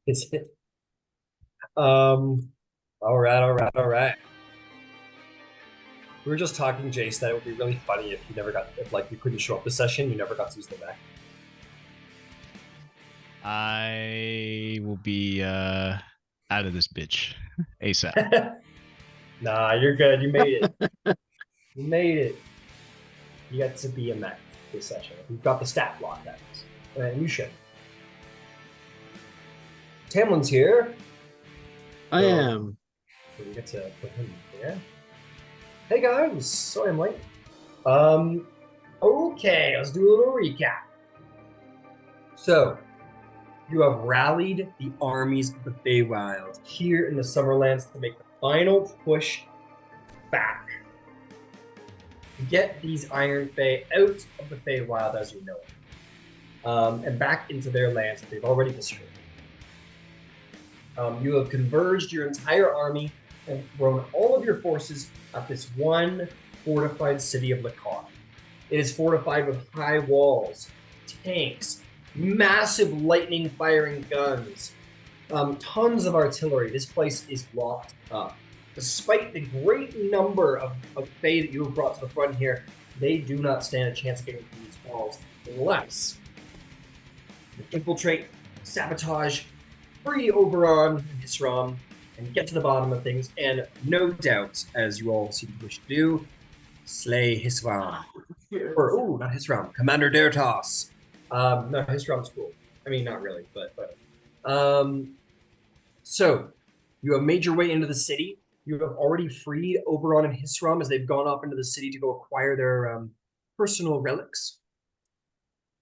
Is it? All right. We were just talking, Jace, that it would be really funny if you never got, if like you couldn't show up the session, you never got to use the mech. I will be out of this bitch ASAP. Nah, you're good. You made it. You made it. You got to be a mech this session. You've got the stat block, that is. And you should. Tamlin's here. I So, am. so we get to put him here. Hey guys, sorry I'm late. Okay, let's do a little recap. So, you have rallied the armies of the Feywild here in the Summerlands to make the final push back to get these Iron Fey out of the Feywild as you know it, and back into their lands that they've already destroyed. You have converged your entire army and thrown all of your forces at this one fortified city of Lakar. It is fortified with high walls, tanks, massive lightning firing guns, tons of artillery. This place is locked up. Despite the great number of Fey that you have brought to the front here, they do not stand a chance of getting through these walls unless you infiltrate, sabotage, free Oberon and Hisram, and get to the bottom of things, and no doubt, as you all seem to wish to do, slay Hisram. Or, not Hisram, Commander Dertas. No, Hisram's cool. I mean, not really, but. So, you have made your way into the city. You have already freed Oberon and Hisram as they've gone off into the city to go acquire their personal relics.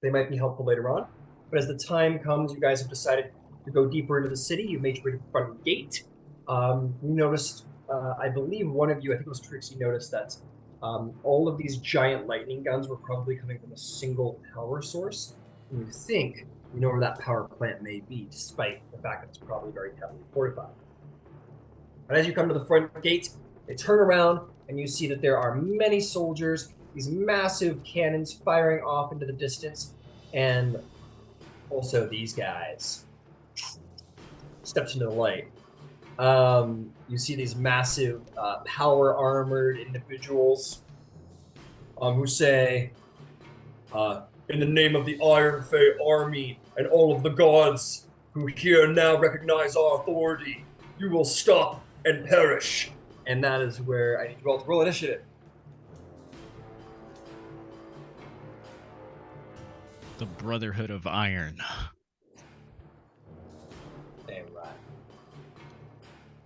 They might be helpful later on. But as the time comes, you guys have decided to go deeper into the city. You've made your way to the front gate. You noticed, I believe one of you, I think it was Trixie, noticed that all of these giant lightning guns were probably coming from a single power source. And you think you know where that power plant may be, despite the fact that it's probably very heavily fortified. But as you come to the front gate, they turn around and you see that there are many soldiers, these massive cannons firing off into the distance, and also these guys. Steps into the light. You see these massive power armored individuals who say, in the name of the Iron Fey army and all of the gods who here now recognize our authority, you will stop and perish. And that is where I need you all to roll initiative. The Brotherhood of Iron. Damn right.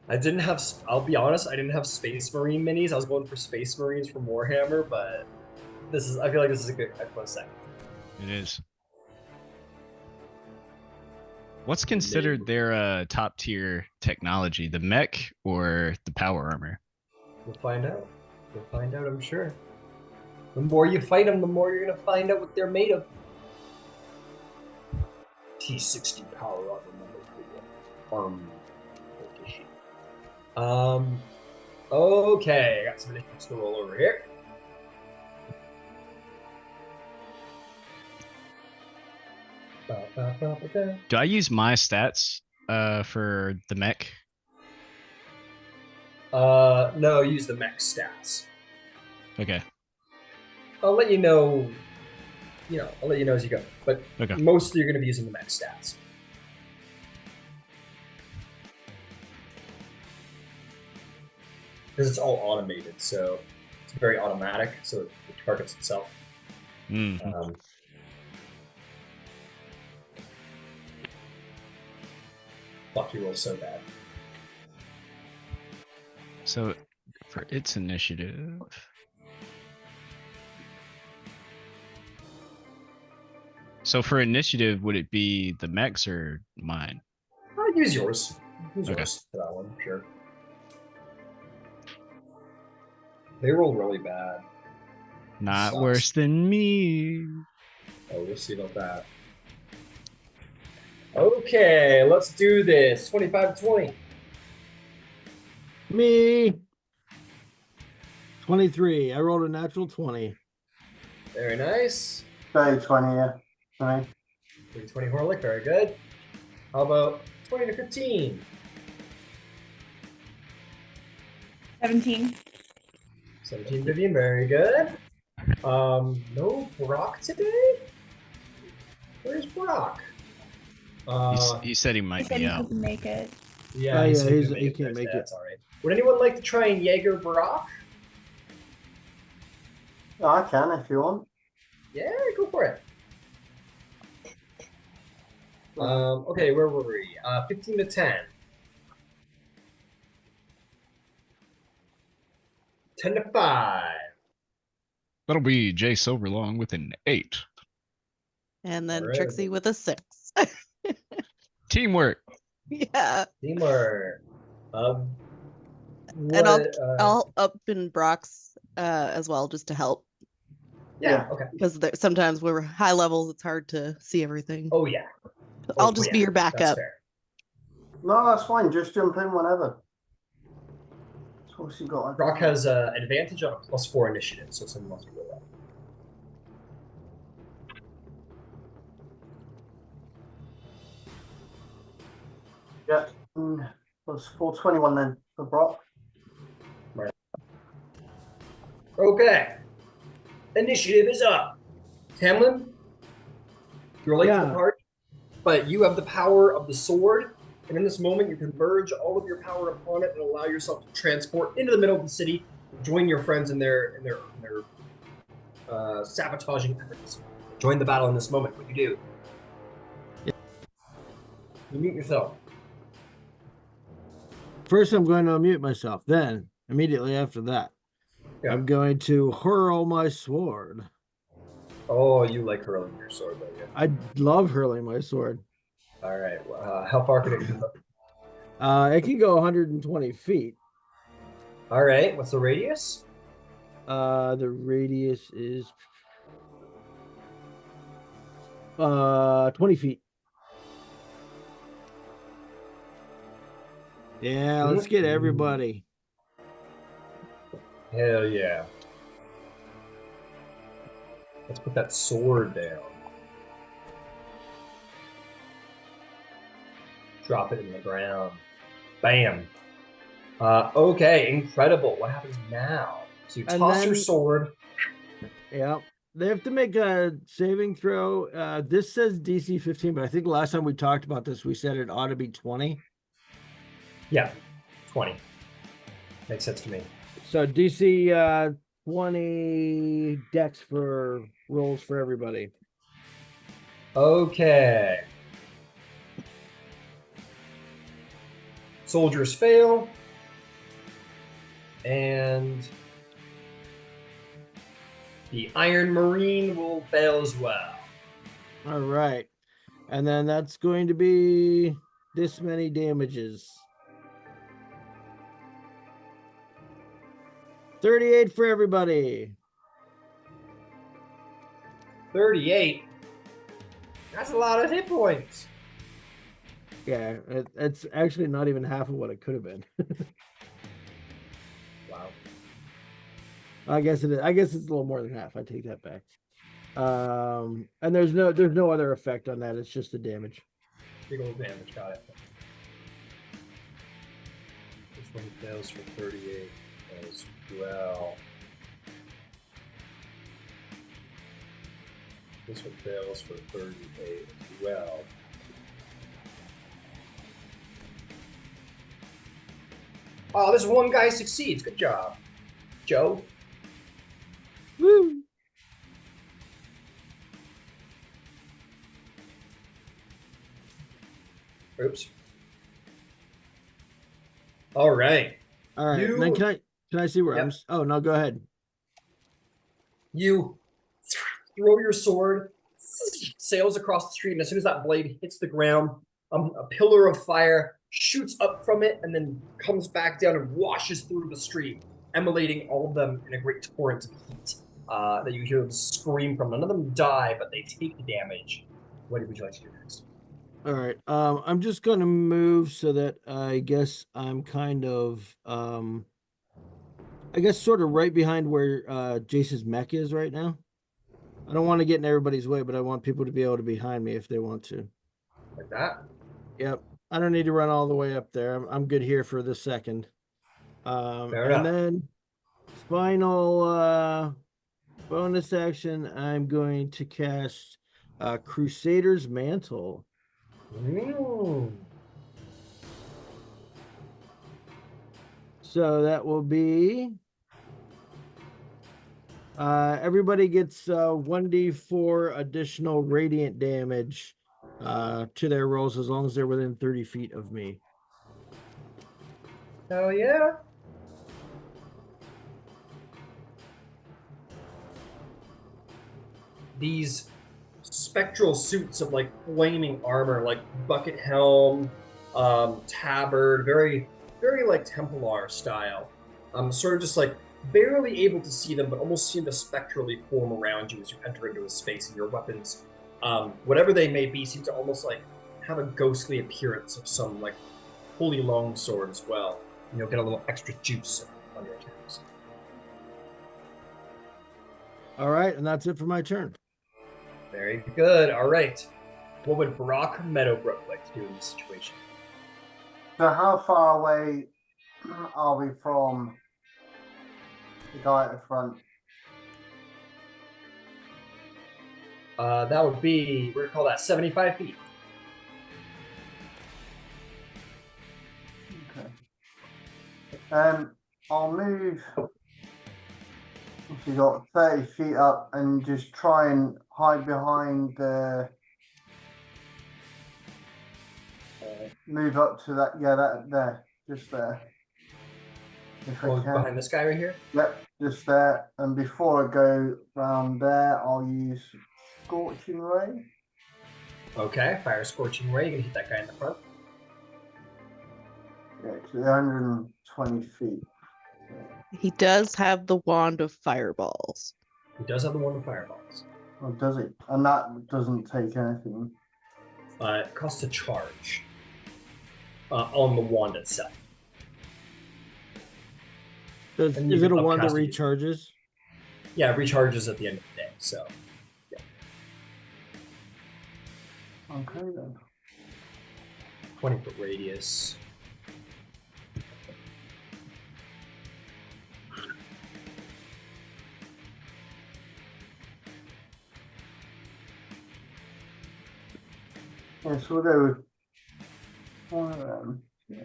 I didn't have, I'll be honest, I didn't have Space Marine minis. I was going for Space Marines from Warhammer, but this is, I feel like this is a good fun second. It is. What's considered their top tier technology, the mech or the power armor? We'll find out. We'll find out, I'm sure. The more you fight them, the more you're going to find out what they're made of. T60 power armor. Okay, I got some initiatives to roll over here. Do I use my stats for the mech? No, use the mech stats. Okay. I'll let you know. I'll let you know as you go. But okay. Mostly you're going to be using the mech stats. Because it's all automated, so it's very automatic, so it targets itself. Mm-hmm. Fuck, you roll so bad. So, for its initiative... So for initiative, would it be the mechs or mine? I'll use yours. Use yours for that one, sure. They roll really bad. Not worse than me. Oh, we'll see about that. Okay, let's do this. 25-20. Me. 23. I rolled a natural 20. Very nice. 20, yeah. 20. 20 Horlick, very good. How about 20 to 15. 17. 17, Vivian, very good. No Brock today? Where's Brock? He said he He might said be he out. couldn't make it. Yeah, Oh, he yeah, said he he couldn't can't Thursday, make it. That's all right. Would anyone like to try and Jaeger Brock? Oh, I can if you want. Yeah, go for it. Okay, where were we? 15 to 10. 10 to 5. That'll be Jay Silverlong with an 8. And then Alright. Trixie with a 6. Teamwork. Yeah. Teamwork. And What, I'll up in Brock's as well, just to help. yeah, okay. Because sometimes when we're high levels, it's hard to see everything. Oh, yeah. I'll Oh, just yeah, be your That's backup. fair. No, that's fine. Just jump in whenever. So what's he got? Brock has advantage on a +4 initiative, so someone must go well. Yeah. Plus 421 then for Brock. Okay. Initiative is up. Tamlin, you're late to the Yeah. party, but you have the power of the sword, and in this moment you can merge all of your power upon it and allow yourself to transport into the middle of the city, join your friends in their sabotaging efforts. Join the battle in this moment. What do you do? You mute yourself. First, I'm going to unmute myself. Then, immediately after that, Yeah. I'm going to hurl my sword. Oh, you like hurling your sword, don't you? I love hurling my sword. All right. How far can it go? It can go 120 feet. All right. What's the radius? The radius is 20 feet. Yeah, let's get everybody. Hell yeah. Let's put that sword down. Drop it in the ground. Bam. Okay, incredible. What happens now? So you And toss your then- sword. Yeah. They have to make a saving throw. This says DC 15, but I think last time we talked about this, we said it ought to be 20. Yeah, 20. Makes sense to me. So DC 20 dex for rolls for everybody. Okay. Soldiers fail. And the Iron Marine will fail as well. All right. And then that's going to be this many damages. 38 for everybody. 38. That's a lot of hit points. Yeah, it's actually not even half of what it could have been. Wow. I guess it is. I guess it's a little more than half. I take that back. And there's no other effect on that. It's just the damage. Big old damage, got it. This one fails for 38 as well. This one fails for 38 as well. Oh, this one guy succeeds. Good job, Joe. Woo! Oops. All right. All right. You- Then can I see where Yep. I'm? Oh no, go ahead. You throw your sword, sails across the street, and as soon as that blade hits the ground, a pillar of fire shoots up from it and then comes back down and washes through the street, emulating all of them in a great torrent of heat that you hear them scream from. None of them die, but they take damage. What would you like to do next? All right. I'm just gonna move so that I guess I'm kind of I guess sort of right behind where Jace's mech is right now. I don't want to get in everybody's way, but I want people to be able to be behind me if they want to. Like that? Yep. I don't need to run all the way up there. I'm good here for the second. Fair And enough. then final bonus action, I'm going to cast Crusader's Mantle. So that will be everybody gets 1d4 additional radiant damage to their rolls as long as they're within 30 feet of me. Hell yeah. These spectral suits of like flaming armor, like bucket helm, tabard, very, very like Templar style. Sort of just like barely able to see them, but almost seem to spectrally form around you as you enter into a space, and your weapons, whatever they may be, seem to almost like have a ghostly appearance of some like holy longsword as well. You know, get a little extra juice on your attacks. All right, and that's it for my turn. Very good. All right. What would Brock Meadowbrook like to do in this situation? So how far away are we from the guy at the front? That would be, we're gonna call that 75 feet. Okay. I'll move. You got 30 feet up and just try and hide behind the. Move up to that. Yeah, that there, just there. If I Oh, can. behind this guy right here? Yep, just there. And before I go round there, I'll use Scorching Ray. Okay, fire Scorching Ray. You're gonna hit that guy in the front. Yeah, it's 120 feet. He does have the wand of fireballs. He does have the one with fireballs. Oh, does it? And that doesn't take anything. It costs a charge on the wand itself. And you Is it can a wand that upcast it. recharges? Yeah, it recharges at the end of the day. So Okay then. 20-foot radius. Yeah, so we'll go with one of them. Yeah.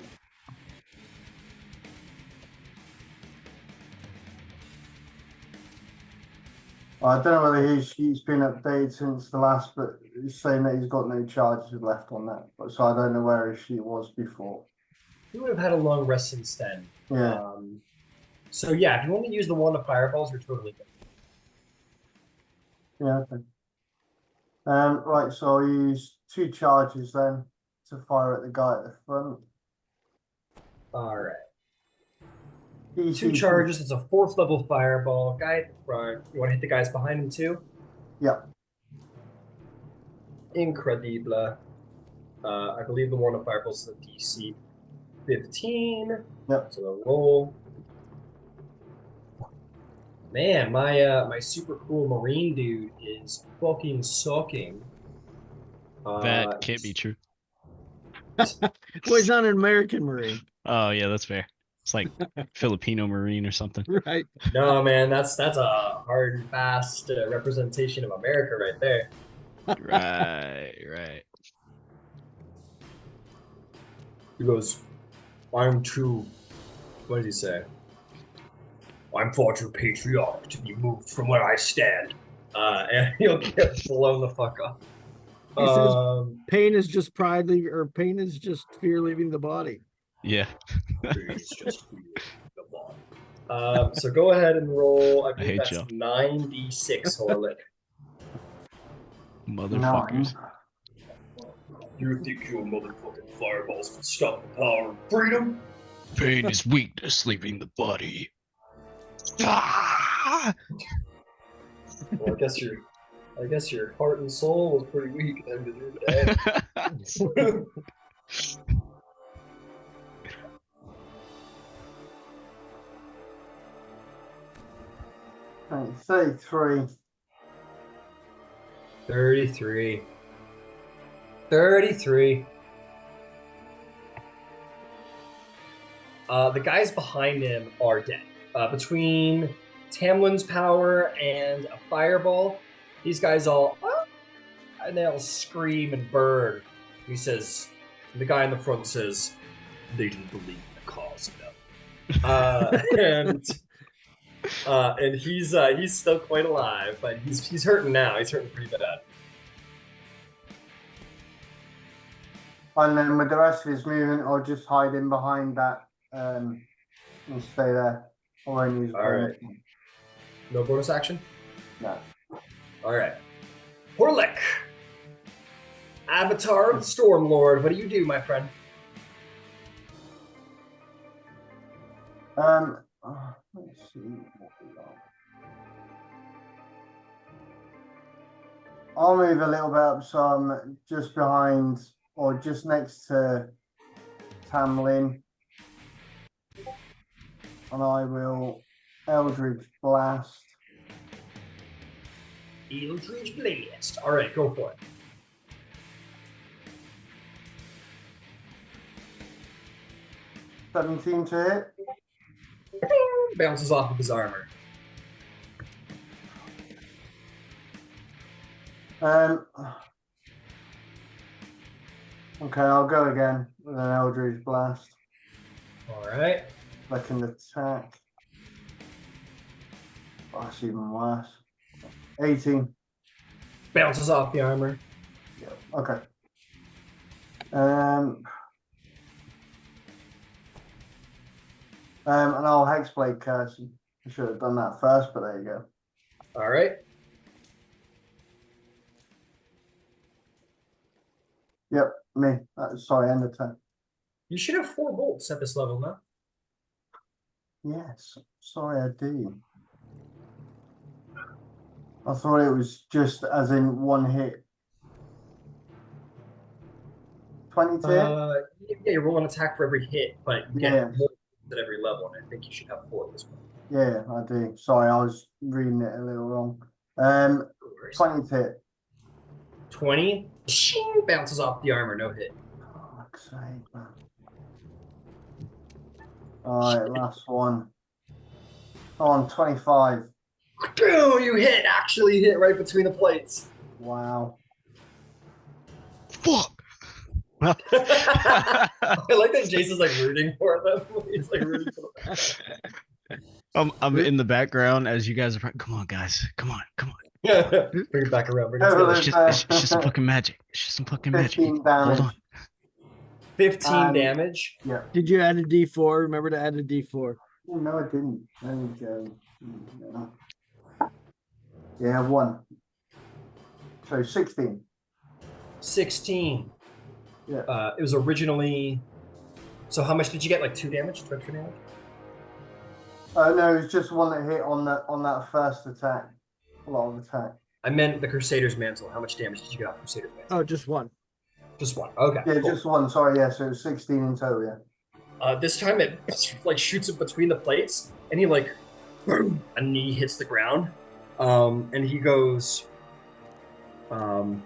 I don't know whether his sheet's been updated since the last, but it's saying that he's got no charges left on that. But so I don't know where his sheet was before. He would have had a long rest since then. Yeah. So yeah, if you only use the wand of fireballs, you're totally good. Yeah. Okay. Right. So I'll use 2 charges then to fire at the guy at the front. All right. DC 2 charges. It's a 4th level fireball. Guy at the front. You want to hit the guys behind him too? Yeah. Incredible. I believe the one of fireballs is a DC 15. Yep. So the roll. Man, my super cool marine dude is fucking sucking. That can't be true. Well, he's not an American Marine. Oh yeah, that's fair. It's like Filipino Marine or something. Right. No, man, that's a hard and fast representation of America right there. Right. He goes, I'm too, what does he say? I'm far too patriotic to be moved from where I stand. And he'll get blown the fuck up. He says pain is just pride, or pain is just fear leaving the body. Yeah. It's just the ball. So go ahead and roll. I believe hate that's y'all. 96 Horlick. Motherfuckers. You think your motherfucking fireballs can stop the power of freedom? Pain is weakness leaving the body. Ah! Well, I guess your heart and soul was pretty weak at the end of the day. Okay, 33. 33. The guys behind him are dead. Between Tamlin's power and a fireball, these guys all and they all scream and burn. He says, the guy in the front says, they didn't believe in the cause enough. And he's still quite alive, but he's hurting now. He's hurting pretty bad. And then with the rest of his movement, I'll just hide in behind that and stay there. I won't use All right. No bonus action? No. All right. Horlick, Avatar of the Stormlord, what do you do, my friend? Let's see what we got. I'll move a little bit up, so I'm just behind or just next to Tamlin. And I will Eldritch Blast. Eldritch Blast. All right, go for it. $17 to hit. Bounces off of his armor. Okay, I'll go again with an Eldritch Blast. All right. Second attack. Oh, that's even worse. 18. Bounces off the armor. Yep. Okay. And I'll Hexblade Curse. I should have done that first, but there you go. All right. Yep, me. Sorry, end of turn. You should have 4 bolts at this level, no? Yes, sorry, I do. I thought it was just as in one hit. 20 to hit? Yeah, you roll an attack for every hit, but you get Yeah. more at every level, and I think you should have 4 at this point. Yeah, I do. Sorry, I was reading it a little wrong. 20 to hit. 20. Bounces off the armor, no hit. Oh, fuck's sake, man. Alright, last one. On 25. Boom! You hit! Actually hit right between the plates. Wow. Fuck. I like that Jason's like rooting for them. He's like rooting for them. I'm in the background as you guys are. Come on, guys. Come on. Bring it back around. Bring it Oh, together. It's just some fucking magic. It's just some fucking magic. 15 damage. Hold on. 15 damage. Yeah. Did you add a D4? Remember to add a D4. Oh, no, I didn't. There we go. No. Yeah, 1. So 16. 16. Yeah. It was originally. So how much did you get? Like 2 damage? 2 extra damage? No, it was just one that hit on that first attack. A lot of attack. I meant the Crusader's Mantle. How much damage did you get off Crusader's Mantle? Oh, just one. Just 1. Okay. Yeah, cool. just one. Sorry, yeah. So it was 16 in total. Yeah. This time it like shoots it between the plates, and he like, boom, a knee hits the ground, and he goes, the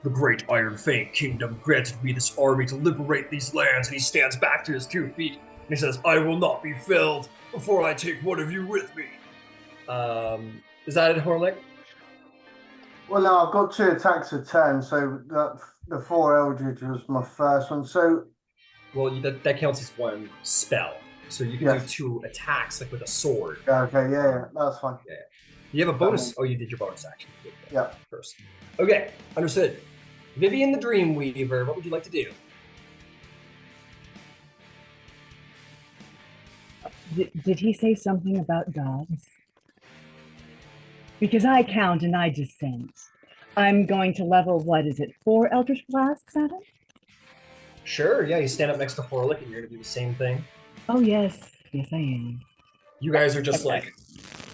great Iron Fey kingdom granted me this army to liberate these lands, and he stands back to his 2 feet, and he says, I will not be felled before I take one of you with me. Is that it, Horlick? Well, no, I've got 2 attacks a turn, so the 4 Eldritch was my first one. So, Well, that counts as 1 spell, so you can do 2 attacks, like with a sword. yeah, okay, yeah, that's fine. You have a bonus. Oh, you did your bonus action. Yeah. First. Okay, understood. Vivian the Dreamweaver, what would you like to do? Did he say something about gods? Because I count and I dissent. I'm going to level, what is it, 4 Eldritch Blasts at him? Sure, yeah, you stand up next to Horlick and you're gonna do the same thing. Oh, yes. Yes, I am. You guys are just Okay. like,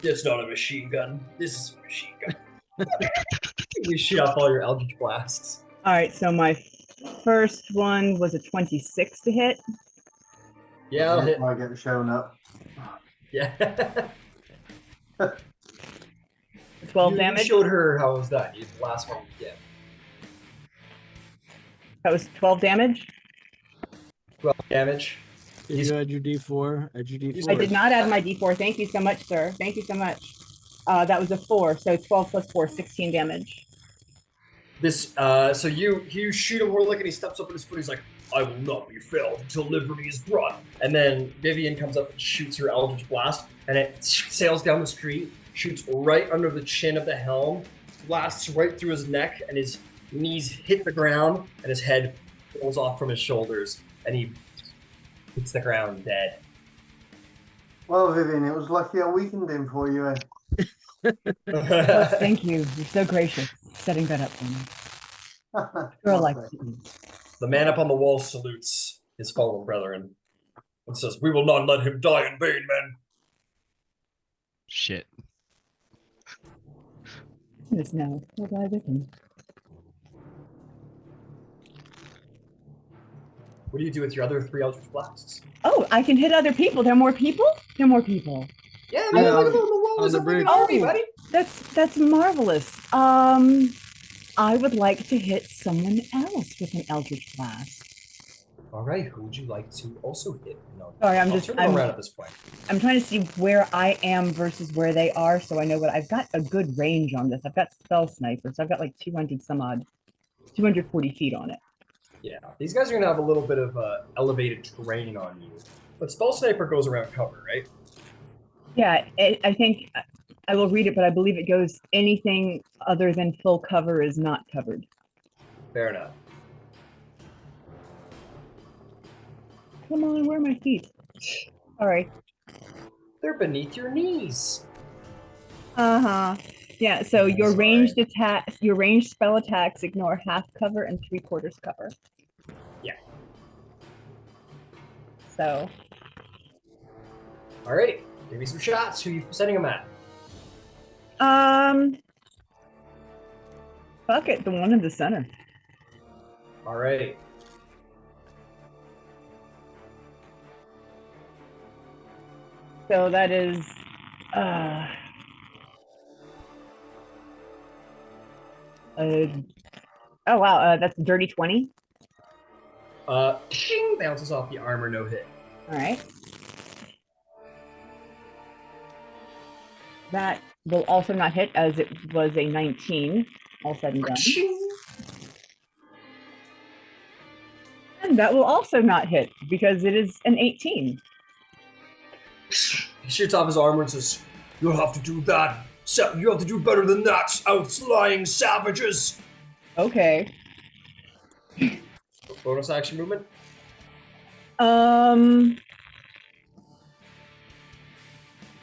it's not a machine gun. This is a machine gun. You shoot off all your Eldritch Blasts. All right, so my first one was a 26 to hit. Yeah, I'll hit. I get shown up. Yeah. 12 You damage. showed her how it was done. You the last one you get. That was 12 damage. 12 damage. Did you add your D4? Add your D4. I did not add my D4. Thank you so much, sir. Thank you so much. That was a 4, so 12 plus 4, 16 damage. This so you shoot a Warlick and he steps up on his foot. He's like, I will not be felled until liberty is brought. And then Vivian comes up and shoots her Eldritch Blast, and it sails down the street, shoots right under the chin of the helm, blasts right through his neck, and his knees hit the ground, and his head falls off from his shoulders, and he hits the ground dead. Well, Vivian, it was lucky I weakened him for you. Oh, thank you. You're so gracious setting that up for me. Girl likes it. The man up on the wall salutes his fallen brethren and says, "We will not let him die in vain, men." Shit. Goodness no. We'll die with him. What do you do with your other 3 Eldritch Blasts? Oh, I can hit other people. There are more people? There are more people. Yeah, man, man, look look at at the wall. on There's the a freaking bridge. army, Oh. buddy. That's marvelous. I would like to hit someone else with an Eldritch Blast. All right, who would you like to also hit? No, Sorry, I'll turn them around at this point. I'm trying to see where I am versus where they are, so I know what I've got a good range on this. I've got Spell Sniper, so I've got like 200 some odd, 240 feet on it. Yeah, these guys are gonna have a little bit of elevated terrain on you, but Spell Sniper goes around cover, right? Yeah, I think I will read it, but I believe it goes anything other than full cover is not covered. Fair enough. Come on, where are my feet? Sorry. They're beneath your knees. Uh-huh. Yeah, so your Sorry. ranged attacks, your ranged spell attacks ignore half cover and 3/4 cover. Yeah. So All right, give me some shots. Who are you sending them at? fuck it, the one in the center. All right. So that is oh wow, that's a dirty 20. Shing, bounces off the armor, no hit. All right. That will also not hit as it was a 19, all said and done. Shing. And that will also not hit because it is an 18. He shoots off his armor and says, "You'll have to do that. You have to do better than that, outlying savages." Okay. Bonus action movement.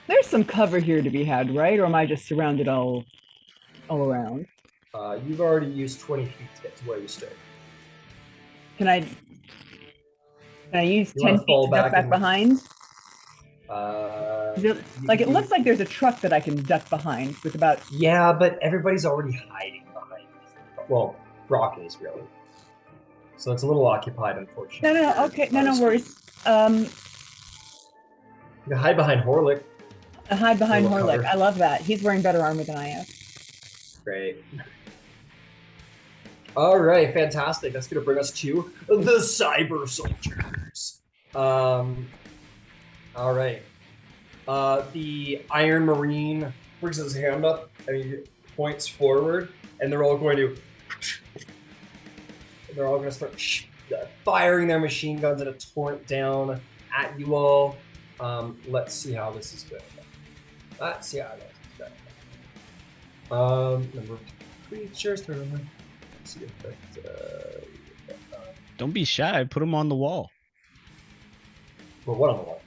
There's some cover here to be had, right? Or am I just surrounded all around? You've already used 20 feet to get to where you stood. Can I use You 10 wanna feet fall to duck back back and- behind? Like it you- looks like there's a truck that I can duck behind with about. Yeah, but everybody's already hiding behind. Well, Brock is really. So it's a little occupied, unfortunately. No, okay, no Honestly. worries. You can hide behind Horlick. I hide behind Little Horlick. cover. I love that. He's wearing better armor than I am. Great. All right, fantastic. That's going to bring us to the Cyber Soldiers. All right. The Iron Marine brings his hand up and he points forward, and they're all going to. They're all going to start firing their machine guns in a torrent down at you all. Let's see how this is going. Let's see how this is going. Number of creatures. Let's see if that. Don't be shy. Put them on the wall. Well, what on the wall?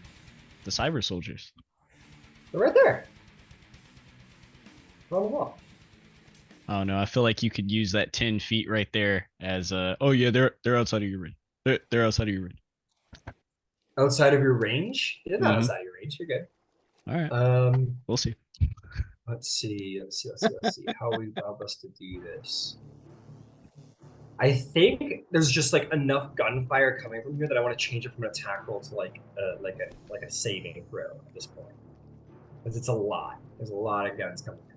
The cyber soldiers. They're right there. They're on the wall. Oh no, I feel like you could use that 10 feet right there as oh yeah, they're outside of your range. They're outside of your range. Outside of your range? They're not Mhm. outside of your range. You're good. All right. We'll see. Let's see. How we how best to do this. I think there's just like enough gunfire coming from here that I want to change it from an attack roll to like a saving throw at this point, because it's a lot. There's a lot of guns coming through.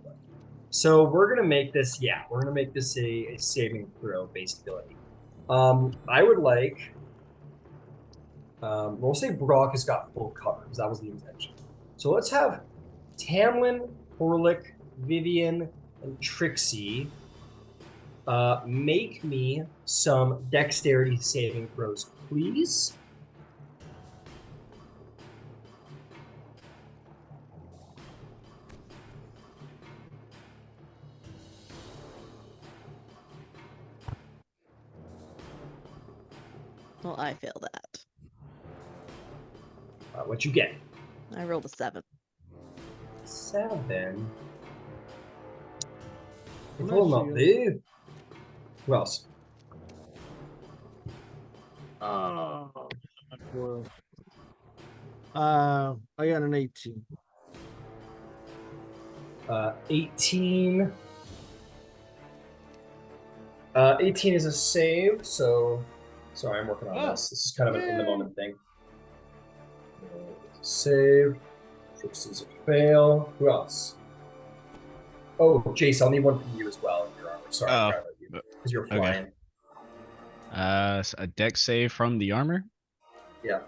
So we're gonna make this. Yeah, we're gonna make this a saving throw based ability. I would like We'll say Brock has got full cover because that was the intention. So let's have Tamlin, Horlick, Vivian, and Trixie make me some dexterity saving throws, please. Well, I failed that. What you get? I rolled a 7. 7. Nice, Hold up, you- dude. Who else? Oh, well. I got an 18. 18. 18 is a save, so sorry, I'm working on Oh, this. This is kind of an in the yay. moment thing. Save. Trixie's a fail. Who else? Oh, Jace, I'll need one from you as well in your armor. Sorry, I Oh, forgot about you. Because you're okay. flying. So a dex save from the armor. Yeah.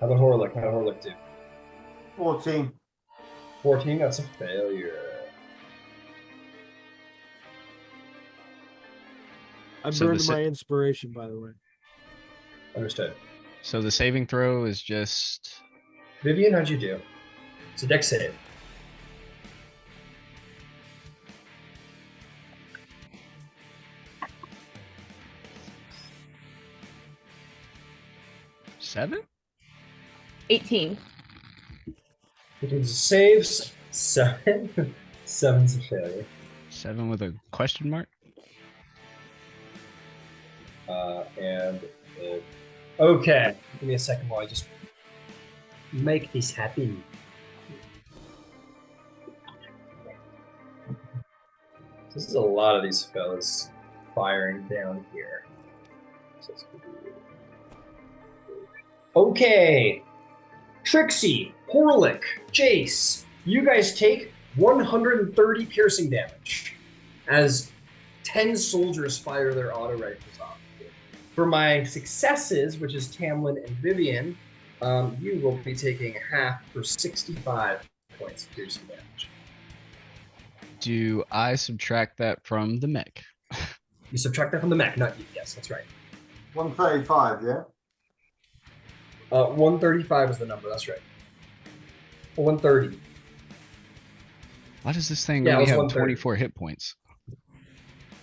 How about Horlick? How about Horlick do? 14. 14, that's a failure. I So burned the my inspiration, by the way. Understood. So the saving throw is just Vivian, how'd you do? It's a dex save. seven. 18. It is saves. 7. 7's a failure. 7 with a question mark. Okay. Give me a second while I just make this happen. This is a lot of these fellas firing down here. So it's gonna be... Okay. Trixie, Horlick, Jace, you guys take 130 piercing damage as 10 soldiers fire their auto rifles off. For my successes, which is Tamlin and Vivian, you will be taking half for 65 points of piercing damage. Do I subtract that from the mech? You subtract that from the mech, not you. Yes, that's right. 135, yeah? 135 is the number, that's right. 130. Why does this thing Yeah, it only was have 130. 24 hit points?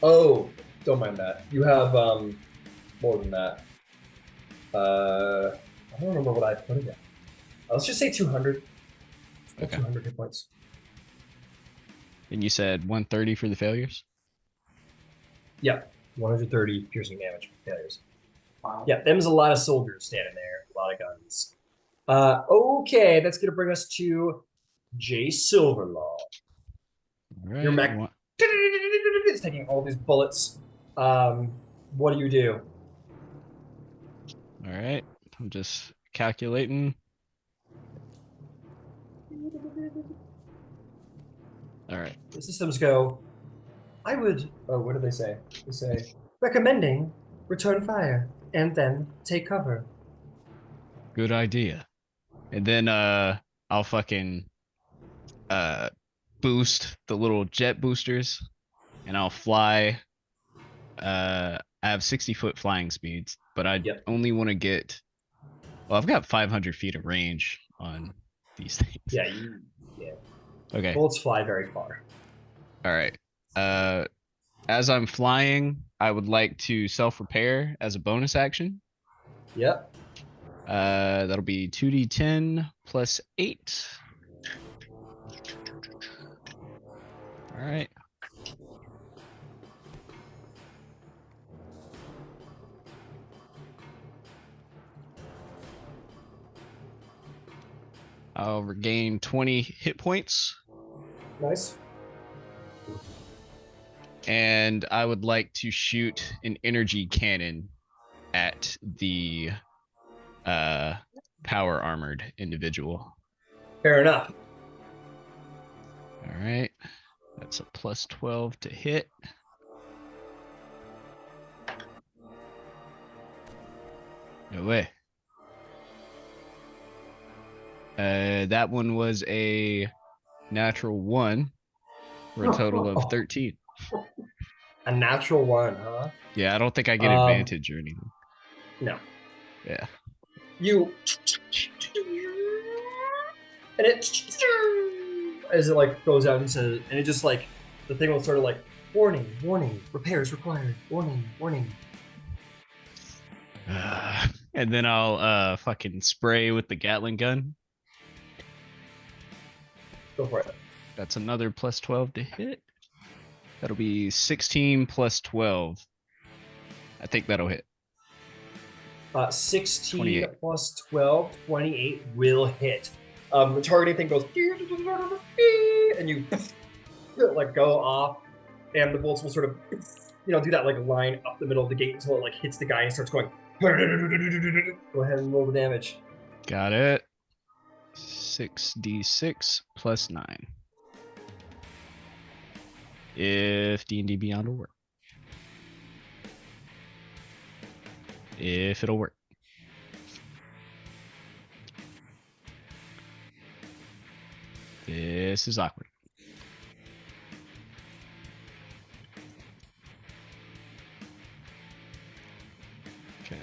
Oh, don't mind that. You have more than that. I don't remember what I put it at. Let's just say 200. Okay. 200 hit points. And you said 130 for the failures? Yeah, 130 piercing damage for failures. Wow. Yeah, them's a lot of soldiers standing there, a lot of guns. Okay, that's gonna bring us to Jay Silverlaw. All right. Your mech it's taking all these bullets. What do you do? All right. I'm just calculating. All right. The systems go, I would, oh, what do they say? They say, recommending return fire and then take cover. Good idea. And then I'll fucking boost the little jet boosters and I'll fly. I have 60-foot flying speeds, but I Yep. only want to get, well, I've got 500 feet of range on these things. Yeah, Okay. bullets fly very far. All right. As I'm flying, I would like to self-repair as a bonus action. Yep. That'll be 2d10 plus 8. All right. I'll regain 20 hit points. Nice. And I would like to shoot an energy cannon at the power armored individual. Fair enough. All right. That's a plus 12 to hit. No way. That one was a natural 1 for a total of 13. A natural 1, huh? Yeah, I don't think I get advantage or anything. No. Yeah. You and it as it like goes out into, and it just like the thing will sort of like warning, warning, repairs required, warning, warning. And then I'll fucking spray with the Gatling gun. Go for it. That's another plus 12 to hit. That'll be 16 plus 12. I think that'll hit. 16 28. plus 12, 28 will hit. The targeting thing goes, and you like go off, and the bolts will sort of, do that like line up the middle of the gate until it like hits the guy and starts going. Go ahead and roll the damage. Got it. 6d6 plus 9. If D&D Beyond will work. If it'll work. This is awkward. Okay.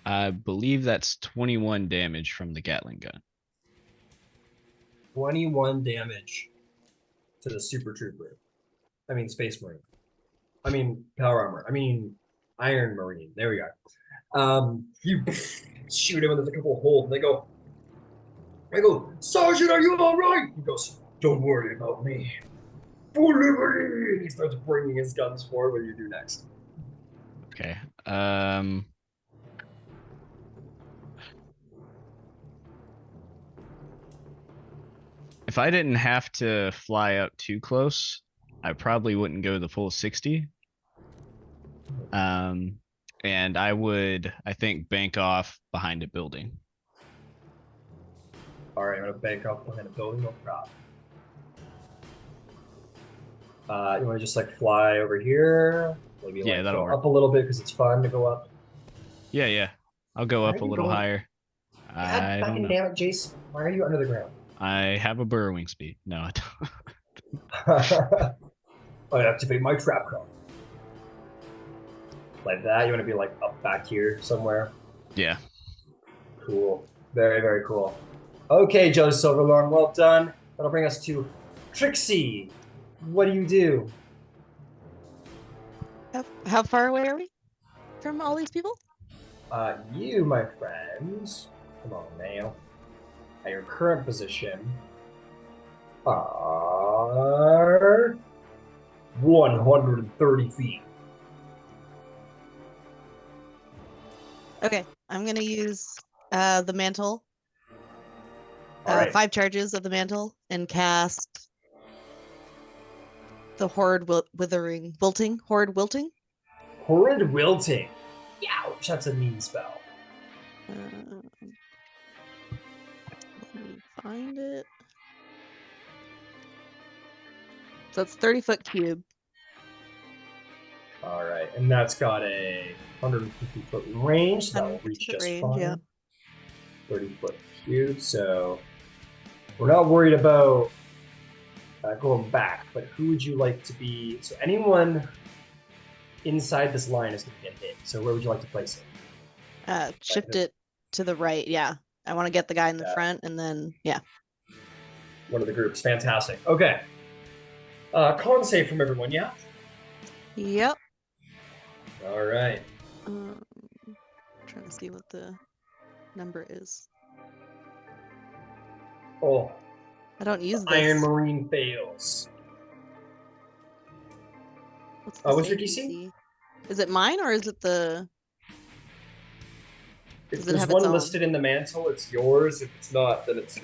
I believe that's 21 damage from the Gatling gun. 21 damage to the Super Trooper. I mean, Space Marine. I mean, Power Armor. I mean, Iron Marine. There we go. You shoot him, and there's a couple of holes, and I go, Sergeant, are you all right? He goes, don't worry about me. For liberty! And he starts bringing his guns forward. What do you do next? Okay. If I didn't have to fly up too close, I probably wouldn't go the full 60. And I would, I think, bank off behind a building. All right, I'm gonna bank off behind a building, no problem. You want to just like fly over here? Maybe Yeah, like that'll go work. up a little bit because it's fun to go up. Yeah, yeah. I'll go Why up are a you little going- higher. God I don't fucking know. damn it, Jace! Why are you under the ground? I have a burrowing speed. No, I don't. I activate my trap card. Like that. You want to be like up back here somewhere. Yeah. Cool. Very, very cool. Okay, Joe Silverlong, well done. That'll bring us to Trixie. What do you do? How far away are we from all these people? You, my friends, come on now, at your current position, are 130 feet. Okay, I'm gonna use the mantle. All right. 5 charges of the mantle and cast the horrid wilting. Horrid wilting. Horrid wilting. Ouch, that's a mean spell. Let me find it. So it's 30-foot cube. All right, and that's got a 150-foot range, so that will reach 150-foot just range, fine. yeah. 30-foot cube, so we're not worried about going back, but who would you like to be? So anyone inside this line is going to get hit. So where would you like to place it? Shift it to the right. Yeah, I want to get the guy in the Yeah. front, and then yeah. One of the groups. Fantastic. Okay. Con save from everyone, yeah? Yep. All right. Trying to see what the number is. Oh, I don't use this. Iron Marine fails. What's what's your save DC? Is it mine or is it the? If Does it there's have its one own? listed in the mantle, it's yours. If it's not, then it's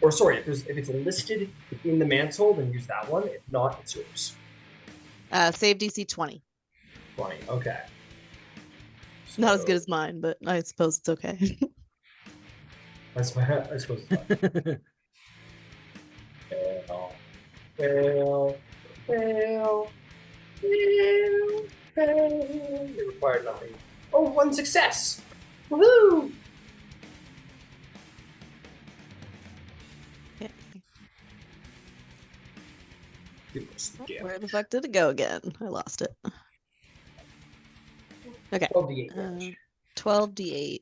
or sorry, if it's listed in the mantle, then use that one. If not, it's yours. Save DC 20. 20. Okay. Not as So, good as mine, but I suppose it's okay. That's why I suppose. It's fail. Fail. Fail. Fail. Fail. You require nothing. Oh, one success. Woohoo! Okay. Give us the gift. Where the fuck did it go again? I lost it. Okay. 12d8 damage. 12d8.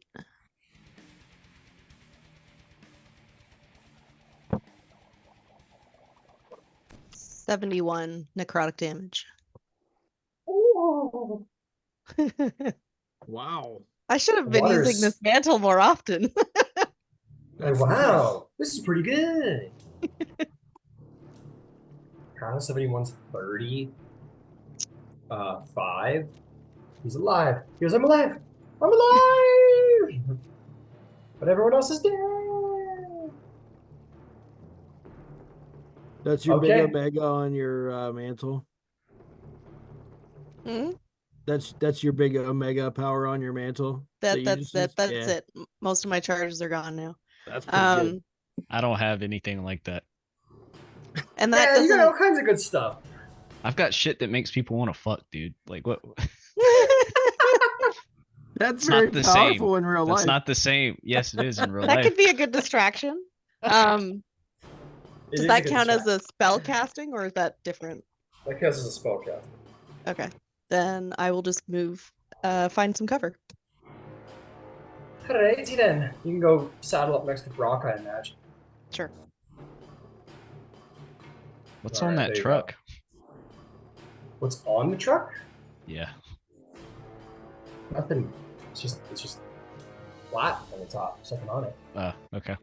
$71 necrotic damage. Ooh. Wow. I should have been Water's- using this mantle more often. That's Wow, this is pretty good. Crown of 71's 30. 5. He's alive. He goes, I'm alive. I'm alive. But everyone else is dead. That's your Okay. big omega on your mantle. Hmm? That's your big omega power on your mantle. That's you just used? that's Yeah, it. Most of my charges are gone now. That's pretty good. I don't have anything like that. And that Yeah, you got all doesn't. kinds of good stuff. I've got shit that makes people want to fuck, dude. Like what? That's It's very not the powerful same. in real That's life. not the same. Yes, it is in real That life. could be a good distraction. It Does is a that good count as distraction. a spell casting or is that different? That counts as a spellcaster. Okay. Then I will just move, find some cover. Alrighty then. You can go saddle up next to Brock, I imagine. Sure. What's All on right, that there you truck? go. What's on the truck? Yeah. Nothing. It's just flat on the top. There's nothing on it. Okay.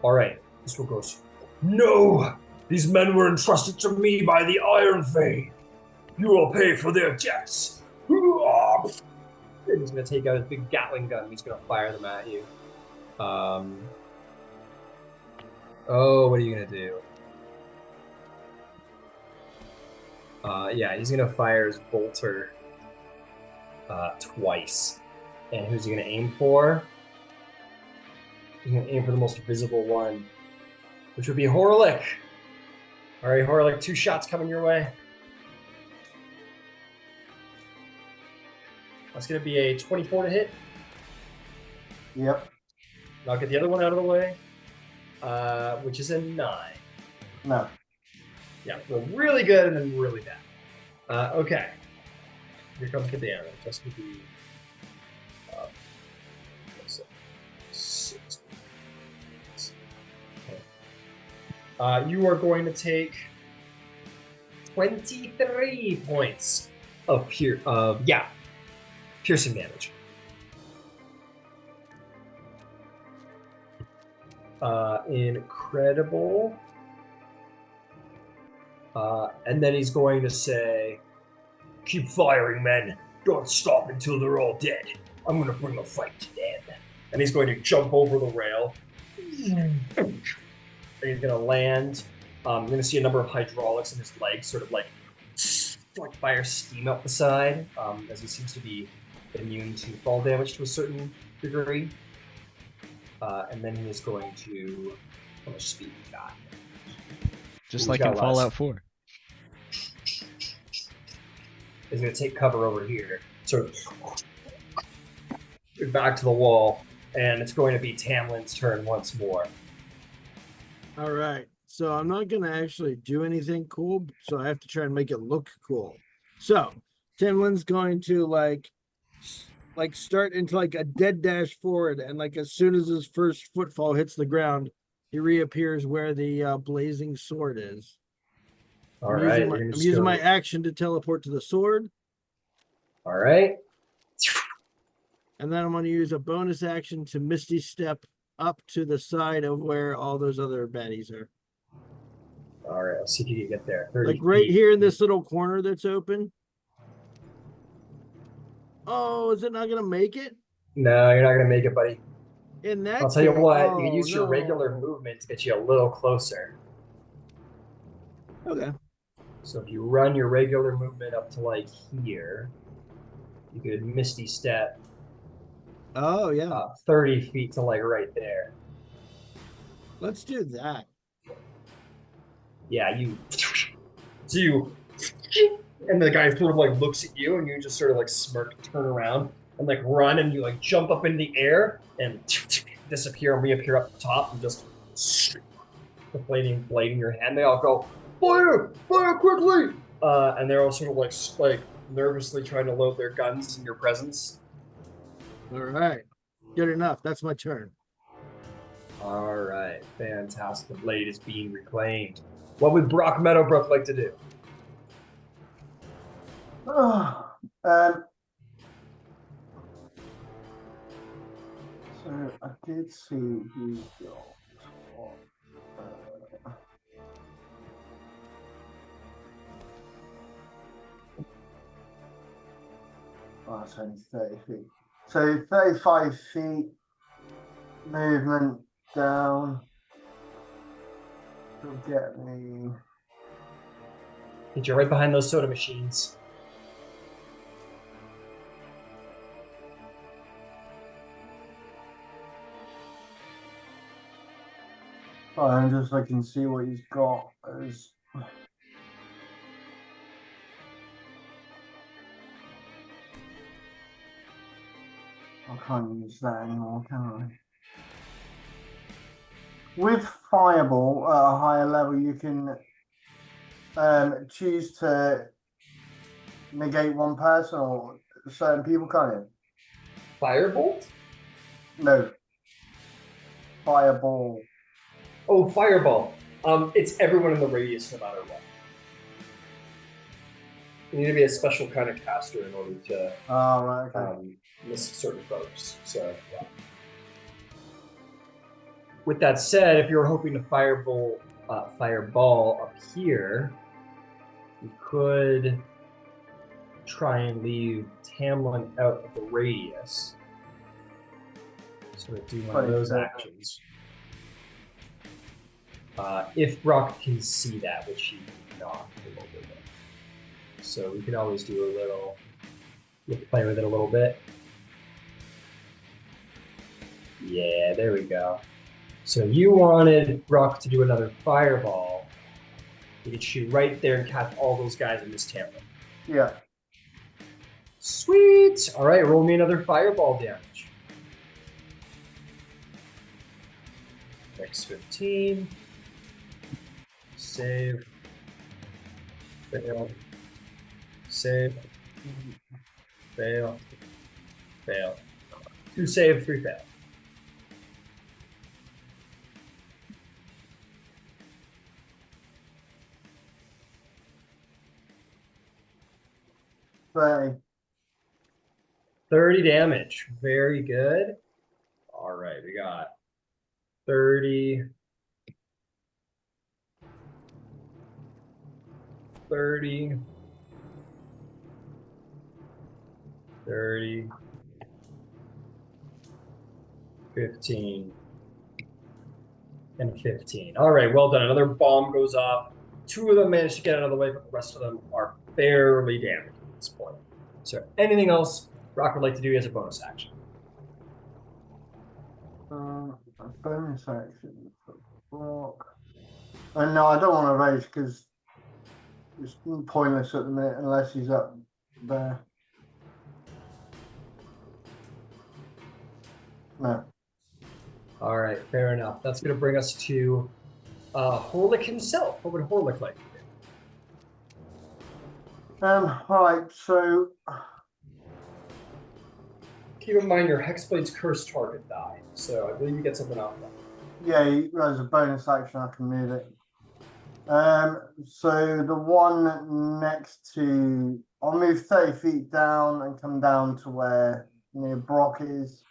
All right. This one goes. No! These men were entrusted to me by the Iron Fey. You will pay for their deaths. And he's gonna take out his big Gatling gun. He's gonna fire them at you. Oh, what are you gonna do? Yeah, he's gonna fire his bolter twice. And who's he gonna aim for? He's gonna aim for the most visible one, which would be Horlick. All right, Horlick, 2 shots coming your way. That's gonna be a 24 to hit. Yep. And I'll get the other one out of the way, which is a 9. No. Yeah, well, really good and then really bad. Okay. Here comes the damage. That's going to be 6. Okay. You are going to take 23 points of piercing damage. Incredible. And then he's going to say, keep firing, men. Don't stop until they're all dead. I'm going to bring a fight to them. And he's going to jump over the rail. And he's going to land. You're going to see a number of hydraulics in his legs sort of like fire steam up the side, as he seems to be immune to fall damage to a certain degree. And then he is going to... How much speed he got? Just He's like got in less. Fallout 4. He's going to take cover over here. Sort of back to the wall. And it's going to be Tamlin's turn once more. All right. So I'm not going to actually do anything cool. So I have to try and make it look cool. So Timlin's going to like start into like a dead dash forward. And like as soon as his first footfall hits the ground, he reappears where the blazing sword is. All I'm right. using I'm using my action to teleport to the sword. All right. And then I'm going to use a bonus action to Misty Step up to the side of where all those other baddies are. All right. Let's see if you can get there. 30 Like right feet. here in this little corner that's open. Oh, is it not going to make it? No, you're not gonna make it, buddy. In that I'll tell you case, what, you can oh, use your regular no. movement to get you a little closer. Okay. So if you run your regular movement up to like here, you could Misty Step Oh yeah. 30 feet to like right there. Let's do that. Yeah, you. So you. And the guy sort of like looks at you and you just sort of like smirk, turn around and like run and you like jump up in the air and disappear and reappear up the top and just the flaming blade in your hand. They all go, fire! Fire quickly! And they're all sort of like nervously trying to load their guns in your presence. All right. Good enough. That's my turn. All right, fantastic. The blade is being reclaimed. What would Brock Meadowbrook like to do? So I did see you got oh, it's only 30 feet. So 35 feet movement down. Will get me. You're right behind those soda machines. I'm just looking to see what he's got as. I can't use that anymore, can I? With Fireball at a higher level, you can choose to negate one person or certain people, can't you? Firebolt? No. Fireball. Oh, fireball. It's everyone in the radius, no matter what. You need to be a special kind of caster in order to Oh, right, okay. miss certain folks. So, yeah. With that said, if you're hoping to fireball up here, you could try and leave Tamlin out of the radius. So do one of those actions. If Brock can see that, which he cannot a little bit. So we can always do a little play with it a little bit. Yeah, there we go. So you wanted Brock to do another fireball. You could shoot right there and catch all those guys in this Tamlin. Yeah. Sweet! Alright, roll me another fireball damage. Next 15. Save. Fail. Save. Fail. Fail. 2 save, 3 fail. Right. 30 damage. Very good. All right, we got 30. 30. 30. 15. And 15. All right, well done. Another bomb goes off. 2 of them managed to get out of the way, but the rest of them are barely damaged at this point. So anything else Brock would like to do as a bonus action? A bonus action for Brock. And no, I don't want to rage because it's pointless at the minute unless he's up there. No. All right, fair enough. That's going to bring us to Horlick himself. What would Horlick like to do? All right, so Keep in mind your Hexblade's cursed target died, so I believe you get something off of that. yeah, as a bonus action, I can move it. So the one next to, I'll move 30 feet down and come down to where near Brock is.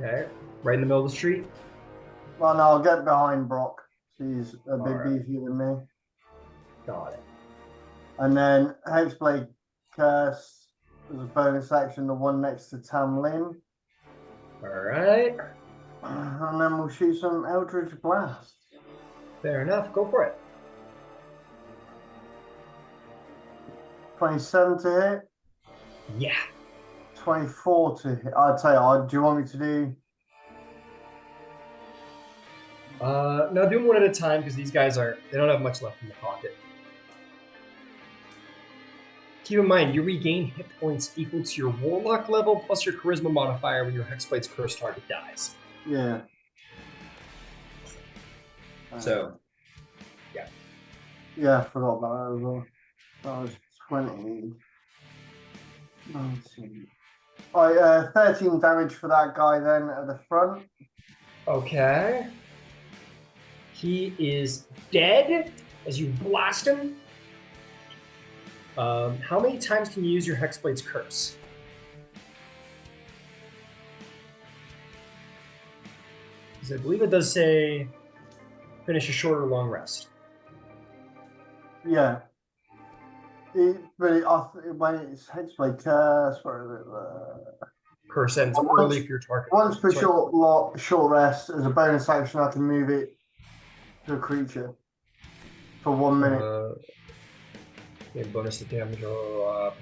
Okay, right in the middle of the street. Well, no, I'll get behind Brock. He's a bit Alright. beefier than me. Got it. And then Hexblade Curse. as a bonus action, the one next to Tamlin. All right. And then we'll shoot some Eldritch Blast. Fair enough. Go for it. 27 to hit, Yeah. 24 to hit. I'll tell you, do you want me to do? Now do them one at a time because these guys they don't have much left in the pocket. Keep in mind, you regain hit points equal to your Warlock level plus your Charisma modifier when your Hexblade's cursed target dies. Yeah. So, Yeah, I forgot about that as well. That was 20. 19. Alright, 13 damage for that guy then at the front. okay. He is dead as you blast him. How many times can you use your Hexblade's curse? Because I believe it does say finish a short or long rest. Yeah. When it's Hexblade Curse, where is it? Curse ends early for your target. Once per Sorry. short rest, as a bonus action, I can move it to a creature for 1 minute. Bonus to damage. Your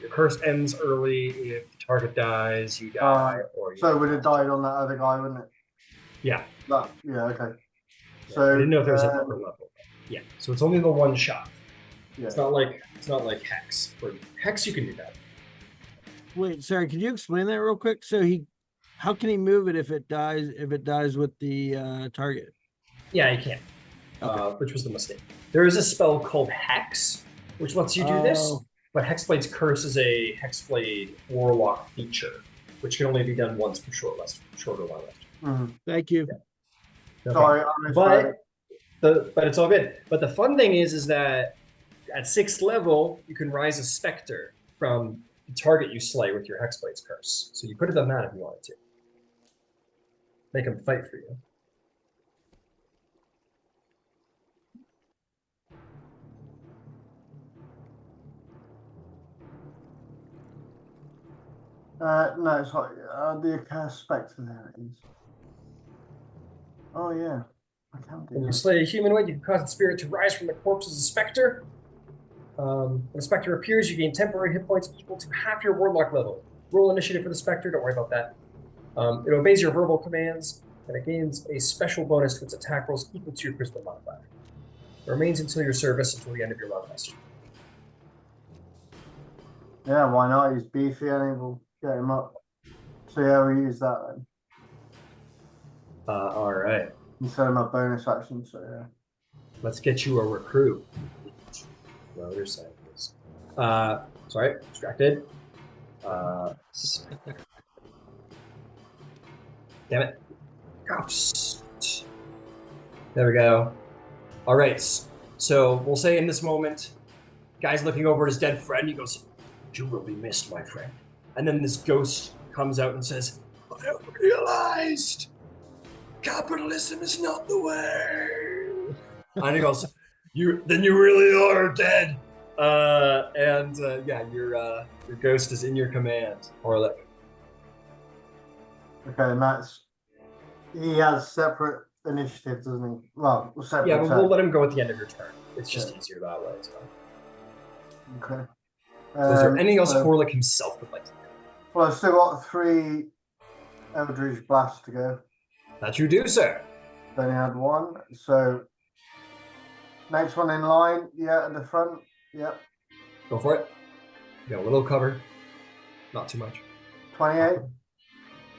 curse ends early. If the target dies, you die. Or you So it would have died on that other guy, wouldn't it? Yeah. Yeah, okay. Yeah, So I didn't know if there was an upper level. Yeah. So it's only the one shot. Yeah. It's not like Hex. For Hex, you can do that. Wait, sorry, could you explain that real quick? So how can he move it if it dies with the target? Yeah, you can. Okay. Which was the mistake. There is a spell called Hex, which lets you do this. Oh. But Hexblade's Curse is a Hexblade Warlock feature, which can only be done once per short or long rest. Mhm. Thank you. No Sorry, problem. I misread it. But it's all good. But the fun thing is that at 6th level, you can rise a Spectre from the target you slay with your Hexblade's Curse. So you could have done that if you wanted to. Make him fight for you. No, it's like the Accursed Spectre. There it is. Oh yeah, I can do When you that. slay a humanoid, you can cause the spirit to rise from the corpse as a Spectre. When a Spectre appears, you gain temporary hit points equal to half your Warlock level. Roll initiative for the Spectre, don't worry about that. It obeys your verbal commands, and it gains a special bonus to its attack rolls equal to your Charisma modifier. It remains until your service until the end of your long rest. Yeah, why not? He's beefy and we'll get him up. So yeah, we use that then. All right. Instead of my bonus action, so yeah. Let's get you a recruit. The other side is. Sorry, distracted. Damn it. Ouch. There we go. All right. So we'll say in this moment, guy's looking over at his dead friend. He goes, "You will be missed, my friend." And then this ghost comes out and says, "I have realized capitalism is not the way." And he goes, "You really are dead." Yeah, your ghost is in your command, Orlick. Okay, and he has separate initiative, doesn't he? Well, separate. Yeah, but turn. we'll let him go at the end of your turn. It's just Yeah. easier that way. It's fine. Okay. So is there anything else so- Orlick himself would like to do? Well, I've still got 3 Eldritch Blasts to go. That you do, sir. Only had 1. So next one in line, yeah, at the front. Yep. Go for it. You got a little cover. Not too much. 28.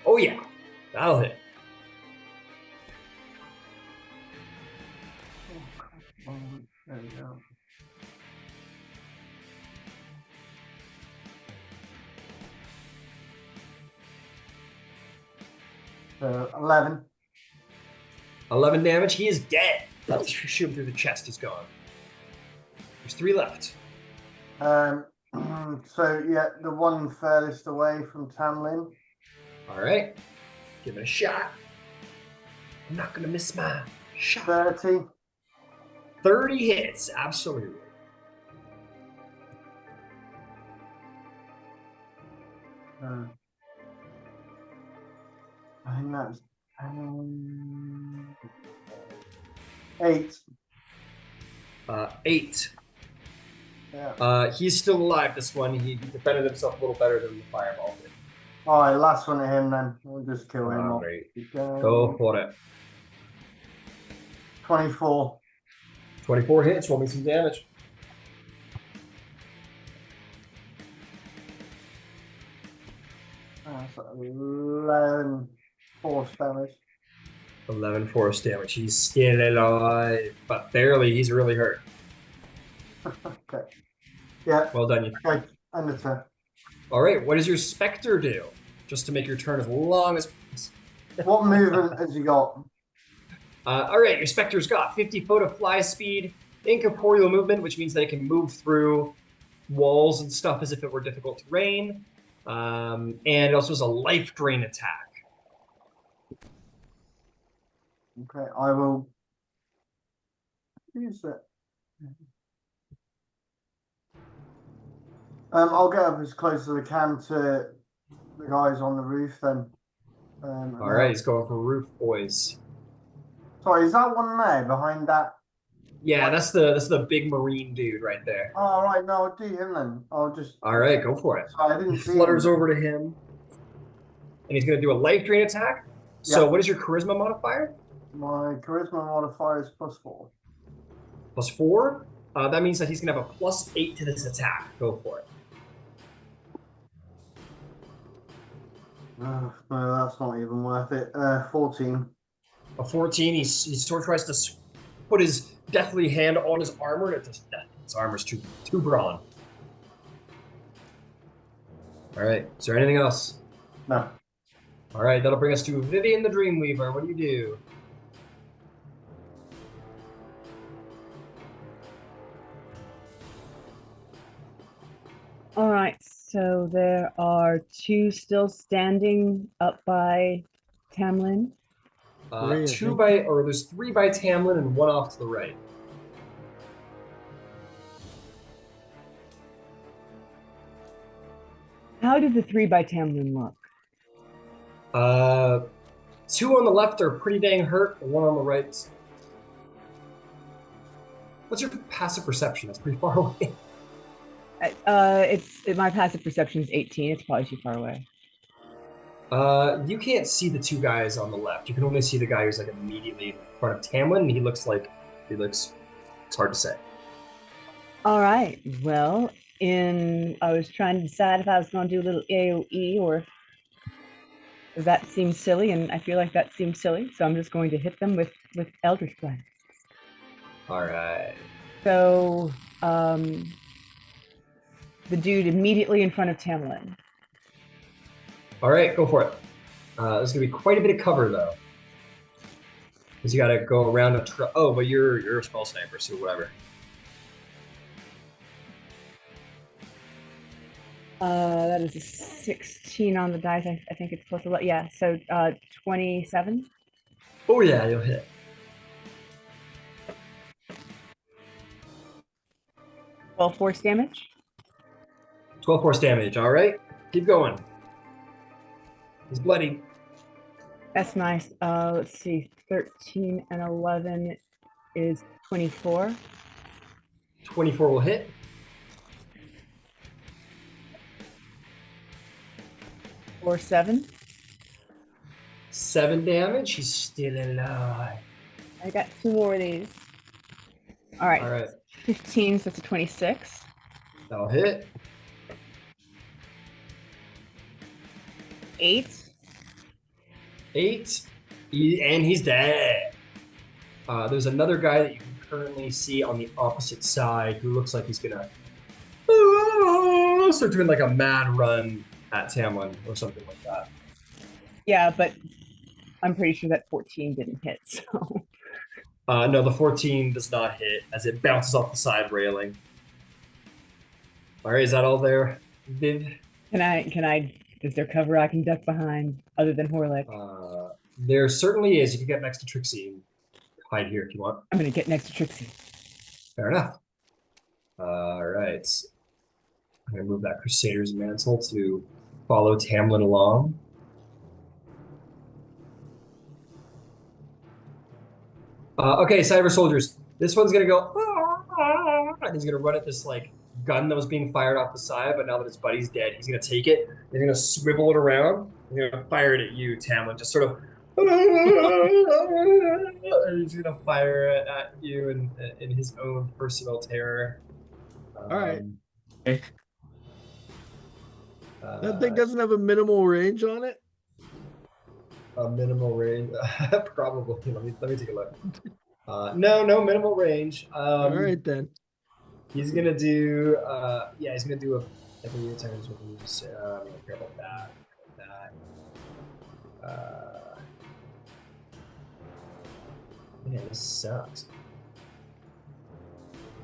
Oh, yeah. That'll hit. There we go. So 11. 11 damage. He is dead. Shoot him through the chest. He's gone. There's 3 left. So yeah, the one furthest away from Tamlin. All right. Give it a shot. I'm not going to miss my shot. 30. 30 hits. Absolutely. I think that's 8. 8. Yeah. He's still alive. This one, he defended himself a little better than the fireball did. All right, last one at him then. We'll just kill him off. Alright, Keep going. go for it. 24. 24 hits. Roll me some damage. That's 11 force damage. 11 force damage. He's still alive, but barely. He's really hurt. Okay. Yeah. Well done, you. Okay. End of turn. All right. What does your specter do? Just to make your turn as long as. What movement has he got? All right. Your specter's got 50 foot of fly speed, incorporeal movement, which means that it can move through walls and stuff as if it were difficult terrain. And it also has a life drain attack. Okay, I will use that. I'll get up as close as I can to the guys on the roof then. All right, he's going for roof boys. Sorry, is that one there behind that? Yeah, that's the big marine dude right there. Oh, all right, no, I'll do him then. I'll just. All right, go for it. Sorry, I didn't He see flutters him. over to him, and he's going to do a life drain attack. So Yeah. what is your charisma modifier? My charisma modifier is +4. +4? That means that he's going to have a +8 to this attack. Go for it. No, that's not even worth it. 14. A 14, he sort of tries to put his deathly hand on his armor, and it just, his armor's too broad. All right, is there anything else? No. All right, that'll bring us to Vivian the Dreamweaver. What do you do? All right, so there are 2 still standing up by Tamlin. Three, I There's 3 by Tamlin and 1 off to the right. How did the 3 by Tamlin look? 2 on the left are pretty dang hurt, and 1 on the right. What's your passive perception? That's pretty far away. My passive perception is 18. It's probably too far away. You can't see the 2 guys on the left. You can only see the guy who's like immediately in front of Tamlin, and he looks. It's hard to say. All right. Well, I was trying to decide if I was going to do a little AOE or if that seems silly, and I feel like that seems silly, so I'm just going to hit them with Eldritch Blast. All right. So, the dude immediately in front of Tamlin. All right, go for it. There's gonna be quite a bit of cover though, because you gotta go around a. Oh, but you're a spell sniper, so whatever. That is a 16 on the dice. I think it's close to what? Yeah. So 27. Oh yeah, you'll hit. Well, force damage. 12 force damage. All right, keep going. He's bloody. That's nice. Let's see. 13 and 11 is 24. 24 will hit. Or 7. 7 damage. He's still alive. I got 2 more of these. All right. All right, 15, so that's a 26. that'll hit. 8. 8. And he's dead. There's another guy that you can currently see on the opposite side who looks like he's gonna start doing like a mad run at Tamlin or something like that. Yeah, but I'm pretty sure that 14 didn't hit. So No, the 14 does not hit as it bounces off the side railing. All right, is that all there, Viv? can I? Is there cover I can duck behind other than Horlick? There certainly is. You can get next to Trixie and hide here if you want. I'm gonna get next to Trixie. Fair enough. All right. I'm gonna move that Crusader's Mantle to follow Tamlin along. Okay, cyber soldiers. This one's gonna go, and he's gonna run at this like gun that was being fired off the side, but now that his buddy's dead, he's gonna take it. He's gonna swivel it around. He's gonna fire it at you, Tamlin. Just sort of, and he's gonna fire it at you in his own personal terror. All right. Okay. That thing doesn't have a minimal range on it. A minimal range, probably. Let me take a look. No minimal range. All right then. He's gonna do, he's gonna do a every times with his. I don't care about that. Man, this sucks.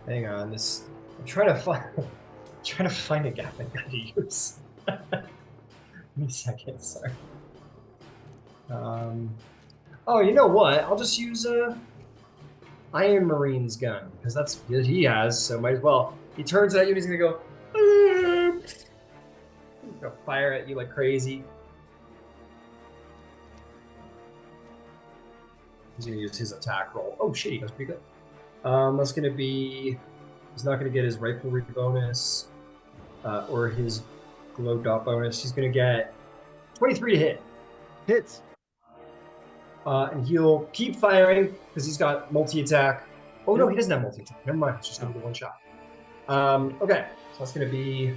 Hang on, this. I'm trying to find a gap I gotta use. Give me a second, sorry. Oh, you know what? I'll just use Iron Marine's gun because that's what he has. So might as well. He turns at you and he's gonna go. He's gonna fire at you like crazy. He's gonna use his attack roll. Oh shit, he goes pretty good. That's gonna be. He's not gonna get his riflery bonus or his glow dot bonus. He's gonna get 23 to hit. Hits. And he'll keep firing because he's got multi-attack. Oh no, he doesn't have multi-attack. Never mind. It's just gonna be one shot. Okay, so that's gonna be.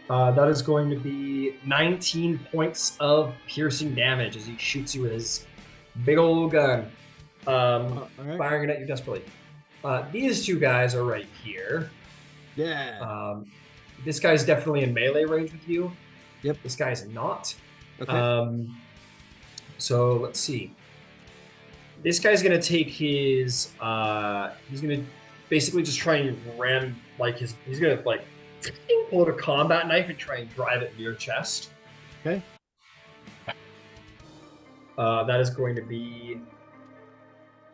That is going to be 19 points of piercing damage as he shoots you with his big old gun, right. firing it at you desperately. These two guys are right here. Yeah. This guy's definitely in melee range with you. Yep. This guy's not. Okay. So let's see. This guy's gonna take his. He's gonna basically just try and ram like his. He's gonna like pull out a combat knife and try and drive it into your chest. Okay. That is going to be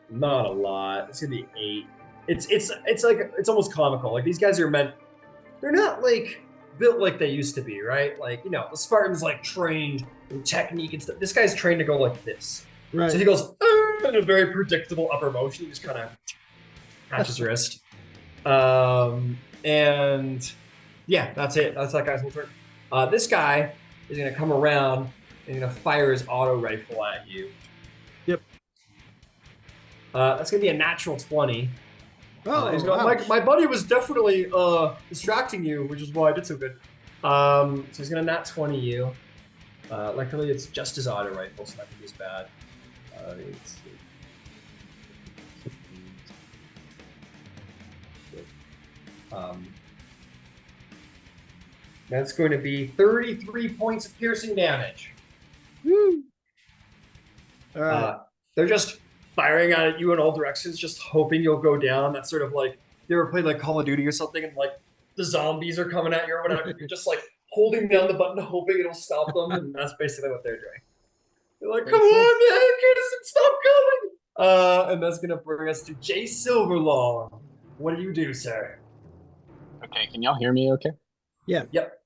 not a lot. It's gonna be 8. It's like it's almost comical. Like these guys are meant. They're not like built like they used to be, right? Like the Spartans like trained in technique and stuff. This guy's trained to go like this. Right. So he goes in a very predictable upper motion. He just kind of catches his wrist. And yeah, that's it. That's that guy's whole turn. This guy is gonna come around and gonna fire his auto rifle at you. Yep. That's gonna be a natural 20. Oh, He's going, my buddy was definitely distracting you, which is why I did so good. So he's gonna nat 20 you. Luckily, it's just his auto rifle, so that can be as bad. That's going to be 33 points of piercing damage. Woo. All right. They're just firing at you in all directions, just hoping you'll go down. That's sort of like you ever played like Call of Duty or something, and like the zombies are coming at you or whatever. You're just like holding down the button, hoping it'll stop them, and that's basically what they're doing. They're like, "Come on, man, Curtis, stop coming!" And that's gonna bring us to Jay Silverlong. What do you do, sir? Okay, can y'all hear me okay? Yeah. Yep.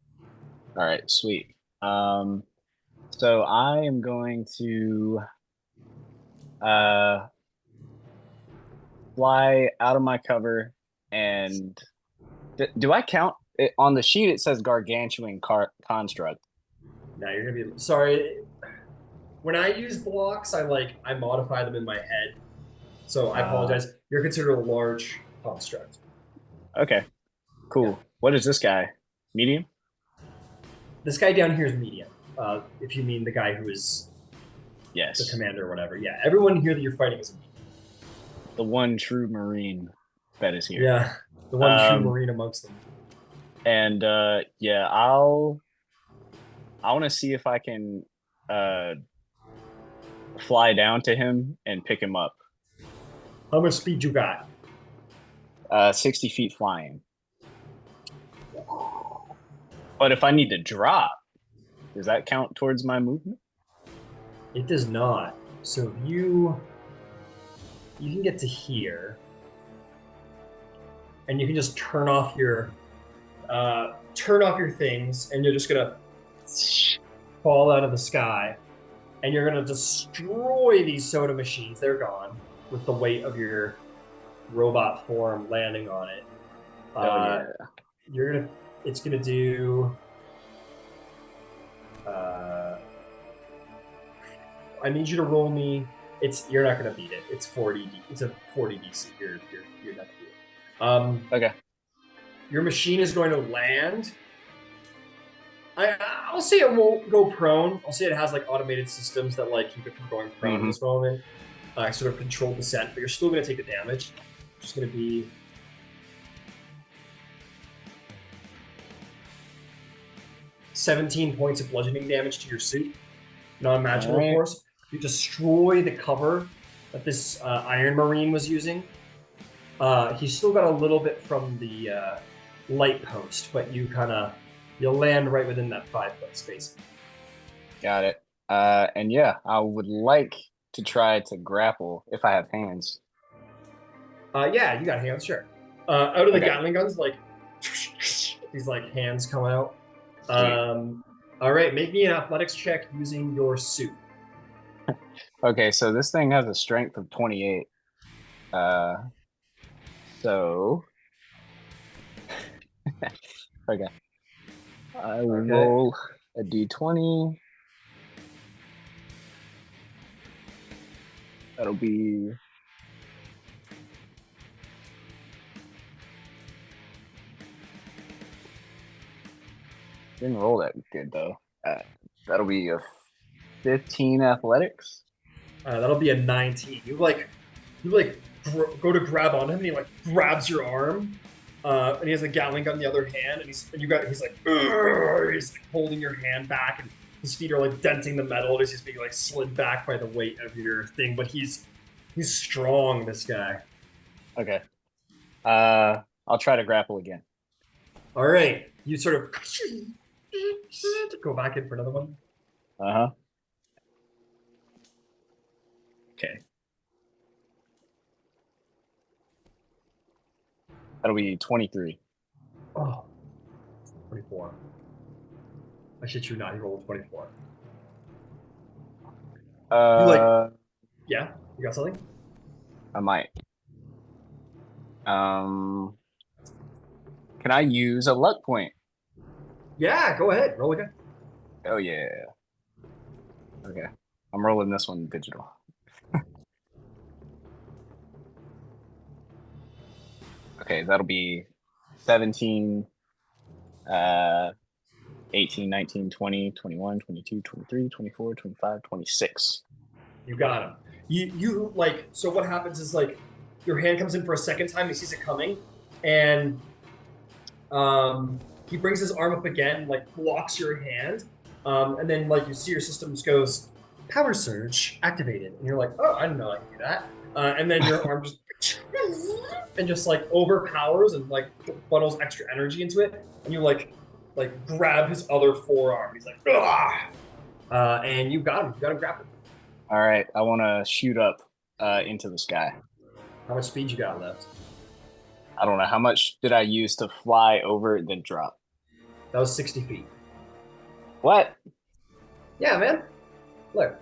All right, sweet. So I am going to fly out of my cover, and do I count it on the sheet? It says gargantuan construct. Now you're gonna be sorry. When I use blocks, I modify them in my head. So I apologize. You're considered a large construct. Okay, cool. Yeah. What is this guy? Medium? This guy down here is medium. If you mean the guy who is Yes. the commander or whatever. Yeah, everyone here that you're fighting is a medium. The one true Marine that is here. Yeah, the one true Marine amongst them. And yeah, I want to see if I can fly down to him and pick him up. How much speed you got? 60 feet flying. But if I need to drop, does that count towards my movement? It does not. So you you can get to here, and you can just turn off your things, and you're just gonna fall out of the sky, and you're gonna destroy these soda machines. They're gone with the weight of your robot form landing on it. Yeah. It's gonna do. I need you to roll me. You're not gonna beat it. It's 40. It's a 40 DC. You're not gonna beat it. Okay. Your machine is going to land. I'll say it won't go prone. I'll say it has like automated systems that like keep it from going prone in this moment. Sort of controlled descent, but you're still going to take the damage. It's going to be 17 points of bludgeoning damage to your suit. Non-magical, of course. You destroy the cover that this Iron Marine was using. He's still got a little bit from the light post, but you'll land right within that 5-foot space. Got it. And yeah, I would like to try to grapple if I have hands. Yeah, you got hands, sure. Out of the Gatling guns, like these like hands come out. All right, make me an athletics check using your suit. Okay, so this thing has a strength of 28. So okay. I will roll a d20. That'll be didn't roll that good though. That'll be a 15 athletics. That'll be a 19. You go to grab on him, and he like grabs your arm, and he has a Gatling gun in the other hand, and he's like holding your hand back, and his feet are like denting the metal as he's being like slid back by the weight of your thing. But he's strong, this guy. Okay. I'll try to grapple again. All right, you sort of go back in for another one. Okay. That'll be 23. Oh, 24. I shit you not, he rolled a 24. Yeah, you got something? I might. Can I use a luck point? Yeah, go ahead. Roll again. Oh yeah. Okay. I'm rolling this one digital. Okay, that'll be 17, 18, 19, 20, 21, 22, 23, 24, 25, 26. You got him. You like, so what happens is like your hand comes in for a second time, he sees it coming, and he brings his arm up again, like blocks your hand, and then like you see your systems goes, power surge activated, and you're like, oh, I didn't know I could do that. And then your arm just and just like overpowers and like funnels extra energy into it, and you like grab his other forearm. He's like, ah, and you got him. You got him grappled. All right, I want to shoot up into the sky. How much speed you got left? I don't know. How much did I use to fly over then drop? That was 60 feet. What? Yeah, man. Look.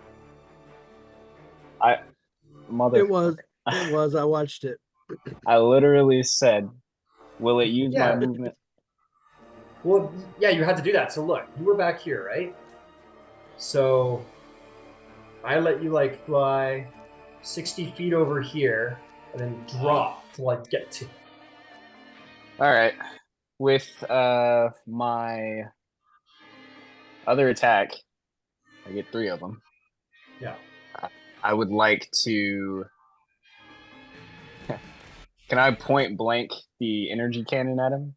It was. I watched it. I literally said, will it use my movement? Well, yeah, you had to do that. So look, you were back here, right? So I let you like fly 60 feet over here and then drop to like get to. All right. With my other attack, I get 3 of them. Yeah. I would like to. Can I point blank the energy cannon at him?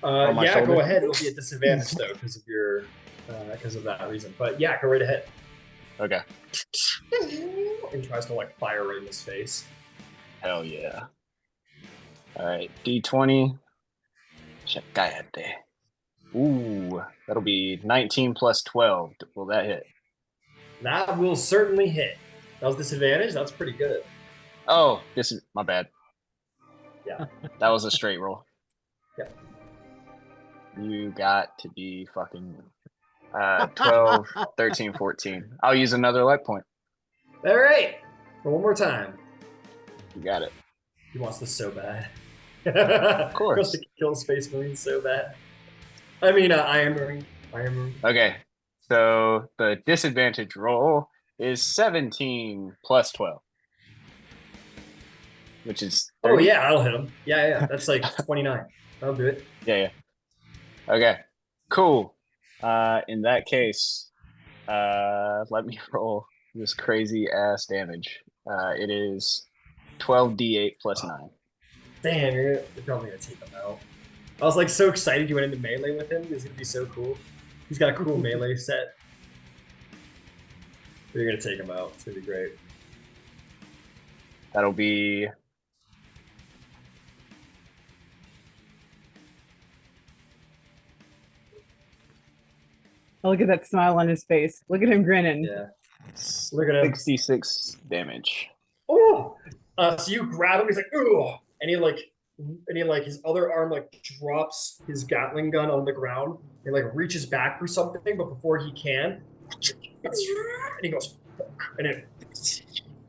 Yeah, shoulder? go ahead. It'll be a disadvantage though because of that reason. But yeah, go right ahead. Okay. And tries to like fire right in his face. Hell yeah. All right, D20. Ooh, that'll be 19 plus 12. Will that hit? That will certainly hit. That was disadvantage. That's pretty good. Oh, this is my bad. Yeah. That was a straight roll. Yeah. You got to be fucking 12, 13, 14. I'll use another luck point. All right. For one more time. You got it. He wants this so bad. Of course. He wants to kill Space Marines so bad. I mean, Iron Marine. Iron Marine. Okay. So the disadvantage roll is 17 plus 12. Which is 30. Oh, yeah, I'll hit him. Yeah. That's like 29. I'll do it. Yeah. Okay. Cool. In that case, let me roll this crazy ass damage. It is 12d8 plus 9. Damn, you're probably going to take him out. I was like so excited you went into melee with him. He's going to be so cool. He's got a cool melee set. You're going to take him out. It's going to be great. That'll be Oh, look at that smile on his face. Look at him grinning. Yeah. Look at him. 66 damage. Oh! So you grab him, he's like, ooh! And he his other arm like drops his Gatling gun on the ground and like reaches back for something, but before he can, and he goes, and it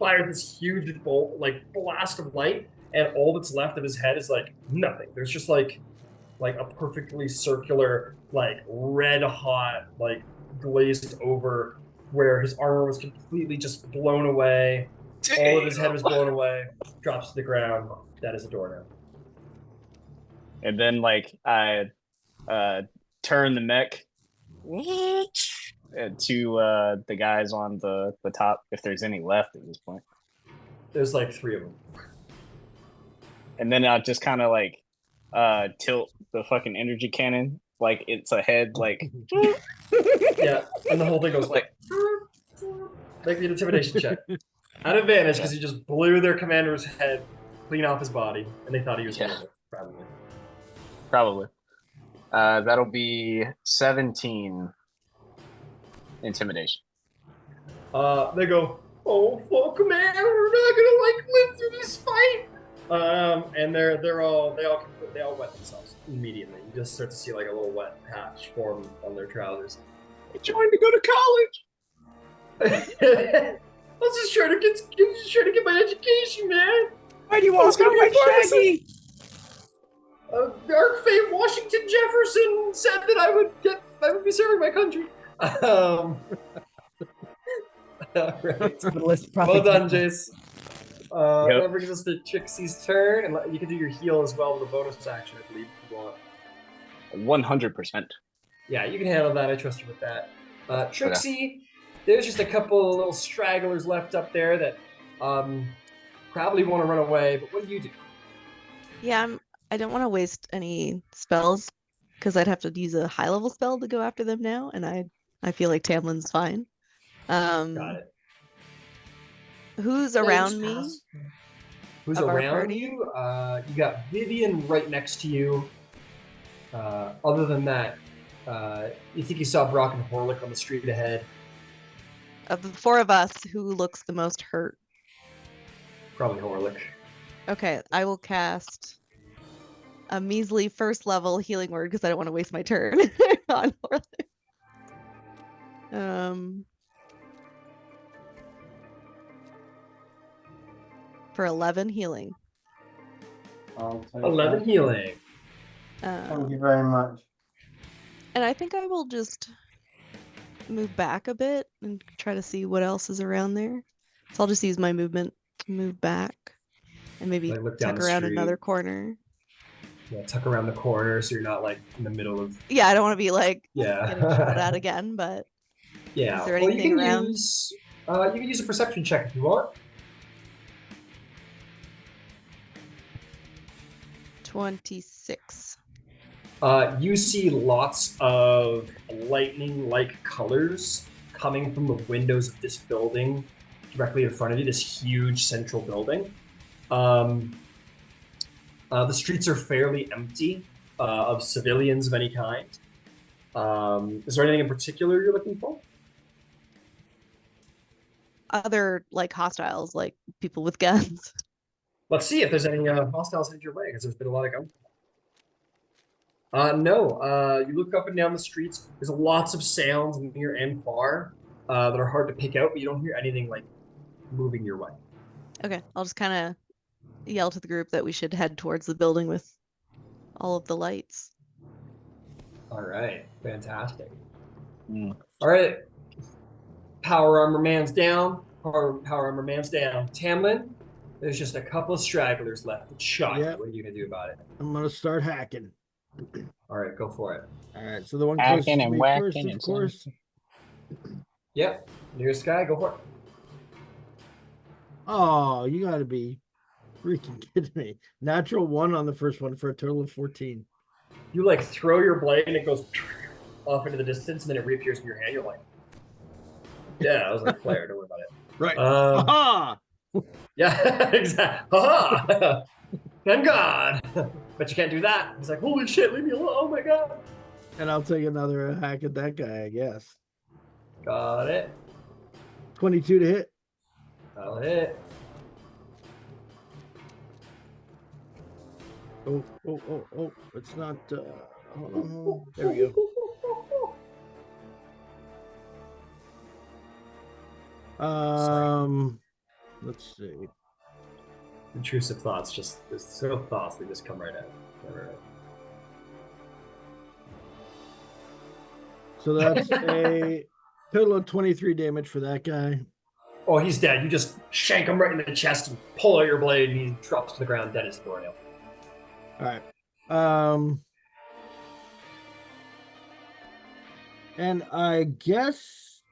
fires this huge bolt, like blast of light, and all that's left of his head is like nothing. There's just like a perfectly circular, like red hot, like glazed over where his armor was completely just blown away. All of his head was blown away, drops to the ground. That is a door now. And then like I turn the mech to the guys on the top, if there's any left at this point. There's like 3 of them. And then I'll just kind of like tilt the fucking energy cannon like it's a head, like Yeah, and the whole thing goes like the intimidation check. At advantage because he just blew their commander's head clean off his body, and they thought he was Yeah. dead, probably. probably. That'll be 17 intimidation. They go, oh fuck, man, we're not gonna like live through this fight. And they all wet themselves immediately. You just start to see like a little wet patch form on their trousers. I trying to go to college. I was just trying to get my education, man. Why do you want to go my Shaggy? Iron Fey Washington Jefferson said that I would be serving my country. All right. Well done, Jace. Yep. That brings us to Trixie's turn, and you can do your heal as well with a bonus action, I believe, if you want. 100%. Yeah, you can handle that. I trust you with that. Trixie, there's just a couple of little stragglers left up there that probably want to run away, but what do you do? Yeah, I don't want to waste any spells because I'd have to use a high level spell to go after them now, and I feel like Tamlin's fine. Got it. Who's Yeah, around just me? pass. Who's of our around party? you? You got Vivian right next to you. Other than that, you think you saw Brock and Horlick on the street ahead. Of the 4 of us, who looks the most hurt? Probably Horlick. Okay, I will cast a measly 1st level healing word because I don't want to waste my turn on Horlick. For 11 healing. I'll take 11 that. healing. Thank you very much. And I think I will just move back a bit and try to see what else is around there. So I'll just use my movement to move back and maybe Like, look down tuck the around street. another corner. Yeah, tuck around the corner so you're not like in the middle of. Yeah, I don't want to be like Yeah. getting shot at again, but Yeah. Is there well, anything you can around? use. You can use a perception check if you want. 26. You see lots of lightning-like colors coming from the windows of this building directly in front of you, this huge central building. The streets are fairly empty of civilians of any kind. Is there anything in particular you're looking for? Other like hostiles, like people with guns. Let's see if there's any hostiles headed your way, because there's been a lot of no. You look up and down the streets. There's lots of sounds near and far that are hard to pick out, but you don't hear anything like moving your way. Okay, I'll just kind of yell to the group that we should head towards the building with all of the lights. All right, fantastic. Mm. All right, power armor man's down. Power armor man's down. Tamlin, there's just a couple of stragglers left to shot you. Yep. What are you gonna do about it? I'm gonna start hacking. All right, go for it. All right, so the one Hacking closest to and me whacking first, and of course. Yep, nearest guy, go for it. Oh, you gotta be freaking kidding me. Natural 1 on the first one for a total of 14. You like throw your blade and it goes off into the distance, and then it reappears in your hand. You're like, yeah, I was like flare. Don't worry about it. Right. Um, Aha! Yeah, exactly. Haha! Thank God. But you can't do that. He's like, holy shit, leave me alone. Oh my God. And I'll take another hack at that guy, I guess. Got it. 22 to hit. That'll hit. Oh. It's not. Hold on. There we go. Let's see. Intrusive thoughts, just there's so thoughts they just come right out. Never. So that's a total of 23 damage for that guy. Oh, he's dead. You just shank him right in the chest and pull out your blade, and he drops to the ground dead as a doornail. All right. And I guess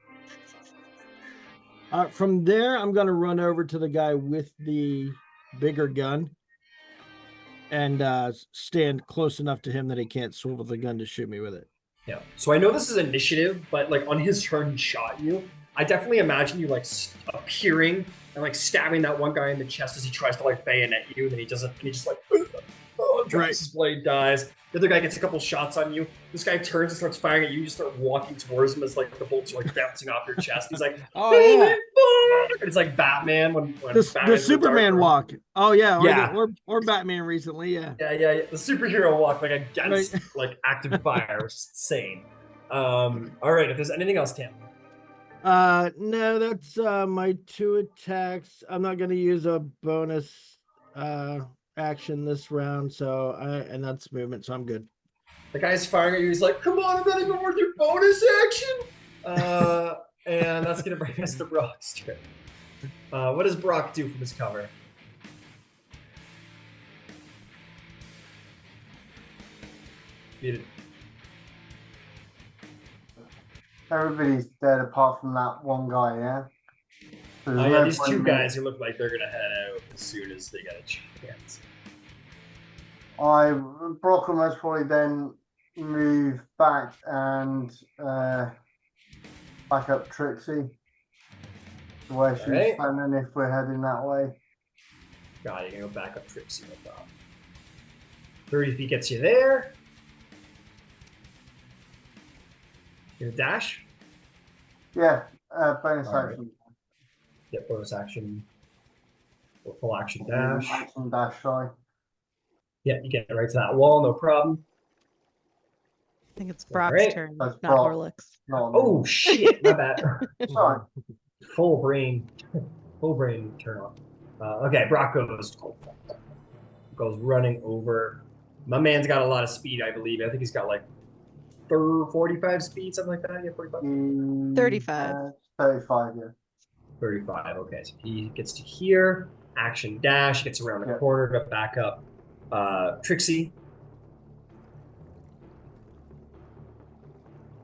from there, I'm going to run over to the guy with the bigger gun and stand close enough to him that he can't swivel the gun to shoot me with it. Yeah. So I know this is initiative, but like on his turn, he shot you. I definitely imagine you like appearing and like stabbing that one guy in the chest as he tries to like bayonet you, and then he doesn't, and he just like drops his blade, dies. The other guy gets a couple shots on you. This guy turns and starts firing at you. You just start walking towards him as like the bolts are like bouncing off your chest. He's like, Oh, yeah. and it's like Batman when The Batman's in Superman dark room. walk. Oh, yeah. Yeah. Or Batman recently, yeah. Yeah. The superhero walk like against Right. like active fire, which is insane. All right, if there's anything else, Tam. No, that's my 2 attacks. I'm not going to use a bonus action this round, so and that's movement, so I'm good. The guy's firing at you. He's like, "Come on, I'm not even worth your bonus action." And that's gonna bring us to Brock's turn. What does Brock do from his cover? Muted. Everybody's dead apart from that one guy, yeah? So there's Oh yeah, no these point two in me- guys who look like they're gonna head out as soon as they get a chance. Brock will most probably then move back and back up Trixie to where she's Alright. standing if we're heading that way. God, you're gonna go back up Trixie with that. 30 feet gets you there. Your dash? Yeah, bonus Alright. action. Get bonus action. Or full action dash. Action dash, sorry. Yeah, you get right to that wall, no problem. I think it's Brock's Alright. turn, That's not Brock. Orlick's. No, Oh shit, my bad. sorry. Full brain turn off. Okay, Brock goes running over. My man's got a lot of speed, I believe. I think he's got like 45 speed, something like that. Yeah, 45. 35. 35, yeah. 35. Okay, so he gets to here. Action dash, gets around the Yeah. corner to back up Trixie.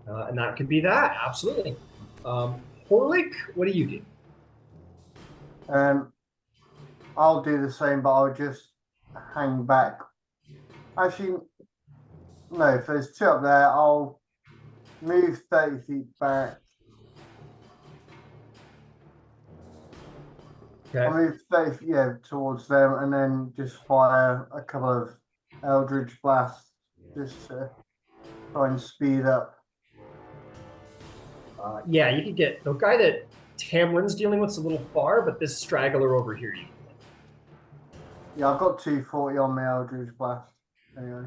And that could be that, absolutely. Horlick, what do you do? I'll do the same, but I'll just hang back. Actually, no, if there's 2 up there, I'll move 30 feet back. I'll Okay. move 30 feet, towards them, and then just fire a couple of Eldritch blasts just to try and speed up. Yeah, you could get the guy that Tamlin's dealing with's a little far, but this straggler over here, you can Yeah, I've got 240 on my Eldritch Blast. Anyway.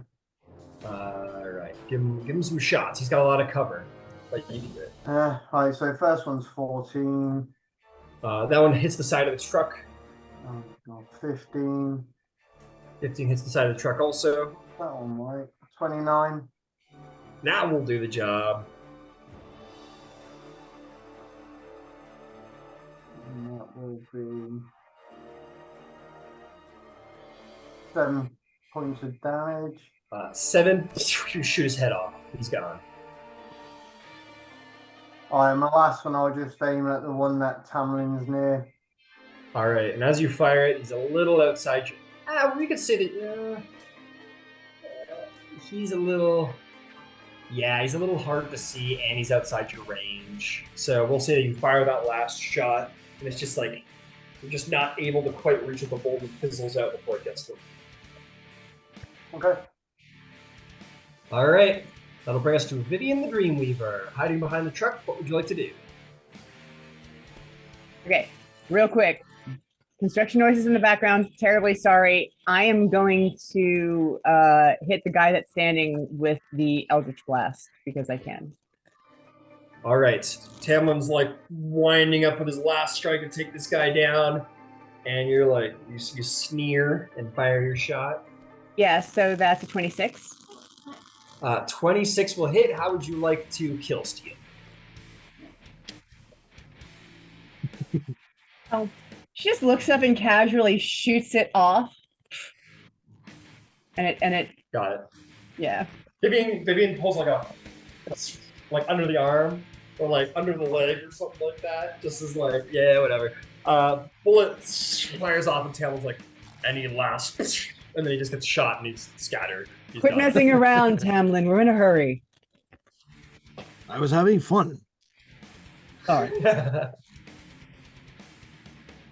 All right, give him some shots. He's got a lot of cover, but you can do it. Right, so first one's 14. That one hits the side of the truck. Oh, God, 15. 15 hits the side of the truck also. That one, right? 29. That will do the job. And that will be 7 points of damage. 7, you shoot his head off. He's gone. Alright, my last one, I'll just aim at the one that Tamlin's near. All right, and as you fire it, he's a little outside you. We could say that he's a little... Yeah, he's a little hard to see, and he's outside your range. So we'll say that you fire that last shot, and it's just like, you're just not able to quite reach it. The bolt fizzles out before it gets to him. Okay. All right, that'll bring us to Vivian the Dreamweaver. Hiding behind the truck, what would you like to do? Okay, real quick. Construction noises in the background. Terribly sorry. I am going to hit the guy that's standing with the Eldritch Blast because I can. All right, Tamlin's like winding up with his last strike to take this guy down, and you're like, you sneer and fire your shot. Yeah, so that's a 26. 26 will hit. How would you like to kill steal? Oh, she just looks up and casually shoots it off. And it Got it. yeah. Vivian pulls like under the arm or like under the leg or something like that. Just as like, yeah, whatever. Bullet fires off and Talon's like, any last, and then he just gets shot and he's scattered. He's Quit done. messing around, Tamlin. We're in a hurry. I was having fun. Sorry.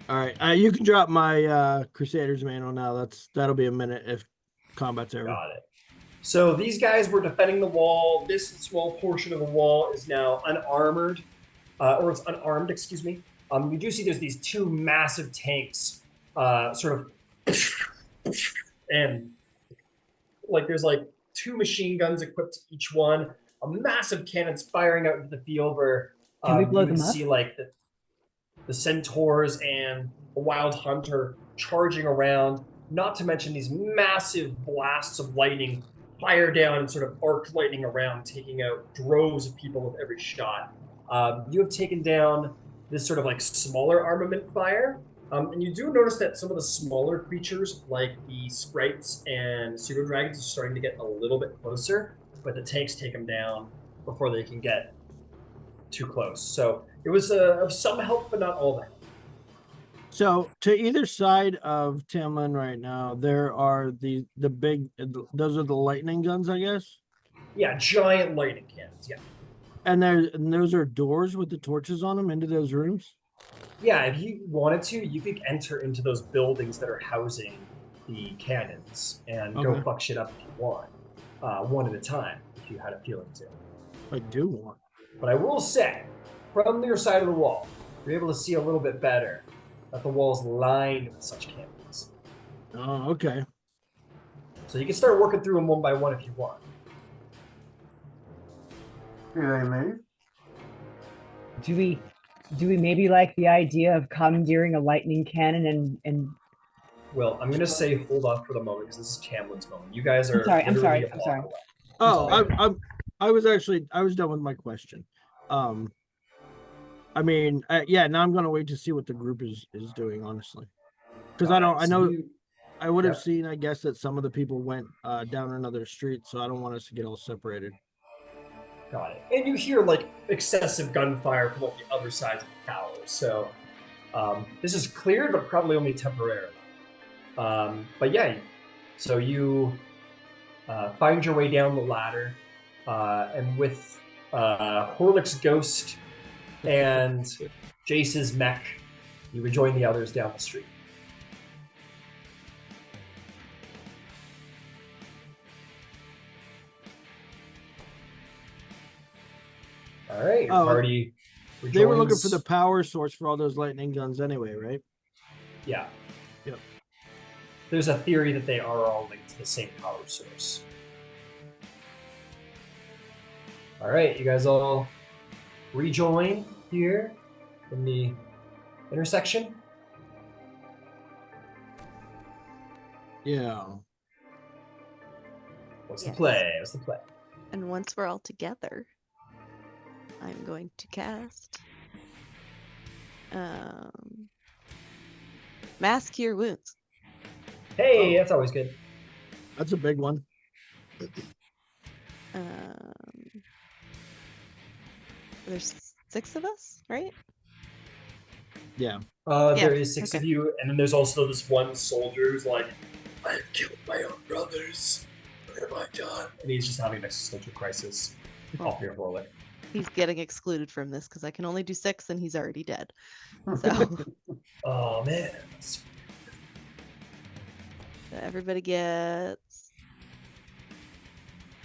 All right, you can drop my Crusaders manual now. That'll be a minute if combat's over. Got it. So these guys were defending the wall. This small portion of the wall is now unarmored, or it's unarmed, excuse me. You do see there's these two massive tanks, sort of, and like there's like two machine guns equipped to each one. A massive cannon's firing out into the field where Can we blow you can them up? see like the centaurs and the wild hunter charging around. Not to mention these massive blasts of lightning fire down and sort of arc lightning around, taking out droves of people with every shot. You have taken down this sort of like smaller armament fire. And you do notice that some of the smaller creatures, like the sprites and pseudo dragons, are starting to get a little bit closer, but the tanks take them down before they can get too close. So it was of some help, but not all that. So to either side of Tamlin right now, there are the big. Those are the lightning guns, I guess. Yeah, giant lightning cannons. Yeah. And those are doors with the torches on them into those rooms. Yeah, if you wanted to, you could enter into those buildings that are housing the cannons and go Okay. fuck shit up if you want, one at a time, if you had a feeling to. I do want. But I will say, from your side of the wall, you're able to see a little bit better that the wall is lined with such cannons. Oh, okay. So you can start working through them one by one if you want. Do they move? Do we maybe like the idea of commandeering a lightning cannon and Well, I'm going to say hold off for the moment because this is Tamlin's moment. You guys are. I'm sorry, literally a I'm block sorry. away. Oh, I was done with my question. I mean, yeah. Now I'm gonna wait to see what the group is doing, honestly, because I Alright, know so you- I would have yeah. seen, I guess, that some of the people went down another street, so I don't want us to get all separated. Got it. And you hear like excessive gunfire from like the other sides of the tower. So this is cleared, but probably only temporarily. But yeah, so you find your way down the ladder, and with Horlick's ghost and Jace's mech, you rejoin the others down the street. All right, your Oh, party. They were looking for rejoins- the power source for all those lightning guns anyway, right? Yeah. Yep. there's a theory that they are all linked to the same power source. All right, you guys all rejoin here in the intersection. Yeah. What's Yes. the play? What's the play? And once we're all together, I'm going to cast Mass Cure Wounds. Hey, Oh. that's always good. That's a big one. There's 6 of us, right? Yeah. There Yeah, is 6 of okay. you, and then there's also this one soldier who's like, I have killed my own brothers. What have I done? And he's just having an existential crisis. Oh. Off your roll it. He's getting excluded from this because I can only do 6 and he's already dead. So Oh man. everybody gets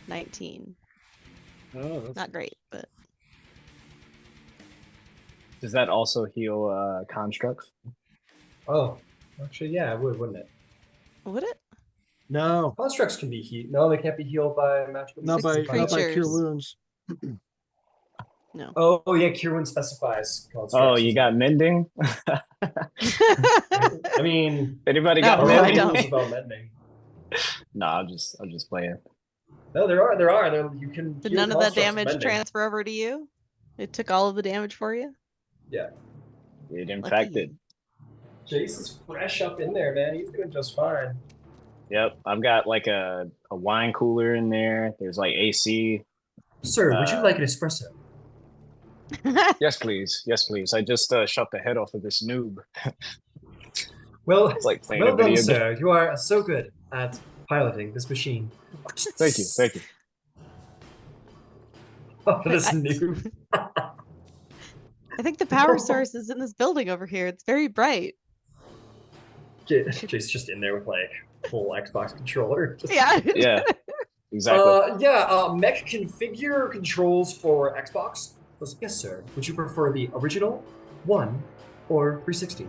19. Oh, that's Not great, but Does that also heal constructs? Oh, actually, yeah, it would, wouldn't it? would it? No, Constructs can be healed. No, they can't be healed by magical. not by disease. not by cure creatures. wounds. No. Oh yeah, cure wound specifies. Oh, constructs, you isn't got it? mending? I mean, Anybody No, got there I are mending? don't. rules about mending. No, I'm just playing. No, there are. There, you can. Did heal none of that constructs with damage mending. transfer over to you? It took all of the damage for you? Yeah, It in Lucky fact did. you. Jace is fresh up in there, man. He's doing just fine. Yep, I've got like a wine cooler in there. There's like AC. Sir, would you like an espresso? Yes, please. Yes, please. I just shot the head off of this noob. Well, It's like playing well a video done, game. sir. You are so good at piloting this machine. Thank you. Thank you. Oh, this I- new. I think the power source is in this building over here. It's very bright. Jace's just in there with like full Xbox controller. Just- Yeah. Yeah, exactly. Mech configure controls for Xbox. Goes, yes, sir. Would you prefer the original 1 or 360?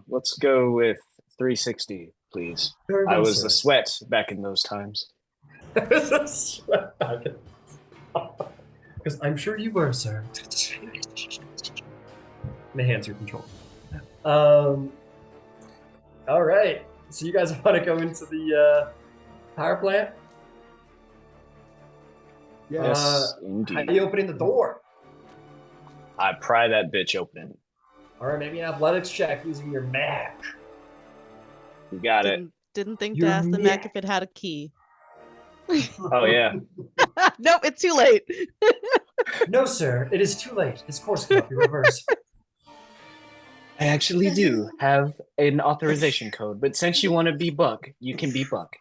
Let's go with 360, please. Very I well, was sir. the sweat back in those times. Because I'm sure you were, sir. My hands are controlled. All right. So you guys want to go into the power plant? Yes, How indeed. are you opening the door? I pry that bitch open. All right, maybe an athletics check using your mech. You got it. Didn't think to You're ask the me- mech if it had a key. Oh yeah. Nope, it's too late. No, sir. It is too late. This course cannot be reversed. I actually do have an authorization code, but since you want to be Buck, you can be Buck.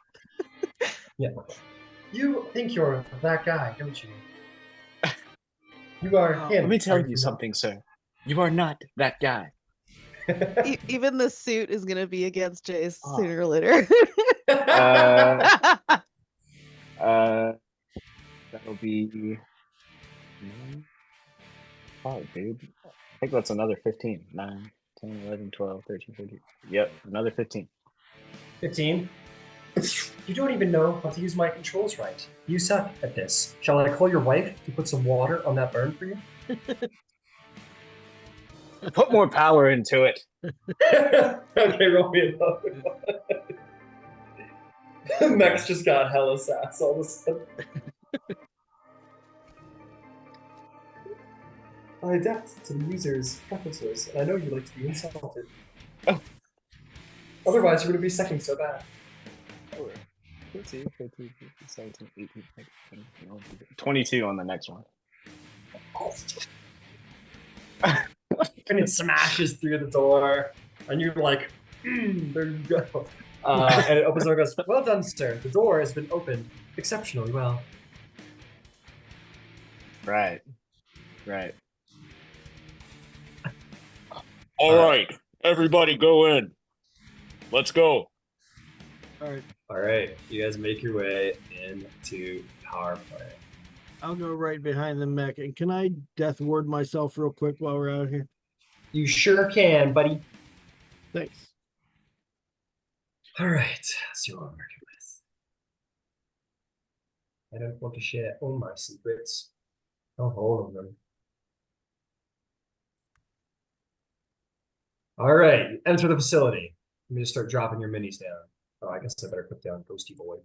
Yeah. You think you're that guy, don't you? You are him. Let me tell are you not? something, sir. You are not that guy. Even the suit is gonna be against Jace Ah. sooner or later. That'll be. Oh, dude. I think that's another 15. 9, 10, 11, 12, 13, 14. Yep, another 15. 15. You don't even know how to use my controls right. You suck at this. Shall I call your wife to put some water on that burn for you? Put more power into it. Okay, roll me another one. Max just got hella sass all of a sudden. I adapt to the user's preferences, and I know you like to be insulted. Oh. Otherwise, you wouldn't be sucking so bad. 14, 15, 17, 18, 19, 20, 22 on the next one. And it smashes through the door, and you're like, there you go. And it opens the door and goes, well done, sir. The door has been opened exceptionally well. Right. Right. All right, everybody go in. Let's go. All right, All right, you guys make your way into power plant. I'll go right behind the mech. And can I death ward myself real quick while we're out here? You sure can, buddy. Thanks. All right, let's see what I'm working with. I don't want to share all my secrets. Not all of them. All right, enter the facility. Let me just start dropping your minis down. Oh, I guess I better put down Ghosty Boy.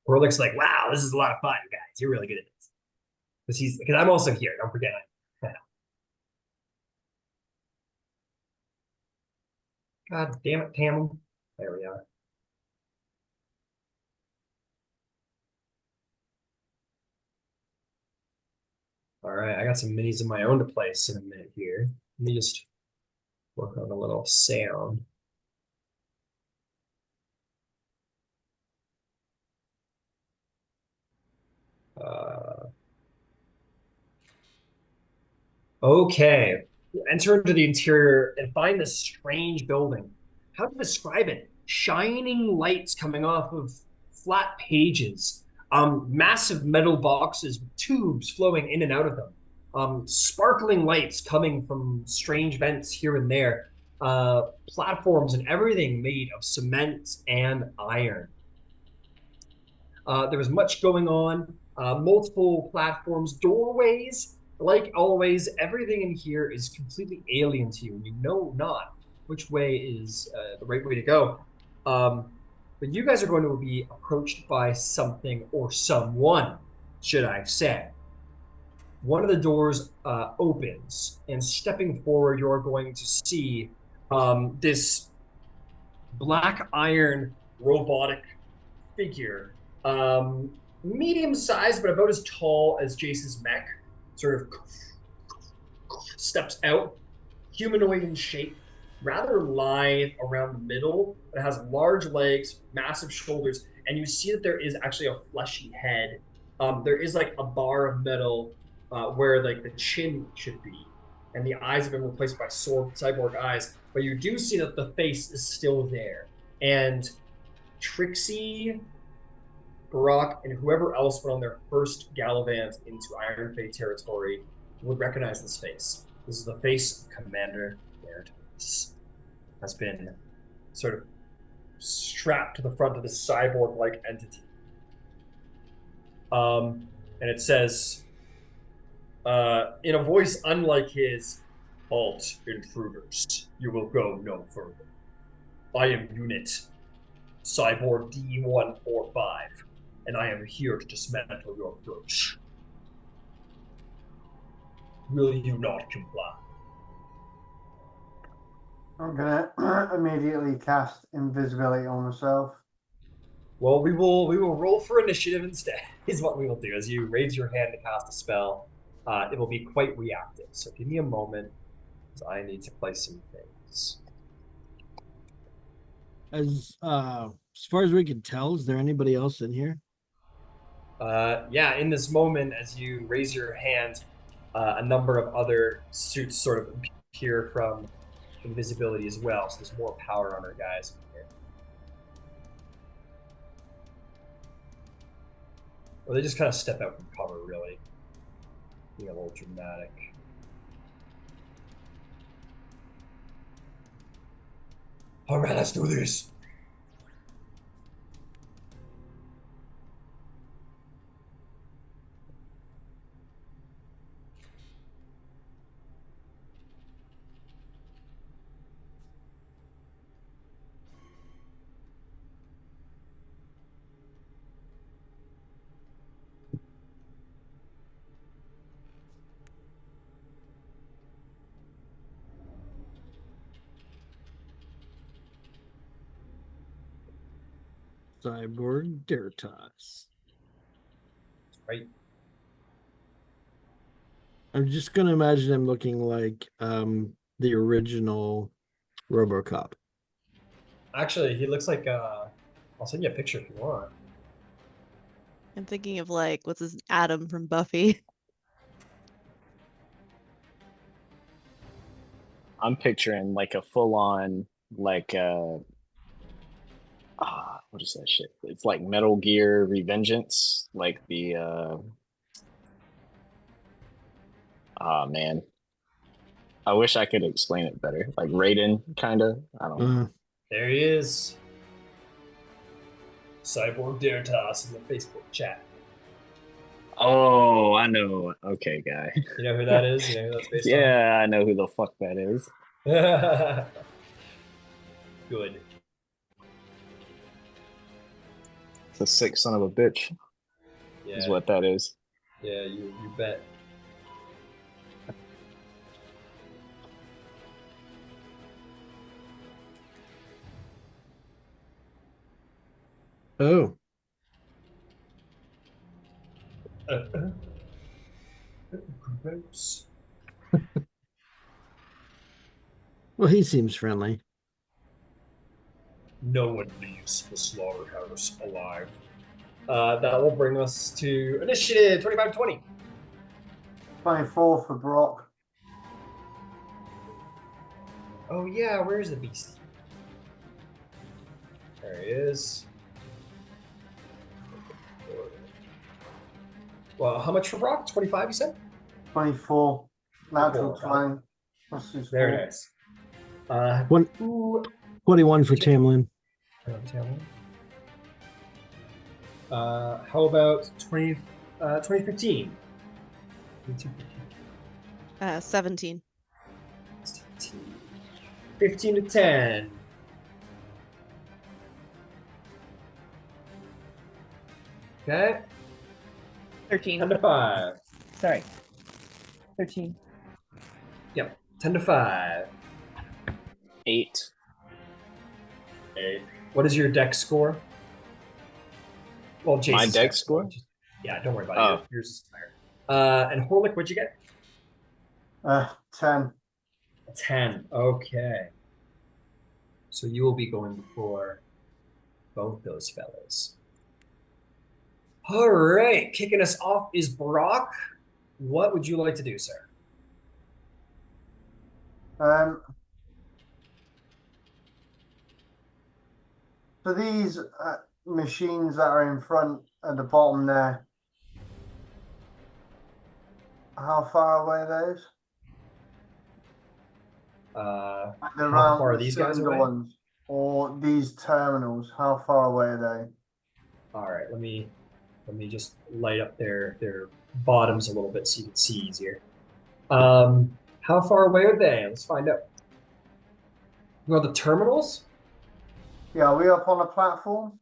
Orlick's like, wow, this is a lot of fun, guys. You're really good at this. Because I'm also here. Don't forget. God damn it, Tamil. There we are. All right, I got some minis of my own to place in a minute here. Let me just work on a little sound. Okay, enter into the interior and find this strange building. How to describe it? Shining lights coming off of flat pages. Massive metal boxes with tubes flowing in and out of them. Sparkling lights coming from strange vents here and there. Platforms and everything made of cement and iron. There was much going on, multiple platforms, doorways. Like always, everything in here is completely alien to you, and you know not which way is the right way to go. But you guys are going to be approached by something or someone, should I say. One of the doors opens, and stepping forward, you're going to see this black iron robotic figure, medium sized, but about as tall as Jace's mech, sort of steps out, humanoid in shape, rather lithe around the middle. It has large legs, massive shoulders, and you see that there is actually a fleshy head. There is like a bar of metal where like the chin should be, and the eyes have been replaced by cyborg eyes. But you do see that the face is still there, and Trixie, Barack, and whoever else went on their first gallivant into Iron Fey territory would recognize this face. This is the face of Commander Dertas. Has been sort of strapped to the front of this cyborg-like entity. And it says, in a voice unlike his, "Halt, intruders. You will go no further. I am Unit Cyborg D145, and I am here to dismantle your approach. Will you not comply?" I'm gonna immediately cast invisibility on myself. Well, we will roll for initiative instead, is what we will do. As you raise your hand to cast a spell, it will be quite reactive. So give me a moment, as I need to play some things. As far as we can tell, is there anybody else in here? Yeah, in this moment, as you raise your hand, a number of other suits sort of appear from invisibility as well. So there's more power on our guys here. Or they just kind of step out from cover, really. Being a little dramatic. All right, let's do this. Cyborg Dertas. Right. I'm just gonna imagine him looking like the original RoboCop. Actually, he looks like I'll send you a picture if you want. I'm thinking of like what's his Adam from Buffy. I'm picturing like a full on like what is that shit? It's like Metal Gear Revengeance, like the man. I wish I could explain it better. Like Raiden, kind of. I don't know. There he is. Cyborg Dertas in the Facebook chat. Oh, I know. Okay, guy. You know who that is? You know who that's based Yeah, I know who the fuck that is. on? Good. It's a sick son of a bitch, Yeah. is what that is. Yeah, you bet. Oh, Gross. well, he seems friendly. No one leaves the slaughterhouse alive. That will bring us to initiative 25-20. 24 for Brock. Oh yeah, where's the beast? There he is. Well, how much for Brock? 25, you said? 24. Natural 24, 20. Plus his Very 4. nice. One, Who 21 for Tamlin. How about 2015? 17. 15 to 10. Okay. 13. 10 to 5. Sorry. 13. Yep. 10 to 5. 8. 8. What is your dex score? Well, Jason's dex score? Yeah, don't worry about Oh. it. Yours is higher. And Horlick, what'd you get? 10. A 10. Okay. So you will be going before both those fellas. All right. Kicking us off is Brock. What would you like to do, sir? So these machines that are in front at the bottom there, how far away are those? The How round far are these guys cylinder away? ones, or these terminals, how far away are All right, let me just light up their bottoms a little bit so you can see easier. How far away are they? Let's find out. Well, the terminals. they? Yeah, are we up on a platform?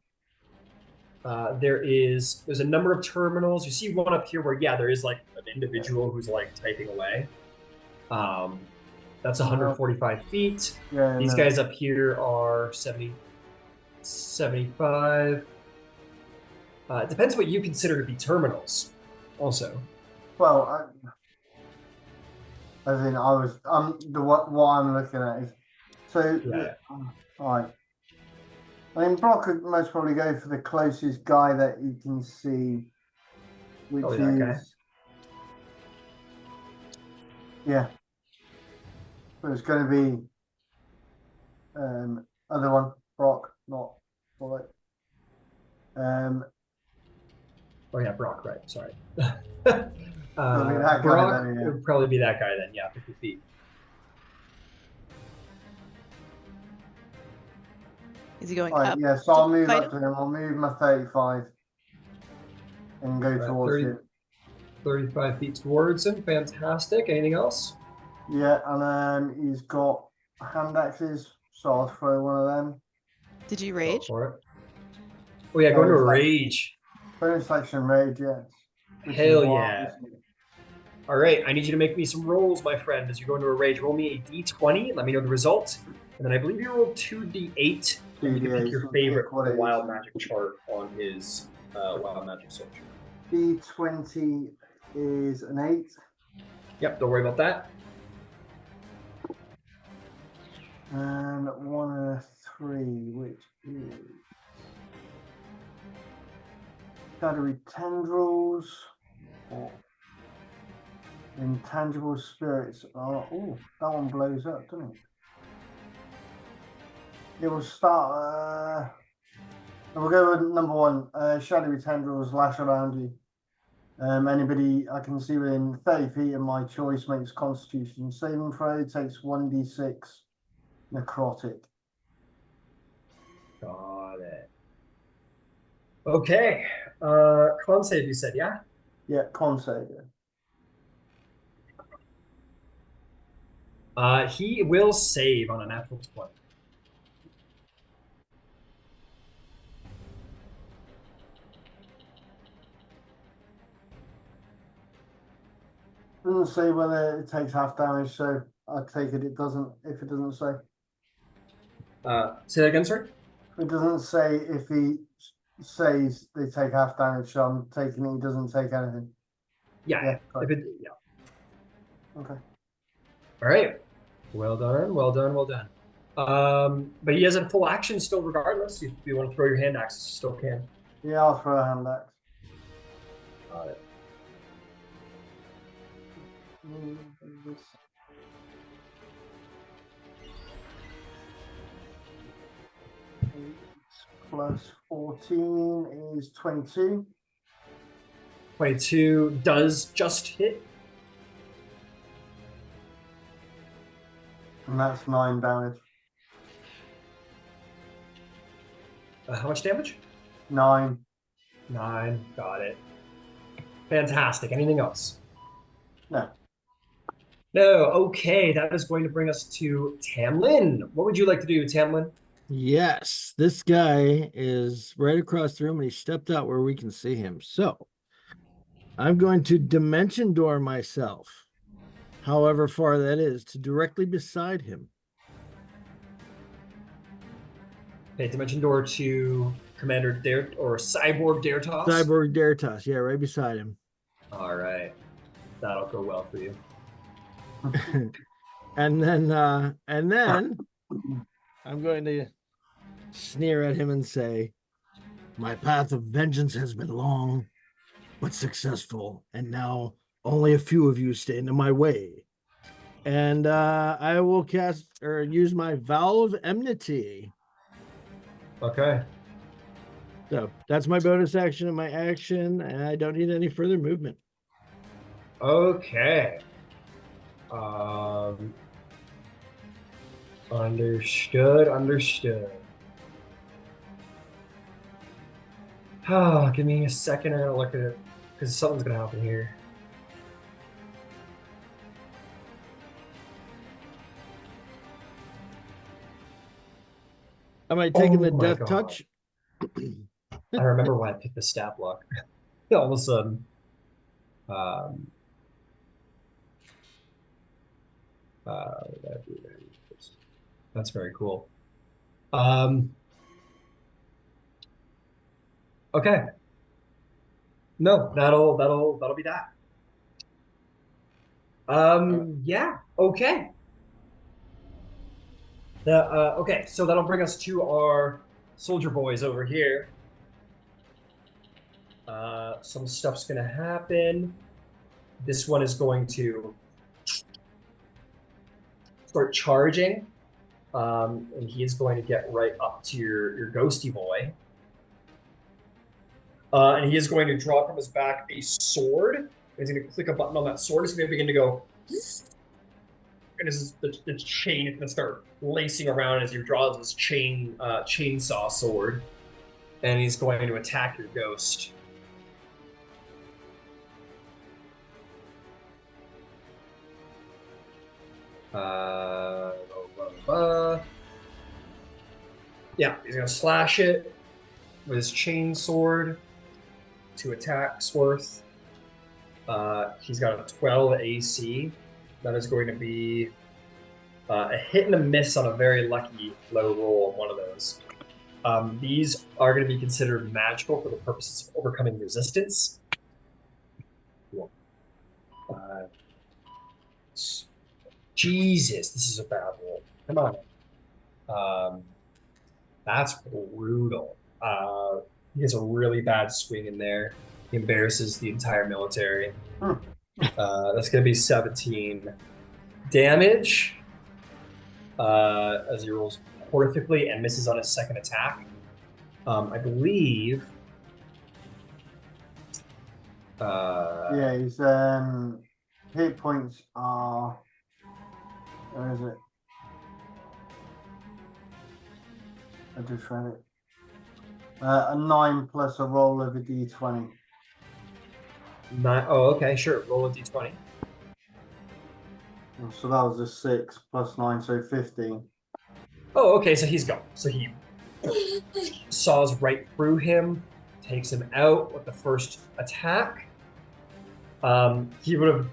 There's a number of terminals. You see one up here where there is like an individual who's like typing away. That's 145 feet. Yeah. These no. guys up here are 70, 75. It depends what you consider to be terminals. Also, Well, as in, what I'm looking at is so. Yeah. Right. I mean, Brock could most probably go for the closest guy that you can see, which Probably that guy. is yeah. So it's going to be other one, Brock, not Bullet. Oh yeah, Brock, right? Sorry. that guy Brock then, yeah. would probably be that guy then. Yeah, 50 feet. Is he going Right, up? yeah, so I'll to move fight up to him. I'll move my 35 and go Right, towards 30. him. 35 feet towards him. Fantastic. Anything else? Yeah, and he's got hand axes, so I'll throw one of them. Did you Go rage? for it. Oh yeah, go into a rage. Bonus action rage, yes. Which is Hell why- yeah. All right, I need you to make me some rolls, my friend, as you go into a rage. Roll me a d20. Let me know the result. And then I believe you rolled 2d8. And you can pick 2d8, your so favorite pick what the it wild is. magic chart on his wild magic soldier. D20 is an 8. Yep, don't worry about that. And 1 and a 3, which is shadowy tendrils or intangible spirits. Oh, that one blows up, doesn't it? It will start We'll go with number 1. Shadowy tendrils lash around you. Anybody I can see within 30 feet of my choice makes Constitution saving throw, takes 1d6 necrotic. Got it. Okay. Con save, you said, yeah? Yeah, con save. He will save on a natural 20. Doesn't say whether it takes half damage, so I take it doesn't. If it doesn't say, Say that again, sorry? it doesn't say if he says they take half damage. So I'm taking it. He doesn't take anything. Yeah. Yeah, If it, yeah. Okay. All right. Well done. Well done. Well done. But he has a full action still, regardless. If you want to throw your hand axes, you still can. Yeah, I'll throw a hand axe. Got it. Plus 14 is 22. 22 does just hit. And that's 9 damage. How much damage? 9. 9. Got it. Fantastic. Anything else? No. No. Okay. That is going to bring us to Tamlin. What would you like to do, Tamlin? Yes, this guy is right across the room and he stepped out where we can see him. So I'm going to dimension door myself, however far that is, to directly beside him. Okay, dimension door to Commander or Cyborg Dertas. Cyborg Dertas, yeah, right beside him. All right. That'll go well for you. and then I'm going to sneer at him and say, my path of vengeance has been long, but successful, and now only a few of you stand in my way. And I will cast or use my Vow of Enmity. Okay. So that's my bonus action and my action, and I don't need any further movement. Okay. Understood. Oh, give me a second. I'm gonna look at it because something's gonna happen here. Am I taking the Oh my death God. touch? I remember why I picked the stat block. All of a sudden. That's very cool. Okay. No, that'll be that. Yeah, okay. Okay, so that'll bring us to our soldier boys over here. Some stuff's gonna happen. This one is going to start charging. And he is going to get right up to your ghosty boy. And he is going to draw from his back a sword. He's going to click a button on that sword. It's going to begin to go. And this is the chain is going to start lacing around as he draws this chainsaw sword. And he's going to attack your ghost. Yeah, he's going to slash it with his chain sword. 2 attacks worth. He's got a 12 AC. That is going to be a hit and a miss on a very lucky low roll on one of those. These are going to be considered magical for the purposes of overcoming resistance. Cool. Jesus, this is a bad roll. Come on. That's brutal. He has a really bad swing in there. He embarrasses the entire military. That's going to be 17 damage as he rolls horrifically and misses on his second attack. I believe. Yeah, his hit points are. Where is it? I just read it. A 9 plus a roll of a d20. Oh, okay, sure. Roll a d20. So that was a 6 plus 9, so 15. Oh, okay, so he's gone. So he saws right through him, takes him out with the first attack. He would have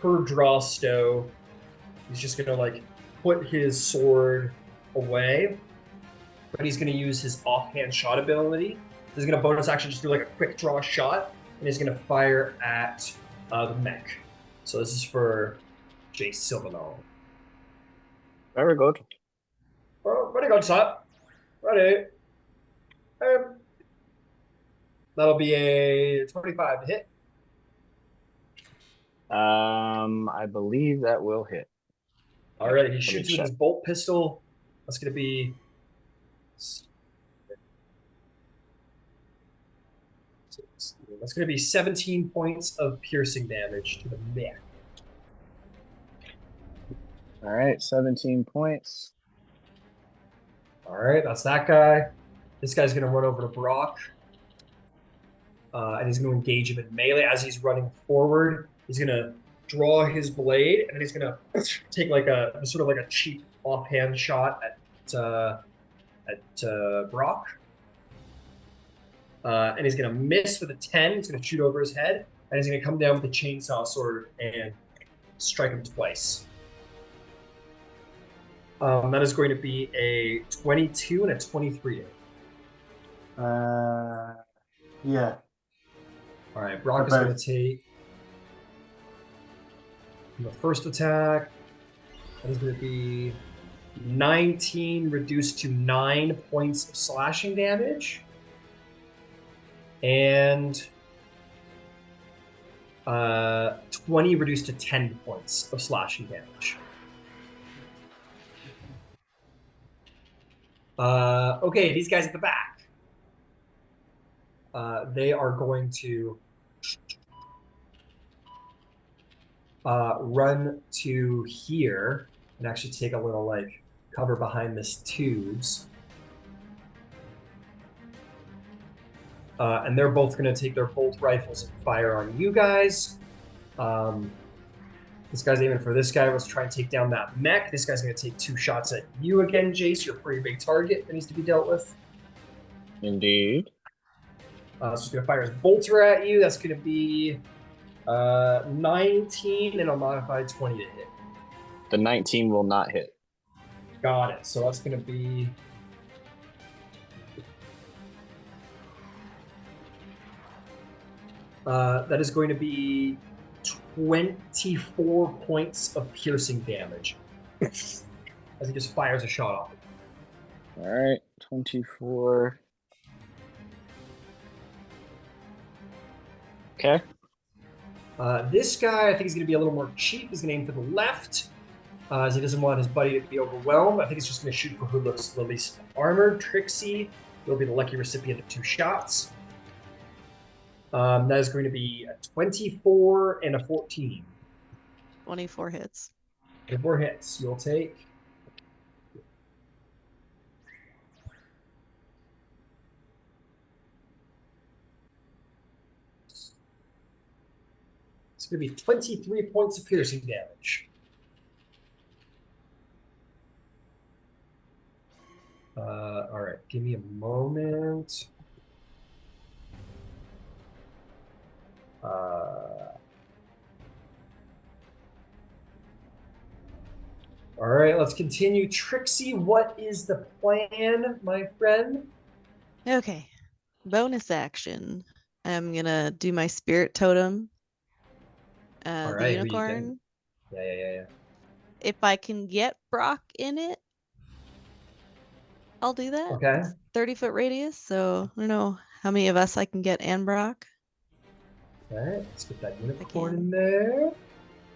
per draw stow. He's just gonna like put his sword away, but he's gonna use his offhand shot ability. He's gonna bonus action just do like a quick draw shot, and he's gonna fire at the mech. So this is for Jace Silvernail. Very good. Oh, ready, go, top. Ready. That'll be a 25 to hit. I believe that will hit. All right, he me shoots with check. his bolt pistol. That's going to be. That's going to be 17 points of piercing damage to the mech. All right, 17 points. All right, that's that guy. This guy's going to run over to Brock. And he's going to engage him in melee. As he's running forward, he's going to draw his blade, and then he's going to take like a sort of like a cheap offhand shot at Brock. And he's going to miss with a 10. He's going to shoot over his head, and he's going to come down with a chainsaw sword and strike him twice. That is going to be a 22 and a 23. Yeah. All right, Brock is going to take the first attack. That is going to be 19 reduced to 9 points of slashing damage. And 20 reduced to 10 points of slashing damage. Okay, these guys at the back. They are going to run to here and actually take a little like cover behind this tubes. And they're both going to take their bolt rifles and fire on you guys. This guy's aiming for this guy. Let's try and take down that mech. This guy's going to take 2 shots at you again, Jace. You're a pretty big target that needs to be dealt with. Indeed. So he's going to fire his bolter at you. That's going to be 19 and a modified 20 to hit. The 19 will not hit. Got it. So that's going to be... that is going to be 24 points of piercing damage as he just fires a shot off. All right, 24. Okay. This guy, I think he's going to be a little more cheap. He's going to aim for the left, as he doesn't want his buddy to be overwhelmed. I think he's just going to shoot for who looks the least armored. Trixie will be the lucky recipient of 2 shots. That is going to be a 24 and a 14. 24 hits. 24 hits. You'll take... It's going to be 23 points of piercing damage. All right, give me a moment. All right, let's continue. Trixie, what is the plan, my friend? Okay. Bonus action. I'm gonna do my spirit totem. All The right, who you unicorn. Yeah. If I can get Brock in it, I'll do that. Okay. It's 30-foot radius, so I don't know how many of us I can get and Brock. All right, let's get that unicorn in there.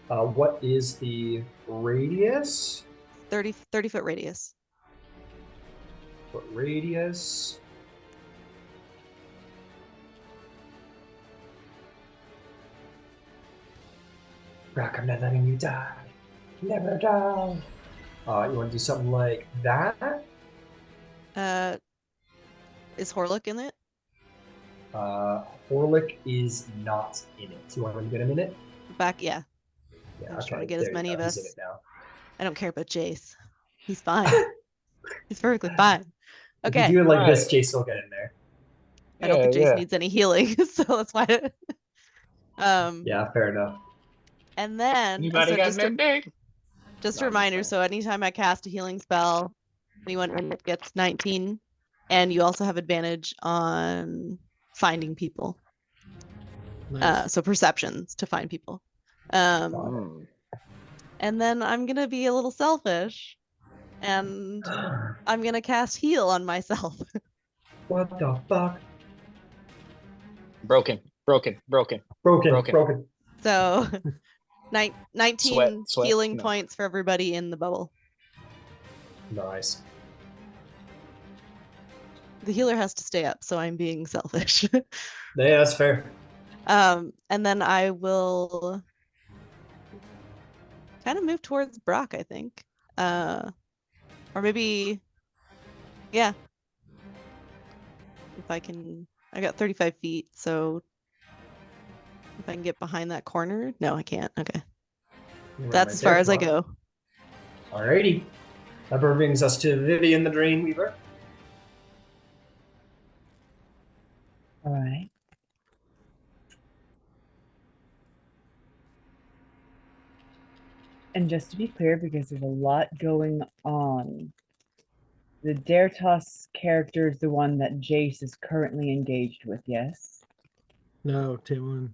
What is the radius? 30-foot radius. 5-foot radius. Brock, I'm not letting you die. Never die. You want to do something like that? Is Horlick in it? Horlick is not in it. You want to get him in it? Back, yeah. Yeah, I just okay. want to get There as you many go. of He's in us. it now. I don't care about Jace. He's fine. He's perfectly fine. If you Okay. do it like Right. this, Jace will get in there. I don't think Jace Yeah. needs any healing, so that's why. Yeah, fair enough. And then Anybody so got just an dig? just a No, I'm reminder, just so anytime I cast a healing spell, anyone in it gets 19, and you also have advantage on finding people. Nice. So perceptions to find people. Mm. And then I'm gonna be a little selfish, and I'm gonna cast heal on myself. What the fuck? Broken. Broken. So 19 Sweat, healing no. points for everybody in the bubble. Nice. The healer has to stay up, so I'm being selfish. Yeah, that's fair. And then I will kind of move towards Brock, I think. Or maybe, yeah. If I can, I got 35 feet, so if I can get behind that corner. No, I can't. Okay. That's as far as I go. Alrighty. That brings us to Vivian the Dreamweaver. All right. And just to be clear, because there's a lot going on, the Dertas character is the one that Jace is currently engaged with, yes? No, Timlin.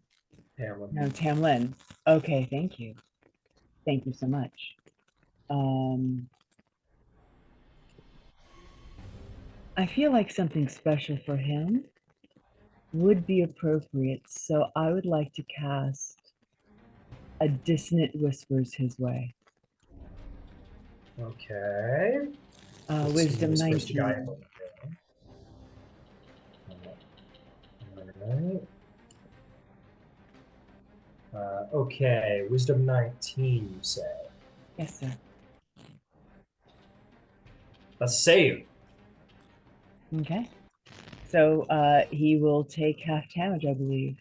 Hamlin. No, Tamlin. Okay, thank you. Thank you so much. I feel like something special for him would be appropriate, so I would like to cast a Dissonant Whispers his way. Okay. Wisdom Whispers to 19. guide him. Alright. Okay, Wisdom 19, you say. Yes, sir. That's a save. Okay. So he will take half damage, I believe.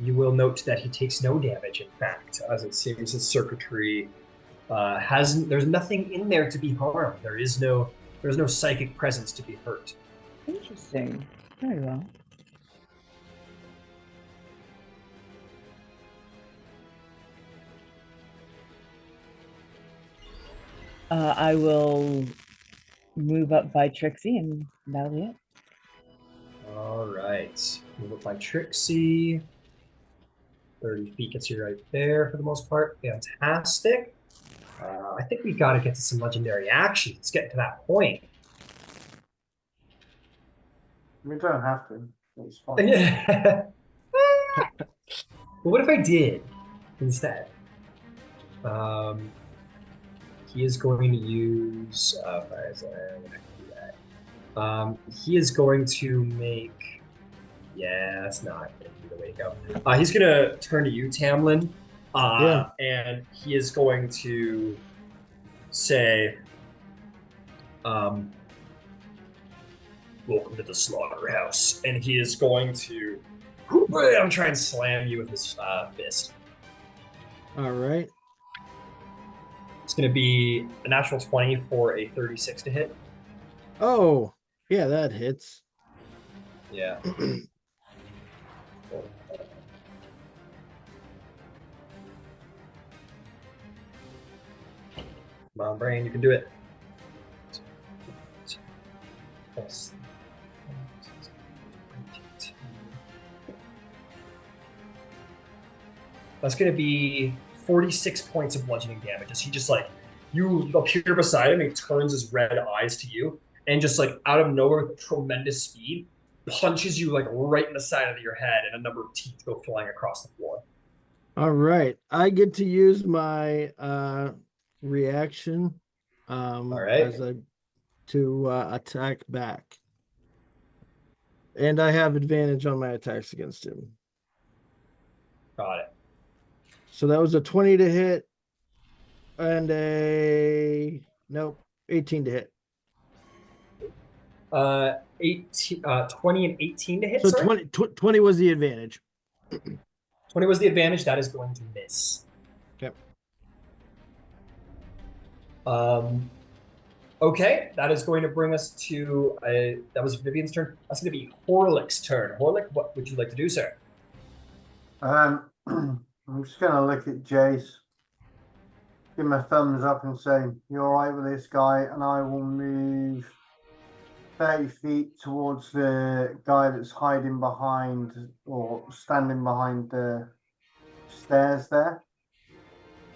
You will note that he takes no damage, in fact, as it seems his circuitry there's nothing in there to be harmed. There's no psychic presence to be hurt. Interesting. Very well. I will move up by Trixie, and that'll be it. All right. Move up by Trixie. 30 feet gets you right there for the most part. Fantastic. I think we got to get to some legendary action. Let's get to that point. We don't have to. It's fine. But what if I did instead? He is going to use. He is going to make. Yeah, that's not going to be the wake up. He's going to turn to you, Tamlin. Yeah. And he is going to say, welcome to the slaughterhouse. And he is going to, I'm trying to slam you with his fist. All right. It's going to be a natural 20 for a 36 to hit. Oh, yeah, that hits. Yeah. Come on, brain, you can do it. That's going to be 46 points of bludgeoning damage. As he just you appear beside him, and he turns his red eyes to you, and just out of nowhere with tremendous speed, punches you right in the side of your head, and a number of teeth go flying across the floor. All right. I get to use my reaction. All right. As I to attack back. And I have advantage on my attacks against him. Got it. So that was a 20 to hit and a 18 to hit. 20 and 18 to hit. So Sorry? 20 was the advantage. 20 was the advantage. That is going to miss. Okay. Okay, that is going to bring us to that was Vivian's turn. That's going to be Horlick's turn. Horlick, what would you like to do, sir? I'm just gonna look at Jace, give him a thumbs up and say, "You're all right with this guy," and I will move 30 feet towards the guy that's hiding behind or standing behind the stairs there.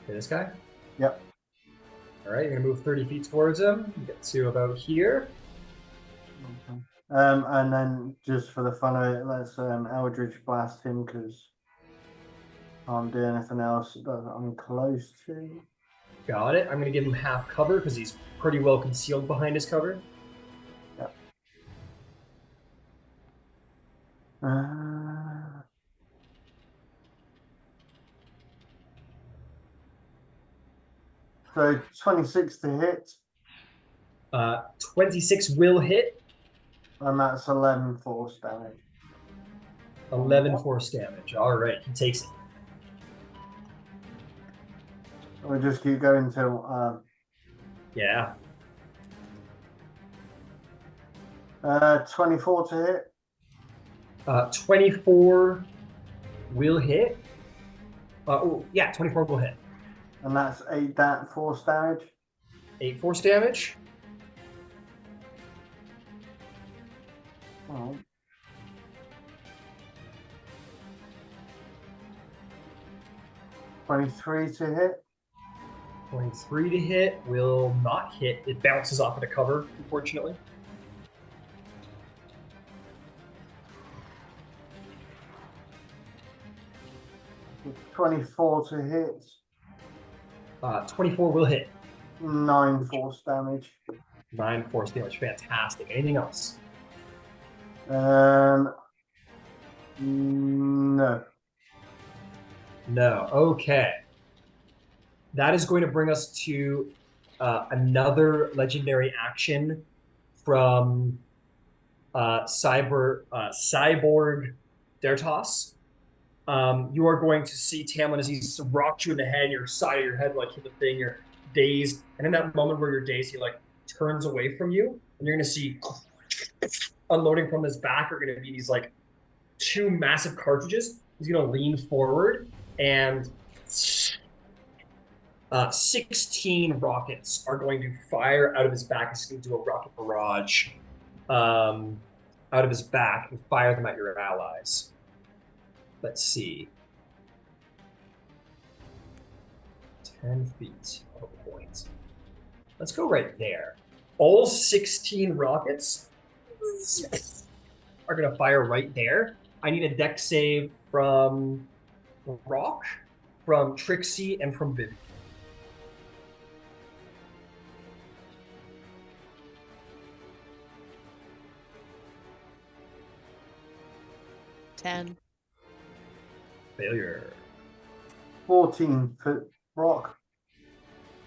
Okay, this guy? Yep. All right, you're going to move 30 feet towards him. You get to about here. Okay. And then just for the fun of it, let's Eldritch Blast him because I can't do anything else that I'm close to. Got it. I'm going to give him half cover because he's pretty well concealed behind his cover. Yep. So 26 to hit, 26 will hit. and that's 11 force damage. 11 force damage. All right, he takes it. We'll just keep going till Yeah. 24 to hit. 24 will hit. Yeah, 24 will hit. And that's 8 force damage. 8 force damage. Oh. $23 to hit. 23 to hit will not hit. It bounces off of the cover, unfortunately. $24 to hit. 24 will hit. 9 force damage. 9 force damage. Fantastic. Anything else? No. No. Okay. That is going to bring us to another legendary action from Cyborg Dertas. You are going to see Tamlin as he's rocked you in the head, your side of your head like hit the thing, you're dazed, and in that moment where you're dazed, he like turns away from you, and you're going to see unloading from his back are going to be these like 2 massive cartridges. He's going to lean forward and 16 rockets are going to fire out of his back. He's going to do a rocket barrage out of his back and fire them at your allies. Let's see. 10 feet of a point. Let's go right there. All 16 rockets are going to fire right there. I need a dex save from Rock, from Trixie, and from Vivian. Ten. Failure. 14 for Rock.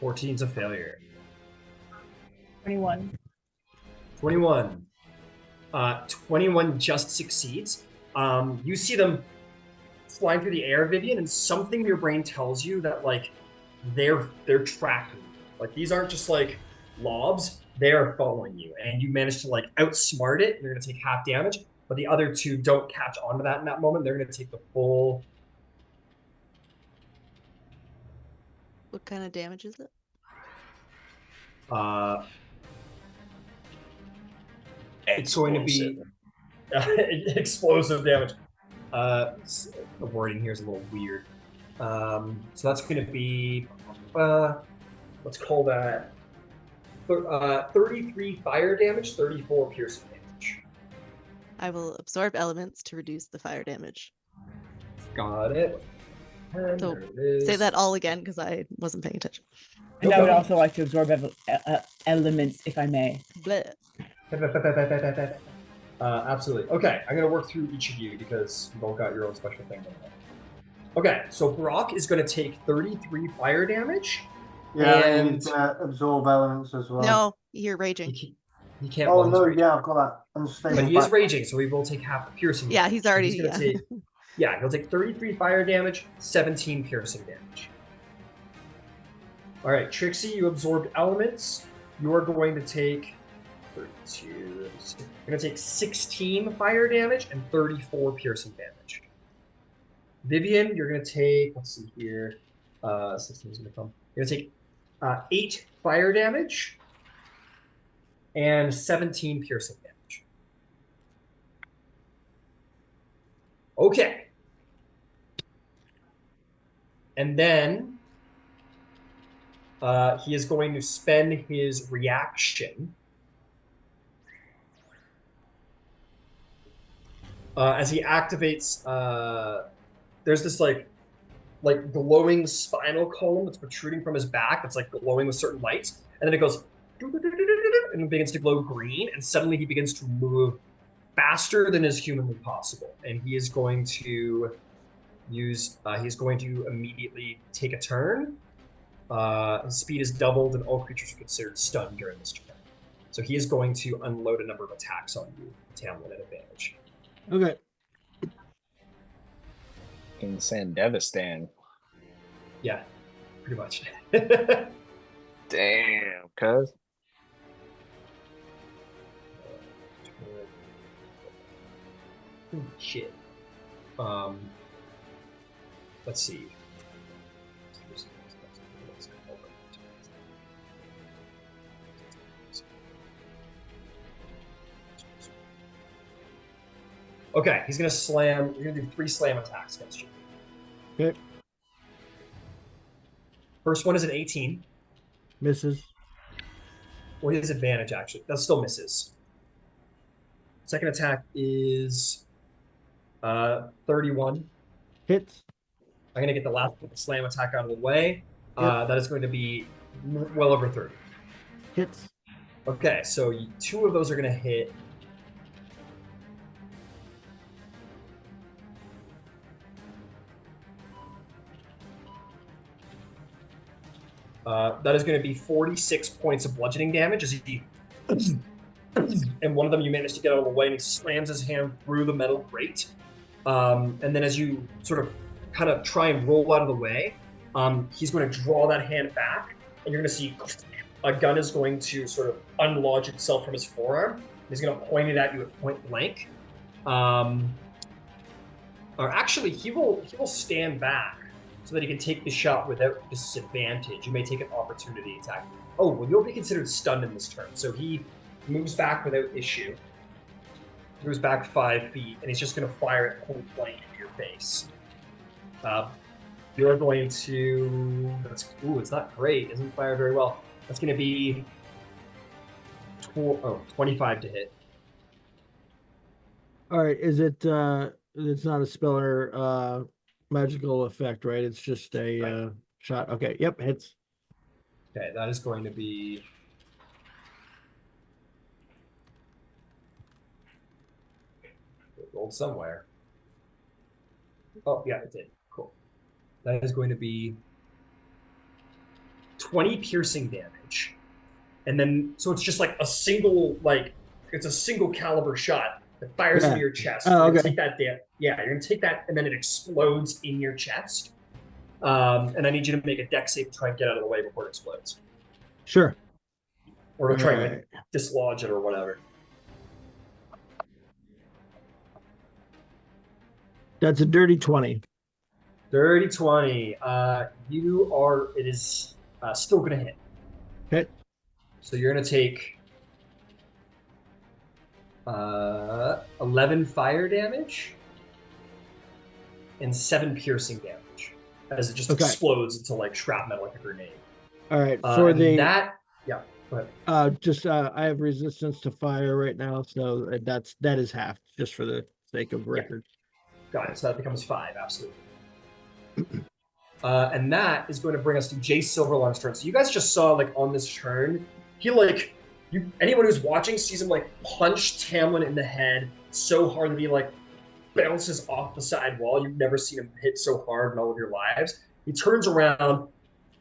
14's a failure. 21. 21. 21 just succeeds. You see them flying through the air, Vivian, and something in your brain tells you that like they're tracking. Like these aren't just like lobs, they're following you, and you manage to like outsmart it. You're gonna take half damage, but the other 2 don't catch on to that in that moment. They're gonna take the full. What kind of damage is it? It's going to be explosive damage. The wording here is a little weird. So that's going to be, let's call that 33 fire damage, 34 piercing damage. I will absorb elements to reduce the fire damage. Got it. And So, there it Say is. that all again because I wasn't paying attention. And No I would problem. also like to absorb elements, if I may. Bleh. Absolutely. Okay, I'm gonna work through each of you because you've all got your own special thing going on. Okay, so Brock is gonna take 33 fire damage. Yeah, And- and he's gonna absorb elements as well. No, you're raging. He can't. Oh while he's no, raging. yeah, I've got that unstable. But he is back. raging, so he will take half the piercing. Yeah, damage. he's So already. He's gonna take. Yeah, he'll take 33 fire damage, 17 piercing damage. All right, Trixie, you absorbed elements. You are going to take 32. You're going to take 16 fire damage and 34 piercing damage. Vivian, you're going to take. Let's see here. 16 is going to come. You're going to take 8 fire damage and 17 piercing damage. Okay. And then he is going to spend his reaction as he activates. There's this like glowing spinal column that's protruding from his back. That's like glowing with certain lights, and then it goes and it begins to glow green. And suddenly he begins to move faster than is humanly possible, and he is going to use. He's going to immediately take a turn. His speed is doubled, and all creatures are considered stunned during this turn. So he is going to unload a number of attacks on you, Tamlin, at advantage. Okay. Can send Devastating. Yeah, pretty much. Damn, cuz. Holy shit. Let's see. Okay, he's gonna slam. You're gonna do 3 slam attacks against you. Okay. First one is an 18. Misses. Well, he has advantage, actually. That still misses. Second attack is 31. Hits. I'm going to get the last slam attack out of the way. That is going to be well over 30. Hits. Okay, so 2 of those are going to hit. That is going to be 46 points of bludgeoning damage as he... and one of them you manage to get out of the way, and he slams his hand through the metal grate. And then as you sort of kind of try and roll out of the way, he's going to draw that hand back, and you're going to see a gun is going to sort of unlodge itself from his forearm. He's going to point it at you at point blank. Or actually, he will stand back so that he can take the shot without disadvantage. You may take an opportunity attack. Oh, well, you'll be considered stunned in this turn. So he moves back without issue. He moves back 5 feet, and he's just going to fire at point blank into your face. You're going to... it's not great. It doesn't fire very well. That's going to be 25 to hit. All right. Is it? It's not a spell or magical effect, right? It's just a Right. shot. Okay. Yep. Hits. Okay, that is going to be... It rolled somewhere. Oh, yeah, it did. Cool. That is going to be 20 piercing damage. And then, so it's just like a single, it's a single caliber shot that fires into your chest. Oh, You're gonna okay. take that you're going to take that, and then it explodes in your chest. And I need you to make a dex save to try and get out of the way before it explodes. Sure. Or to try and Alright. dislodge it or whatever. That's a dirty 20. Dirty 20. It is still going to hit. Okay. So you're going to take 11 fire damage and 7 piercing damage as it just Okay. explodes into like shrapnel like a grenade. All right. For And the that, yeah, go ahead. I have resistance to fire right now, so that is half, just for the sake of record. Got it. So that becomes 5, absolutely. And that is going to bring us to Jace Silverlong's turn. So you guys just saw, like, on this turn, he, like, anyone who's watching sees him, like, punch Tamlin in the head so hard that he, like, bounces off the side wall. You've never seen him hit so hard in all of your lives. He turns around,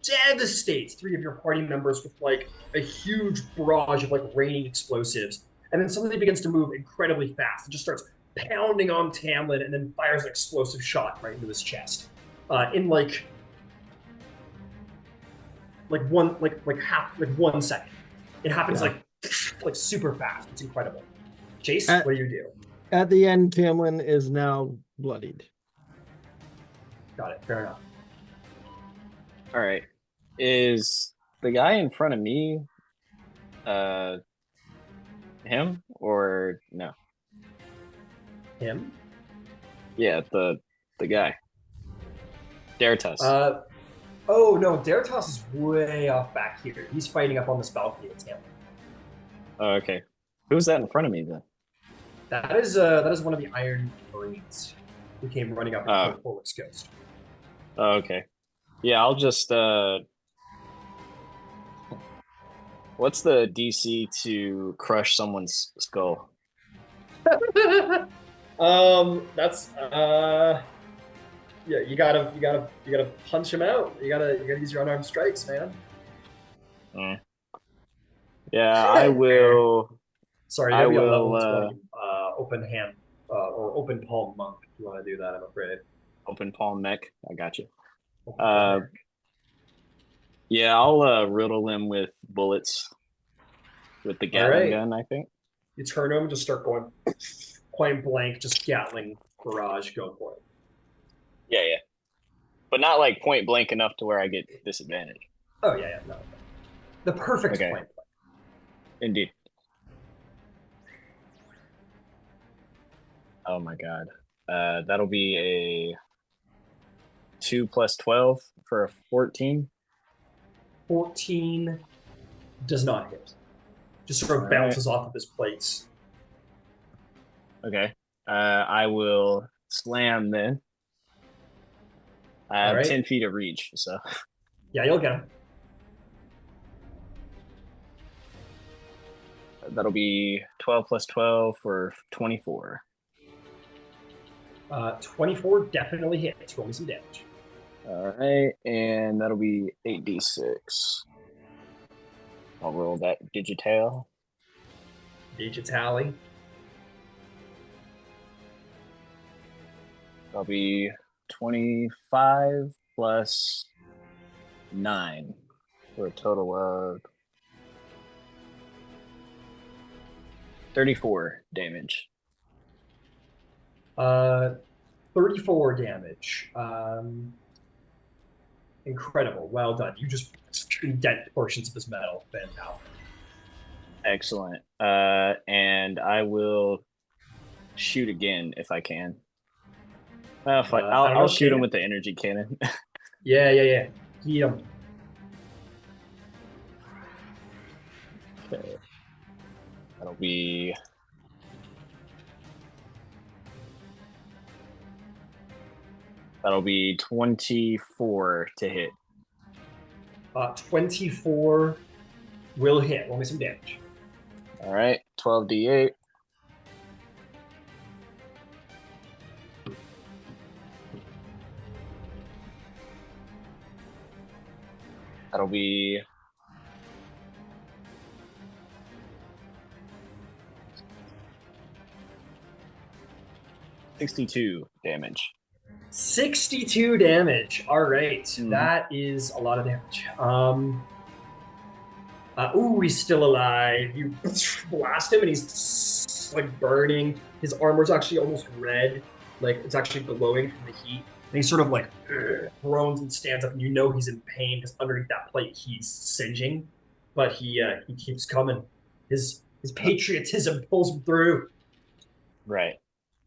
devastates 3 of your party members with, like, a huge barrage of, like, raining explosives. And then suddenly begins to move incredibly fast. It just starts pounding on Tamlin and then fires an explosive shot right into his chest. In like 1 second. It happens like super fast. It's incredible. Jace, what do you do? At the end, Tamlin is now bloodied. Got it. Fair enough. All right. Is the guy in front of me him or no? Him? Yeah, the guy. Dertas. Oh no, Dertas is way off back here. He's fighting up on this balcony with Tamlin. Oh, okay. Who's that in front of me then? That is one of the Iron Marines who came running up and killed Forward's ghost. Oh, okay. Yeah, I'll just what's the DC to crush someone's skull? That's yeah, you gotta punch him out. You gotta use your unarmed strikes, man. Yeah, I will. Sorry, you gotta be a level 20 open hand or open palm monk if you want to do that. I'm afraid. Open palm mech. I got you. Yeah, I'll riddle him with bullets with the Gatling gun. I think you turn him, just start going point blank, just Gatling barrage. Go for it. Yeah, but not like point blank enough to where I get disadvantage. Oh yeah, no. The perfect point blank. Indeed. Oh my god. That'll be a 2 + 12 for a 14. 14 does not hit. Just sort of bounces off of his plates. Okay. I will slam then. I have 10 feet of reach, so. Yeah, you'll get him. That'll be 12 + 12 for 24. 24 definitely hits. Roll me some damage. All right, and that'll be 8d6. I'll roll that digital. Digitally. That'll be 25 plus 9 for a total of 34 damage. 34 damage. Incredible. Well done. You just indent portions of his metal. Fantastic. Excellent. And I will shoot again if I can. I'll shoot him with the energy cannon. Yeah. Heat him. Okay. That'll be 24 to hit. 24 will hit. Roll me some damage. All right, 12d8. That'll be 62 damage. 62 damage. All right. That is a lot of damage. He's still alive. You blast him and he's like burning. His armor's actually almost red. Like it's actually glowing from the heat. And he sort of like groans and stands up, and you know he's in pain because underneath that plate he's singeing. But he keeps coming. His patriotism pulls him through. Right.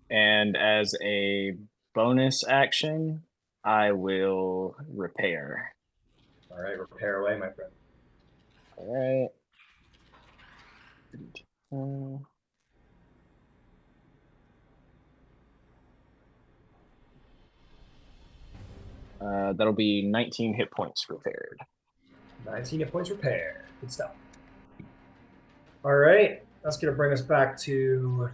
And as a bonus action, I will repair. All right, repair away, my friend. All right. That'll be 19 hit points repaired. 19 hit points repair. Good stuff. All right, that's gonna bring us back to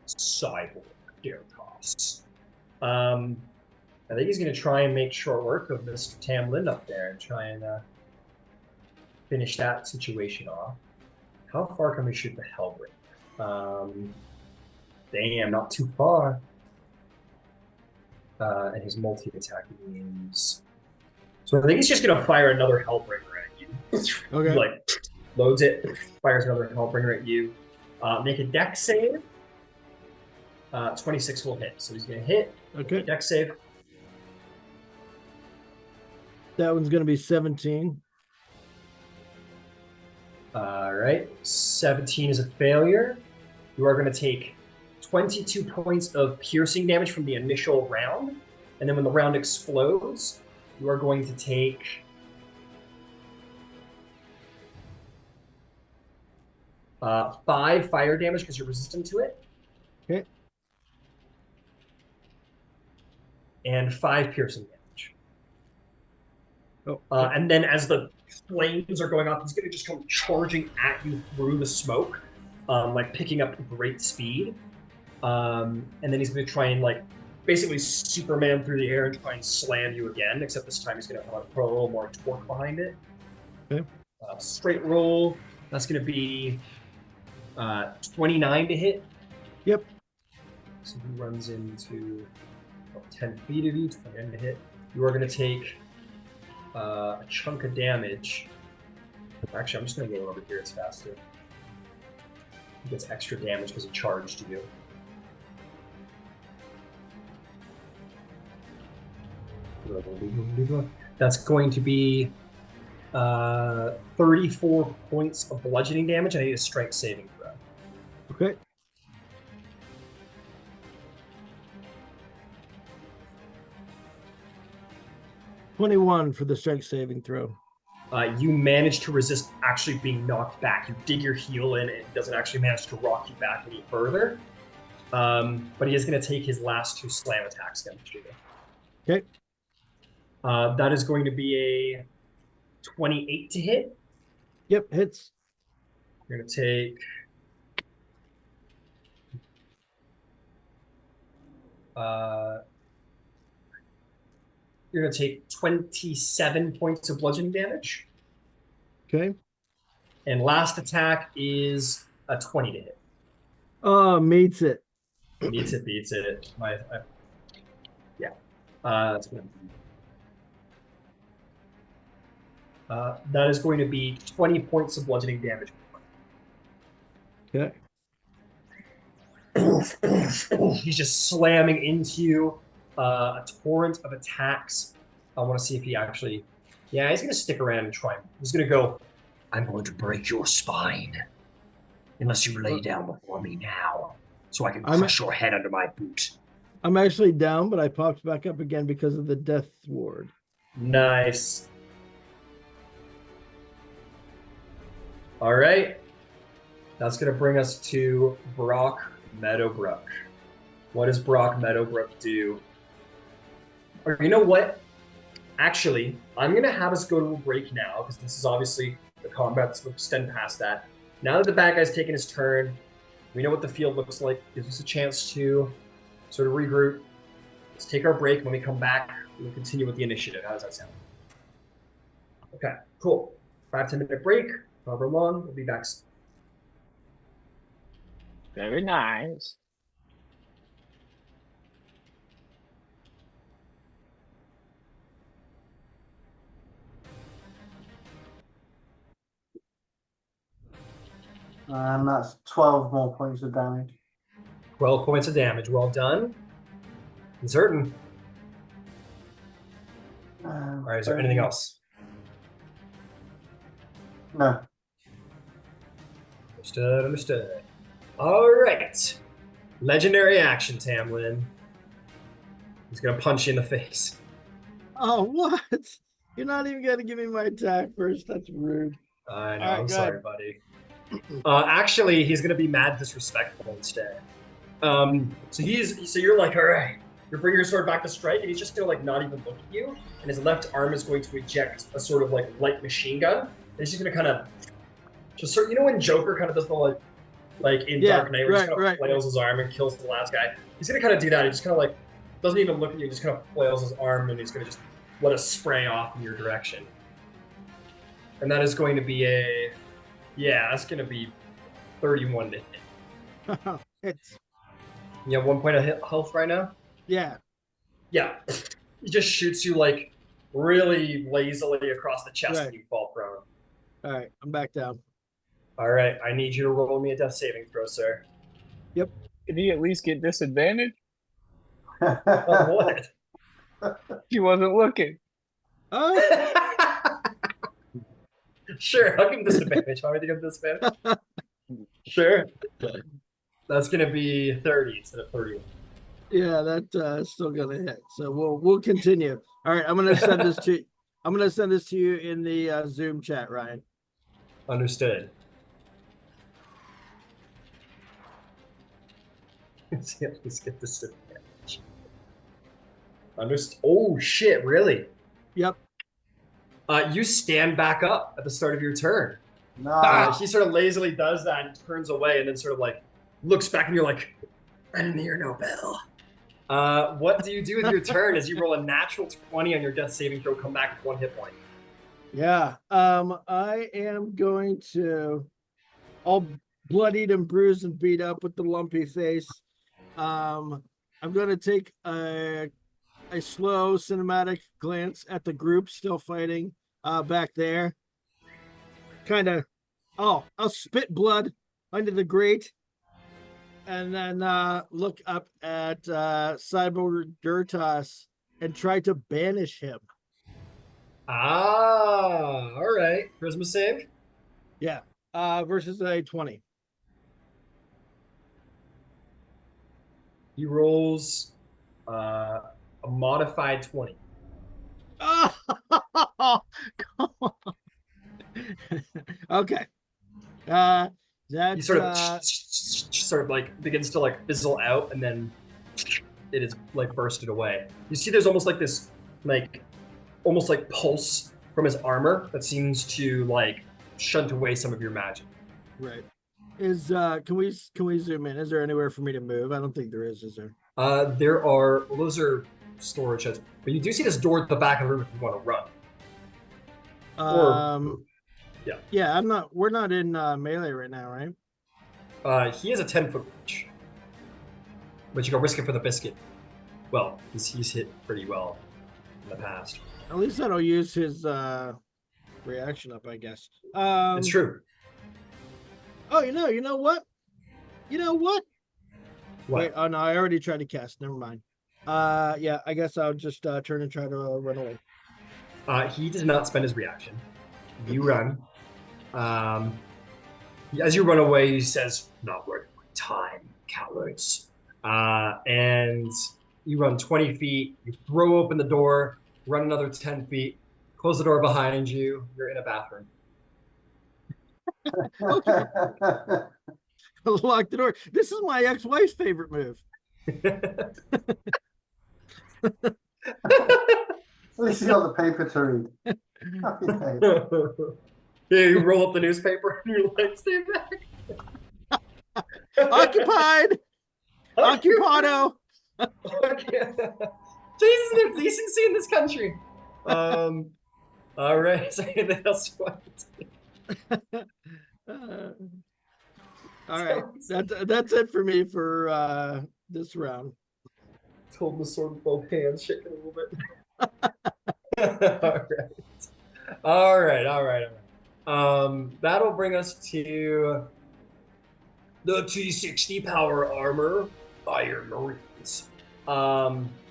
Cyborg Dertas. I think he's gonna try and make short work of Mr. Tamlin up there and try and finish that situation off. How far can we shoot the Hellbreaker? Damn, not too far. And his multi-attack means. So I think he's just gonna fire another Hellbreaker at you. Okay. He, like, loads it, fires another Hellbringer at you. Make a dex save. 26 will hit, so he's gonna hit. Okay. Dex save. That one's gonna be 17. All right, 17 is a failure. You are going to take 22 points of piercing damage from the initial round, and then when the round explodes, you are going to take 5 fire damage because you're resistant to it. Okay. And 5 piercing damage. Oh. And then as the flames are going off, he's going to just come charging at you through the smoke, like picking up great speed. And then he's going to try and like basically Superman through the air and try and slam you again, except this time he's going to put a little more torque behind it. Okay. Straight roll. That's going to be 29 to hit. Yep. So he runs into 10 feet of you, 29 to hit. You are going to take a chunk of damage. Actually, I'm just going to go over here. It's faster. He gets extra damage because he charged you. That's going to be 34 points of bludgeoning damage. I need a strength saving throw. Okay. $21 for the strength saving throw. You manage to resist actually being knocked back. You dig your heel in, and it doesn't actually manage to rock you back any further. But he is going to take his last 2 slam attacks against you. Okay. That is going to be a 28 to hit. Yep, hits. You're going to take... you're going to take 27 points of bludgeoning damage. Okay. And last attack is a 20 to hit. Oh, meets it. Beats it. Yeah. That's going to be... that is going to be 20 points of bludgeoning damage. Okay. He's just slamming into you. A torrent of attacks. I want to see if he actually... Yeah, he's going to stick around and try. He's going to go, I'm going to break your spine. Unless you lay down before me now. So I can crush your head under my boot. I'm actually down, but I popped back up again because of the death ward. Nice. All right. That's going to bring us to Brock Meadowbrook. What does Brock Meadowbrook do? Or you know what? Actually, I'm going to have us go to a break now, because this is obviously the combat that's going to extend past that. Now that the bad guy's taken his turn, we know what the field looks like. Gives us a chance to sort of regroup. Let's take our break. When we come back, we'll continue with the initiative. How does that sound? Okay, cool. 5-10 minute break. However long, we'll be back soon. Very nice. And that's 12 more points of damage. 12 points of damage. Well done. And certain. All right, is there anything else? No. Understood. All right. Legendary action, Tamlin. He's going to punch you in the face. Oh, what? You're not even going to give me my attack first. That's rude. I know. All right, I'm go sorry, ahead. buddy. Actually, he's going to be mad disrespectful instead. So you're like, all right, You're bringing your sword back to strike, and he's just gonna like not even look at you, and his left arm is going to eject a sort of like light machine gun. And he's just gonna kind of just sort. You know when Joker kind of does the like in Dark Knight, where he just kind of flails his arm and kills the last guy. He's gonna kind of do that. He just kind of like doesn't even look at you. Just kind of flails his arm, and he's gonna just let it spray off in your direction. And that is going to be that's gonna be 31 to hit. It's You have 1 point of health right now. yeah. Yeah, he just shoots you like really lazily across the chest and you fall prone. All right, I'm back down. All right, I need you to roll me a death saving throw, sir. Did he at least get disadvantage? What? He wasn't looking. Sure, I'll give him disadvantage. Want me to give him disadvantage? Sure. That's gonna be 30 instead of 31. Yeah, that's still gonna hit. So we'll continue. All right, I'm gonna send this to you in the Zoom chat, Ryan. Understood. Let's get disadvantage. Oh shit! Really? Yep. You stand back up at the start of your turn. Nice. He sort of lazily does that and turns away, and then sort of like looks back, and you're like, "I didn't hear no bell." What do you do with your turn as you roll a natural 20 on your death saving throw? Come back with 1 hit point. Yeah. I am going to, all bloodied and bruised and beat up with the lumpy face. I'm going to take a slow cinematic glance at the group still fighting back there. Kind of, I'll spit blood under the grate. And then look up at Commander Dertas and try to banish him. All right. Charisma save. Yeah. Versus a 20. He rolls a modified 20. Oh, come on. Okay. He sort of like begins to like fizzle out, and then it is like bursted away. You see, there's almost like this, like almost like pulse from his armor that seems to like shunt away some of your magic. Right. Is can we zoom in? Is there anywhere for me to move? I don't think there is there? There are, well, those are storage sheds, but you do see this door at the back of the room if you want to run. Yeah, we're not in melee right now, right? He has a 10-foot reach, but you can risk it for the biscuit. Well, he's hit pretty well in the past. At least that'll use his reaction up, I guess. It's true. Oh, you know what? What? Wait, oh no, I already tried to cast. Never mind. Yeah, I guess I'll just turn and try to run away. He does not spend his reaction. You run. As you run away, he says, "Not worth my time, cowards." And you run 20 feet. You throw open the door. Run another 10 feet. Close the door behind you. You're in a bathroom. Okay. Lock the door. This is my ex-wife's favorite move. At least you got the paper to read. Happy day. Yeah, you roll up the newspaper and you're like, "Stay back." Occupied. Occupado. Jesus, there's decency in this country. All right. So anything else you want to do? All right. That's it for me for this round. Holding the sword with both hands, shaking a little bit. All right. That'll bring us to the T60 power armor Iron Marines.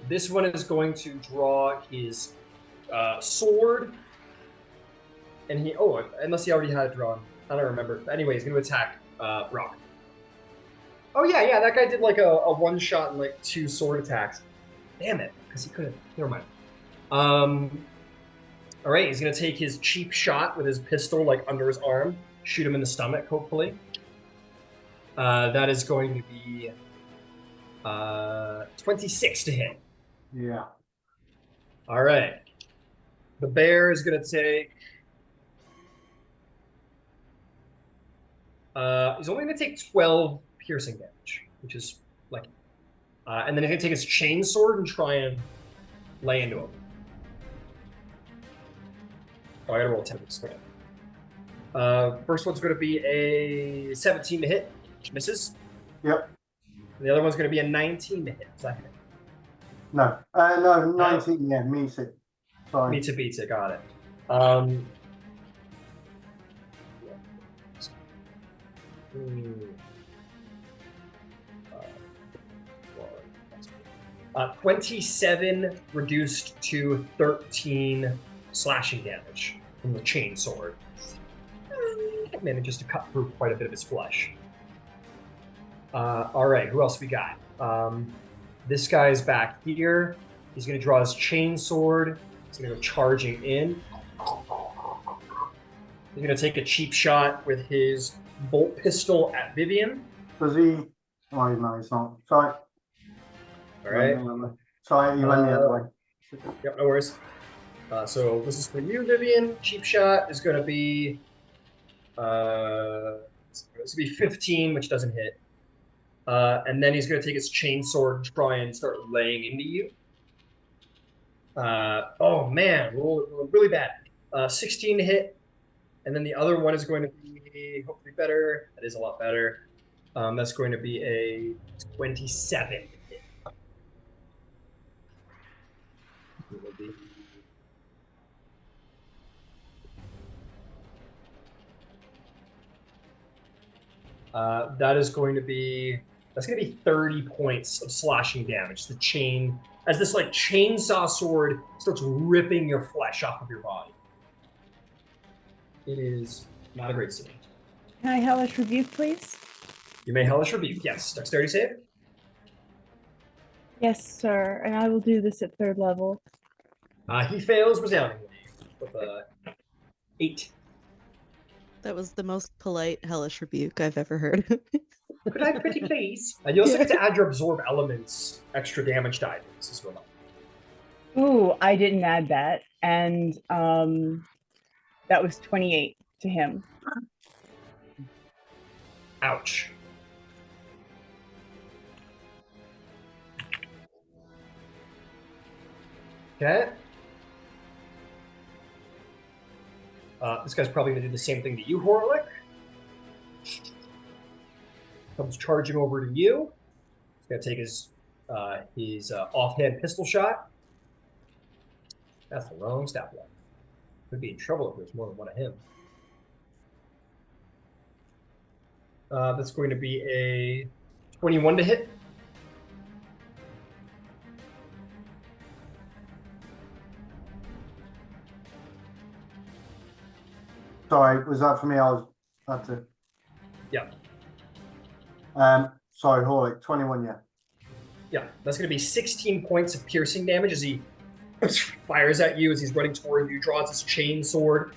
This one is going to draw his sword, and unless he already had it drawn, I don't remember. Anyway, he's going to attack Rock. Oh yeah, that guy did like a one shot and like 2 sword attacks. Damn it, because he could have. Never mind. All right, he's going to take his cheap shot with his pistol like under his arm, shoot him in the stomach, hopefully. That is going to be 26 to hit. Yeah. All right. The bear is going to take. He's only going to take 12 piercing damage, which is lucky. And then he's going to take his chainsword and try and lay into him. Oh, I got to roll 10 this time. First one's going to be a 17 to hit, which misses. Yep. And the other one's going to be a 19 to hit. Is that hit? No. No, 19, yeah, meets it. Sorry. Meets it, beats it. Got it. Hmm. 27 reduced to 13 slashing damage from the chainsword. Manages to cut through quite a bit of his flesh. All right, who else we got? This guy's back here. He's going to draw his chainsword. He's going to go charging in. He's going to take a cheap shot with his bolt pistol at Vivian. Does he? Oh, no, he's not. Sorry. All right. Sorry, you went the other way. Yep, no worries. So this is for you, Vivian. Cheap shot is going to be this will be 15, which doesn't hit. And then he's going to take his chainsword and try and start laying into you. Oh man, roll really bad. 16 to hit. And then the other one is going to be hopefully better. That is a lot better. That's going to be a 27 to hit. That is going to be 30 points of slashing damage. The chain, as this like chainsaw sword starts ripping your flesh off of your body. It is not a great scene. Can I hellish rebuke, please? You may hellish rebuke. Yes, dexterity save. Yes, sir. And I will do this at 3rd level. He fails resoundingly with a 8. That was the most polite hellish rebuke I've ever heard. Could I pretty please? And you also get to add your absorb elements extra damage die to this as well. Ooh, I didn't add that. And that was 28 to him. Ouch. Okay. This guy's probably going to do the same thing to you, Horlick. Comes charging over to you. He's going to take his offhand pistol shot. That's the wrong stat block. Could be in trouble if there's more than one of him. That's going to be a 21 to hit. Sorry, was that for me? I was had to. Yeah. Sorry, Horlick, 21, yeah. Yeah, that's going to be 16 points of piercing damage as he fires at you as he's running toward you, draws his chain sword.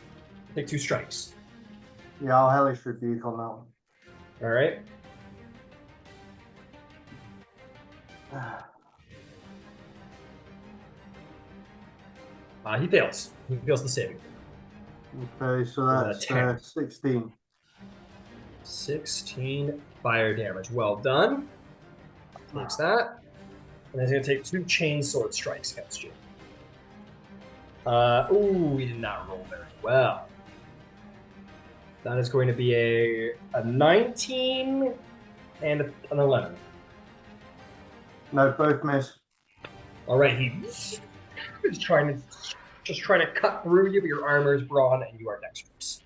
Take 2 strikes. Yeah, I'll hellish rebuke on that one. All right. He fails. He fails the saving. Okay, so that's 16. 16 fire damage. Well done. Takes that. And he's going to take 2 chain sword strikes against you. Ooh, he did not roll very well. That is going to be a 19 and an 11. No, both miss. All right, he's trying to cut through you, but your armor is broad and you are dexterous.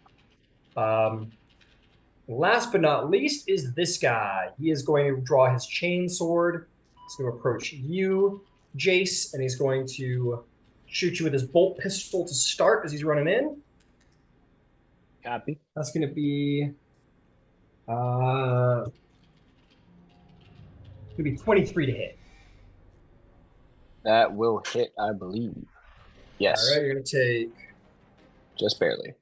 Last but not least is this guy. He is going to draw his chain sword. He's going to approach you, Jace, and he's going to shoot you with his bolt pistol to start as he's running in. Copy. That's going to be 23 to hit. That will hit, I believe. Yes. All right, you're going to take. Just barely.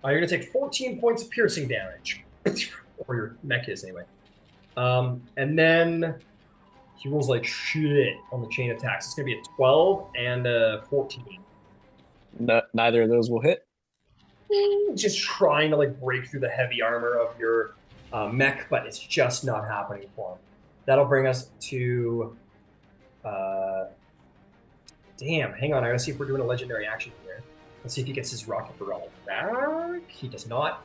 You're going to take 14 points of piercing damage, or your mech is anyway. And then He rolls like shit on the chain attacks. It's going to be a 12 and a 14. Neither of those will hit. Just trying to like break through the heavy armor of your mech, but it's just not happening for him. That'll bring us to damn, hang on, I gotta see if we're doing a legendary action here. Let's see if he gets his rocket barrel back. He does not.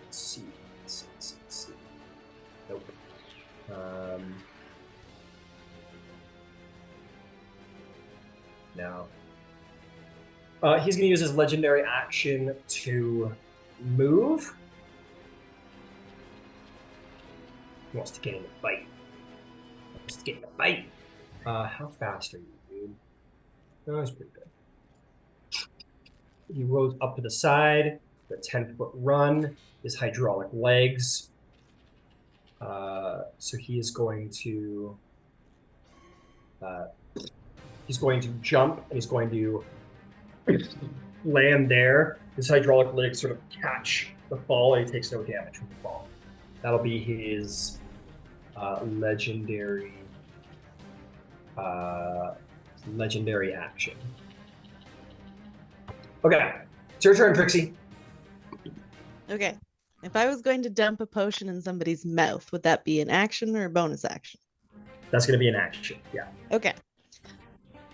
Let's see. Let's see. Nope. No. He's going to use his legendary action to move. He wants to get in the fight. He wants to get in the fight. How fast are you, dude? No, that's pretty good. He rolls up to the side, the 10-foot run, his hydraulic legs. So he is going to jump, and he's going to land there. His hydraulic legs sort of catch the fall, and he takes no damage from the fall. That'll be his legendary action. Okay, it's your turn, Trixie. Okay. If I was going to dump a potion in somebody's mouth, would that be an action or a bonus action? That's going to be an action, yeah. Okay.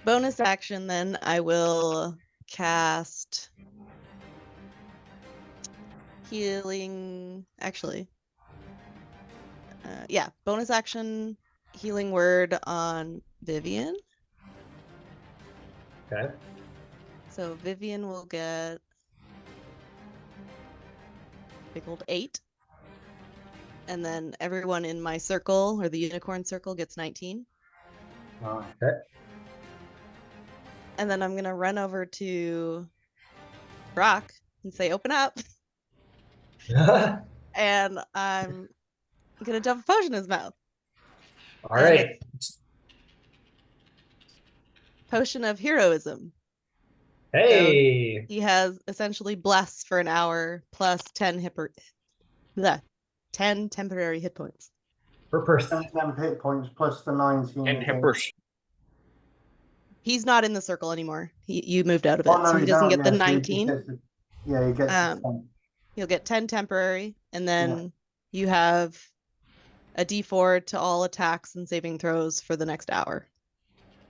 Bonus action, then I will cast healing. Actually, yeah, bonus action healing word on Vivian. Okay. So Vivian will get big old 8. And then everyone in my circle, or the unicorn circle, gets 19. Okay. And then I'm going to run over to Brock and say, open up. And I'm going to dump a potion in his mouth. All right. Potion of heroism. Hey. So he has essentially bless for an hour plus 10 temporary hit points. Per person. 10 hit points plus the 19. And Hippers. He's not in the circle anymore. You moved out of it, Oh, no, so he he's doesn't out, get the yeah, so he 19. gets yeah, he gets the 10. He'll get 10 temporary, and then you have a D4 to all attacks and saving throws for the next hour.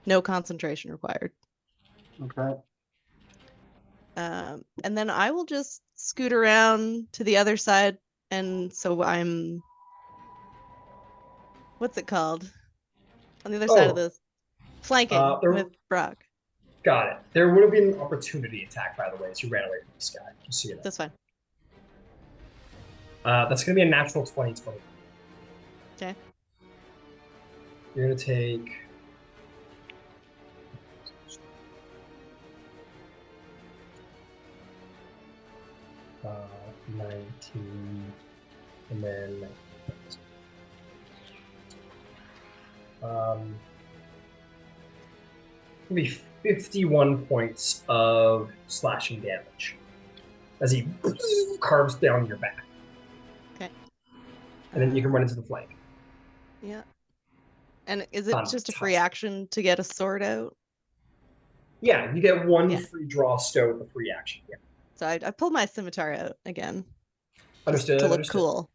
No concentration required. Okay. And then I will just scoot around to the other side, and so I'm... What's it called? On the other side of this. Flanking with Brock. Got it. There would have been an opportunity attack, by the way, as you ran away from this guy. Just so you know. That's fine. That's going to be a natural 20. Okay. You're going to take... Uh, 19, and then... Maybe 51 points of slashing damage as he carves down your back. Okay. And then you can run into the flank. Yeah. And is it just a free action to get a sword out? Yeah, you get one free draw stow with a free action. Yeah. So I pulled my scimitar out again. Understood. To look understood. cool.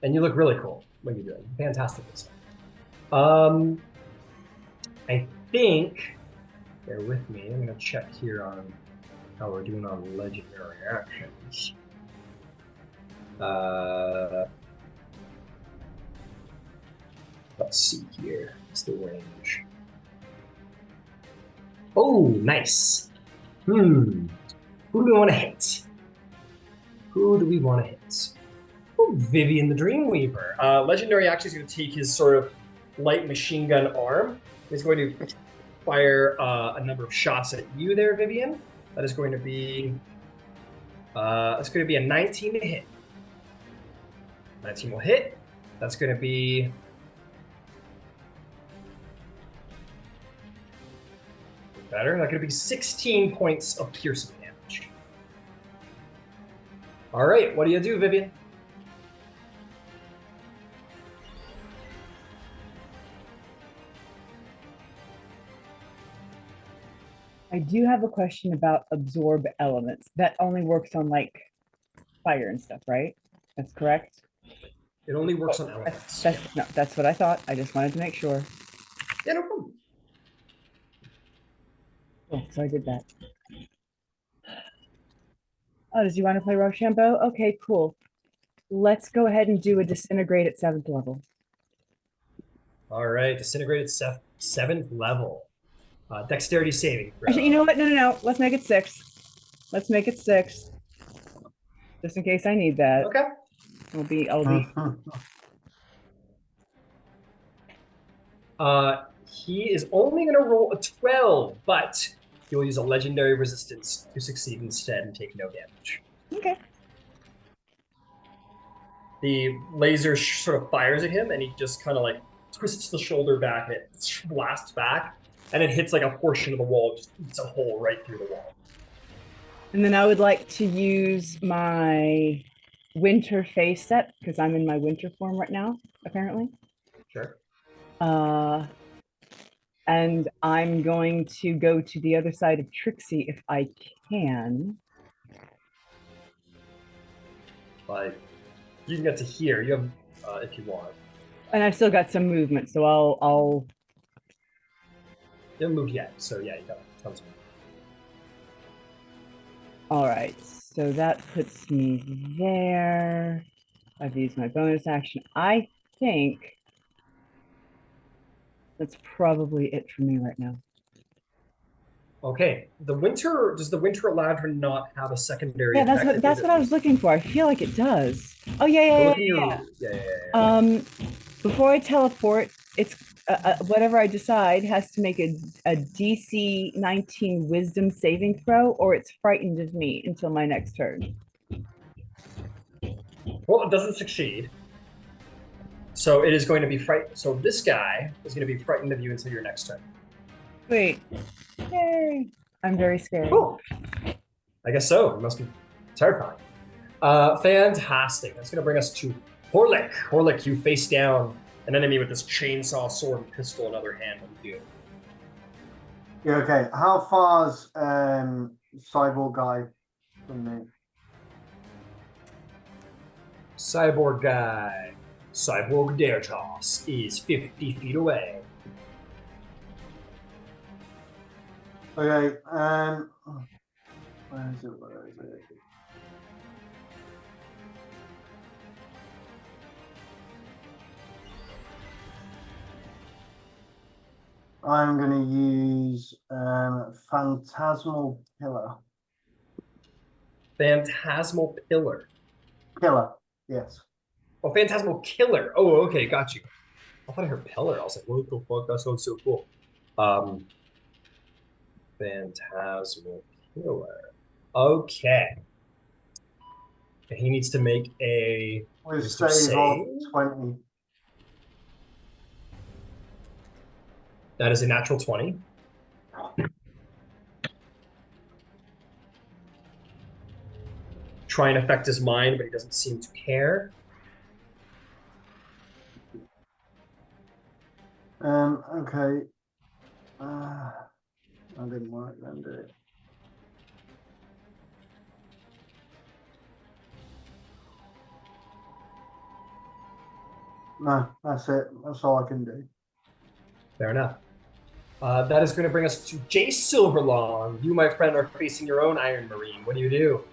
And you look really cool when you do it. Fantastic. I think... Bear with me. I'm going to check here on how we're doing on legendary actions. Let's see here. What's the range? Oh, nice. Who do we want to hit? Who do we want to hit? Oh, Vivian the Dreamweaver. Legendary action is going to take his sort of light machine gun arm. He's going to fire a number of shots at you there, Vivian. That is going to be it's going to be a 19 to hit. 19 will hit. That's going to be better. That's going to be 16 points of piercing damage. All right, what do you do, Vivian? I do have a question about absorb elements. That only works on like fire and stuff, right? That's correct. It only works on elements. No, that's what I thought. I just wanted to make sure. Yeah, no problem. Oh, so I did that. Oh, does he want to play Rochambeau? Okay, cool. Let's go ahead and do a disintegrate at 7th level. All right, disintegrated 7th level. Dexterity saving throw. Actually, you know what? No. Let's make it 6. Let's make it 6. Just in case I need that. Okay. I'll be He is only going to roll a 12, but he'll use a legendary resistance to succeed instead and take no damage. okay. The laser sort of fires at him, and he just kind of like twists the shoulder back, and it blasts back, and it hits like a portion of the wall, just eats a hole right through the wall. And then I would like to use my winter face set because I'm in my winter form right now, apparently. Sure. And I'm going to go to the other side of Trixie if I can. But you can get to here. You have, if you want. And I've still got some movement, so I'll. You haven't moved yet, so yeah, you got tons of movement. All right, so that puts me there. I've used my bonus action. I think that's probably it for me right now. Okay. Does the winter allow to not have a secondary Yeah, effect? that's what I was looking for. I feel like it does. Oh yeah. Yeah. Before I teleport, it's whatever I decide has to make a DC 19 Wisdom saving throw, or it's frightened of me until my next turn. Well, it doesn't succeed. So it is going to be frightened. So this guy is going to be frightened of you until your next turn. Wait. Yay. I'm very scared. Cool. I guess so. It must be terrifying. Fantastic. That's going to bring us to Horlick. Horlick, you face down an enemy with this chainsaw, sword, and pistol in other hand. What do you do? Yeah, okay. How far's cyborg guy from me? Cyborg guy. Cyborg Dertas is 50 feet away. Okay, where is it? I'm gonna use Phantasmal Pillar. Phantasmal Pillar. Killer, yes. Oh, Phantasmal Killer. Oh, okay, got you. I thought I heard Pillar. I was like, what the fuck? That sounds so cool. Phantasmal Killer. Okay. And he needs to make a With wisdom save of save. 20. That is a natural 20. Try and affect his mind, but he doesn't seem to care. Okay. That didn't work then, did it? No, that's it. That's all I can do. Fair enough. That is going to bring us to Jace Silverlong. You, my friend, are facing your own Iron Marine. What do you do?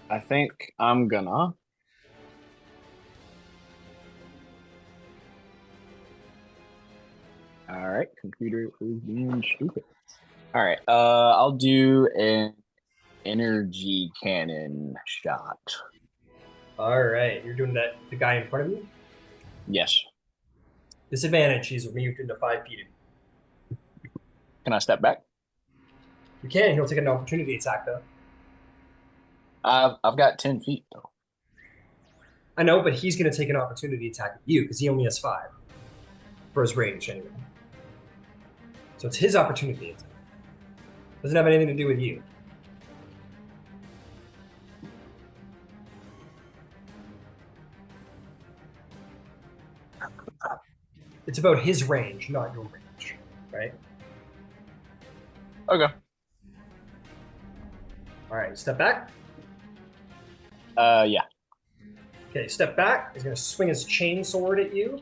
I think I'm gonna. All right, computer is being stupid. All right, I'll do an energy cannon shot. All right, you're doing that. The guy in front of you. Yes. Disadvantage. He's moved into 5 feet. Can I step back? You can. He'll take an opportunity attack though. I've got 10 feet though. I know, but he's going to take an opportunity attack with you because he only has 5 for his range anyway. So it's his opportunity. It doesn't have anything to do with you. It's about his range, not your range, right? Okay. All right, step back. Yeah. Okay, step back. He's going to swing his chain sword at you.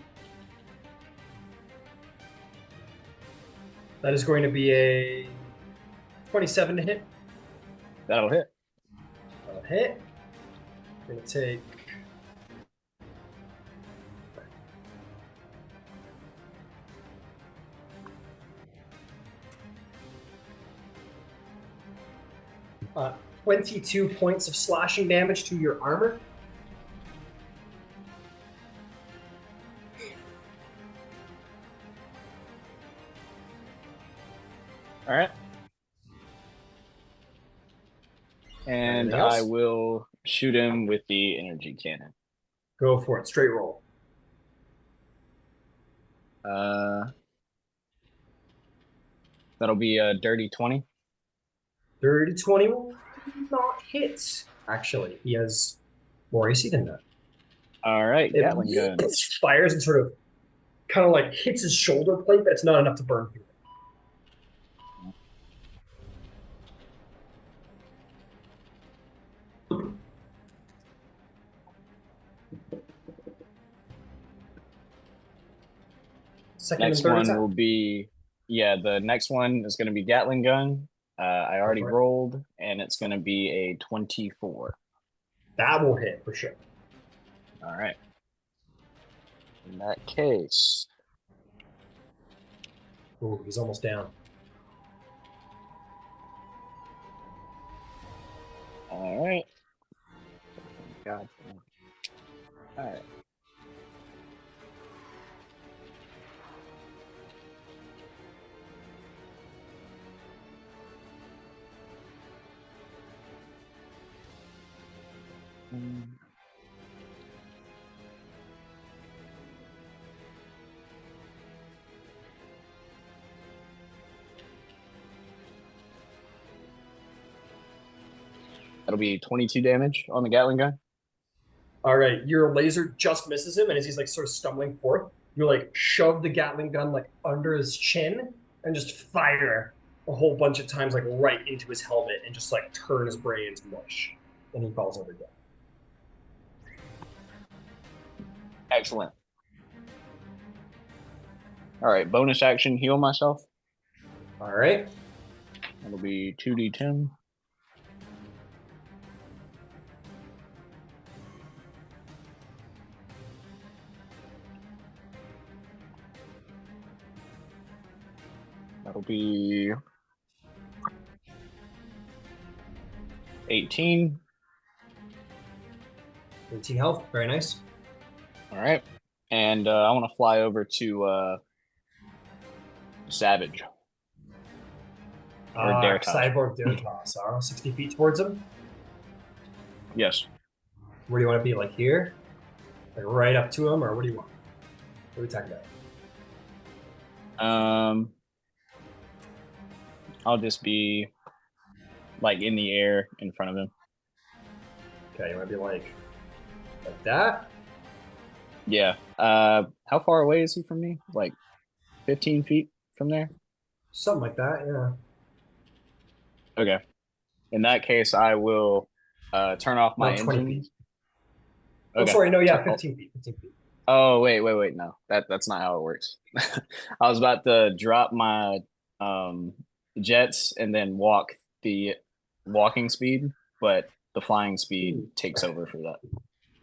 That is going to be a 27 to hit. That'll hit. That'll hit. Going to take... Uh, 22 points of slashing damage to your armor. All right. And Anything else? I will shoot him with the energy cannon. Go for it. Straight roll. That'll be a dirty 20. Dirty 20 will not hit. Actually, he has more AC than that. All right, It Gatling gun. fires and sort of kind of like hits his shoulder plate, but it's not enough to burn through it. Second Next and third one attack. will be, yeah, the next one is going to be Gatling gun. I already for it. rolled, and it's going to be a 24. That will hit for sure. All right. In that case, Ooh, he's almost down. all right. God. All right. That'll be 22 damage on the Gatling gun. All right, your laser just misses him, and as he's like sort of stumbling forth, you like shove the Gatling gun like under his chin and just fire a whole bunch of times like right into his helmet and just like turn his brains mush, and he falls over dead. Excellent. All right, bonus action, heal myself. All right, That'll be 2d10. That'll be 18. 18 health, very nice. All right. And I want to fly over to Savage. Or Dertas. Cyborg Dertas, 60 feet towards him. Yes. Where do you want to be? Like here? Like right up to him, or what do you want? What are we talking about? I'll just be like in the air in front of him. Okay, you want to be like that? Yeah. How far away is he from me? Like 15 feet from there? Something like that, yeah. Okay. In that case, I will turn off my Not 20 engine. feet. Oh, sorry, no, yeah, 15 feet. 15 feet. Oh, wait. No, that's not how it works. I was about to drop my jets and then walk the walking speed, but the flying speed takes over for that.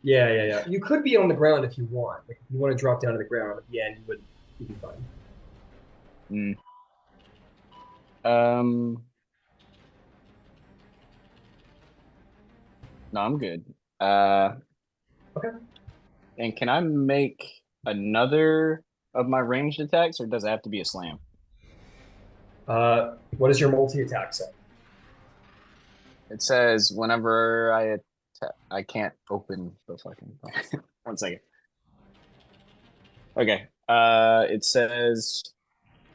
Yeah. You could be on the ground if you want. Like, if you want to drop down to the ground at the end, you'd be fine. No, I'm good. Okay. And can I make another of my ranged attacks, or does it have to be a slam? What is your multi-attack set? It says whenever I can't open the fucking 1 second. Okay. It says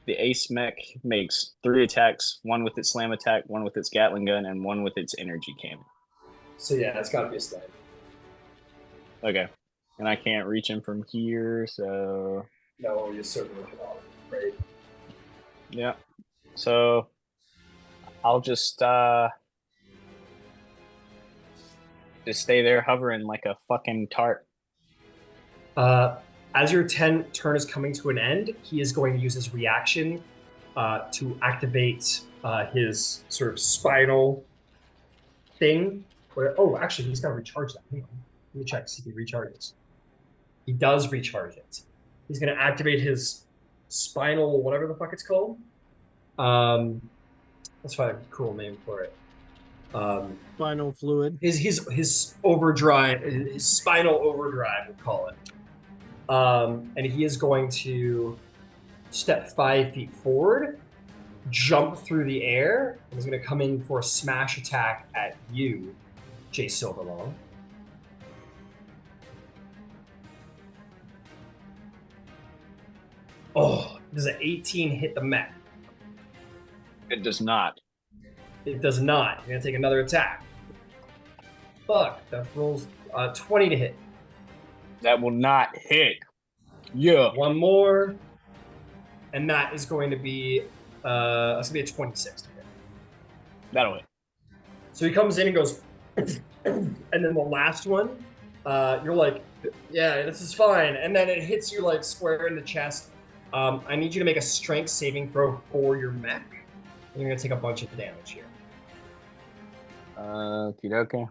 the ace mech makes 3 attacks, 1 with its slam attack, 1 with its Gatling gun, and 1 with its energy cannon. So yeah, it's gotta be a slam. Okay. And I can't reach him from here, so No, you certainly cannot. Right. yeah. So I'll just stay there hovering like a fucking tart. As your turn is coming to an end, he is going to use his reaction to activate his sort of spinal thing. Oh, actually, he's got to recharge that. Hang on. Let me check, see if he recharges. He does recharge it. He's going to activate his spinal, whatever the fuck it's called. Let's find a cool name for it. Spinal fluid. His overdrive, his spinal overdrive, we'll call it. And he is going to step 5 feet forward, jump through the air, and he's going to come in for a smash attack at you, Jay Silverlong. Oh, does an 18 hit the mech? It does not. It does not. You're going to take another attack. Fuck, that rolls 20 to hit. That will not hit. Yeah. One more. And that is going to be that's gonna be a 26 to hit. That'll hit. So he comes in and goes, and then the last one, you're like, yeah, this is fine. And then it hits you like square in the chest. I need you to make a strength saving throw for your mech. And you're gonna take a bunch of damage here. Okay.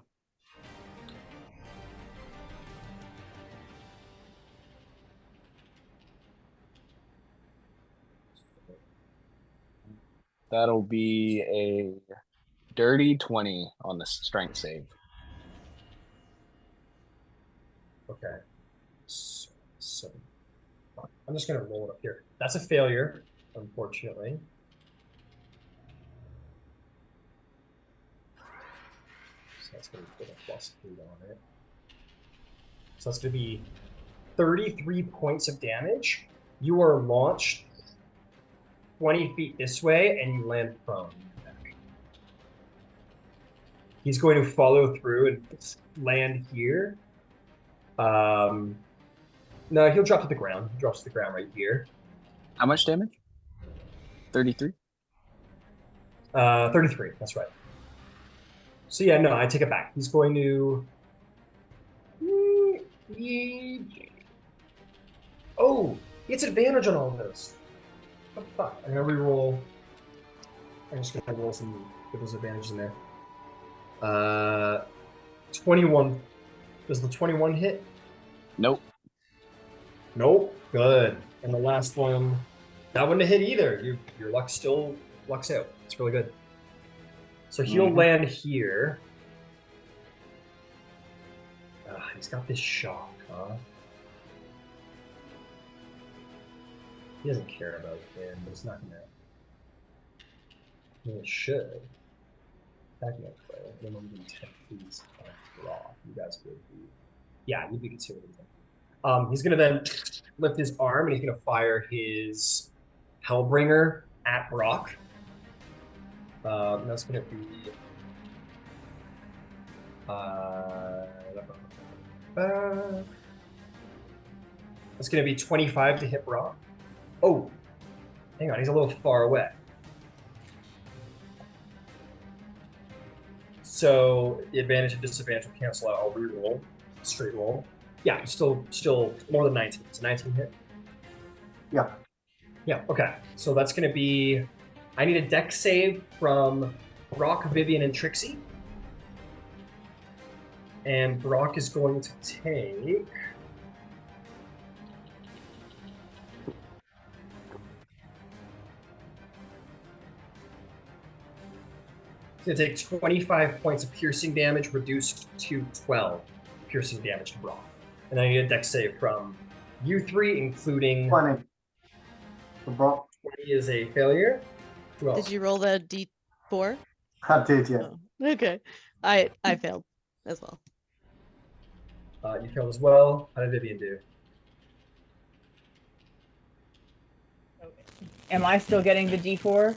That'll be a dirty 20 on the strength save. Okay. So I'm just gonna roll it up here. That's a failure, unfortunately. So that's gonna put a +3 on it. So that's gonna be 33 points of damage. You are launched 20 feet this way, and you land prone. He's going to follow through and land here. No, he'll drop to the ground. He drops to the ground right here. How much damage? 33? 33, that's right. So yeah, no, I take it back. He's going to... Oh, he gets advantage on all of those. Oh, fuck. I'm going to reroll. I'm just going to roll some, get those advantages in there. 21. Does the 21 hit? Nope. Nope. Good. And the last one, that wouldn't hit either. Your luck still lucks out. It's really good. So he'll land here. He's got this shock, huh? He doesn't care about him, but it's not gonna. I mean, it should. Backing up play. Then I'm doing 10 feet raw. You guys would be. Yeah, you'd be considered. He's gonna then lift his arm and he's gonna fire his Hellbringer at Brock. That's gonna be that's gonna be 25 to hit Brock. Oh, hang on, he's a little far away. So the advantage and disadvantage will cancel out. I'll reroll, straight roll. Yeah, still more than 19. It's a 19 hit. Yeah. Yeah. Okay. So that's gonna be. I need a dex save from Brock, Vivian, and Trixie. And Brock is going to take. He's going to take 25 points of piercing damage, reduced to 12 piercing damage to Brock. And then I need a dex save from you three, including. 20. For Brock. 20 is a failure. Who else? Did you roll the D4? I did, yeah. Oh, okay. I failed as well. You failed as well. How did Vivian do? am I still getting the D4?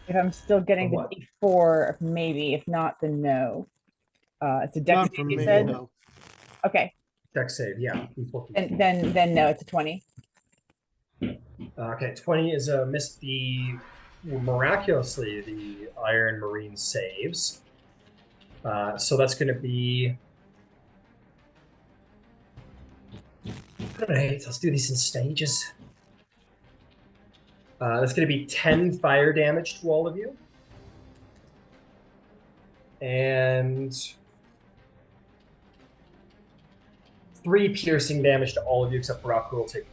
If I'm still getting the what? D4, maybe. If not, then no. It's a dex Not save, from you me, said? no. Okay. Dex save, yeah. And then no, it's a 20. Okay, 20 is a miss. The miraculously the Iron Marine saves. So that's going to be. All right, let's do these in stages. That's going to be 10 fire damage to all of you. And 3 piercing damage to all of you except for Rock, who will take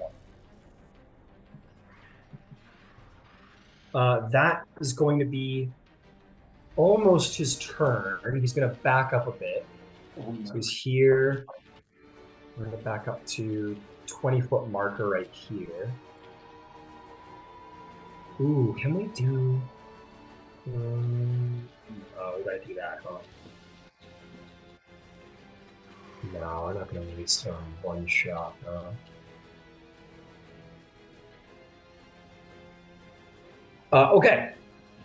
1. That is going to be almost his turn. He's going to back up a bit. So he's here. We're going to back up to 20-foot marker right here. Ooh, can we do... oh, we gotta do that, huh? No, we're not gonna waste one shot, okay.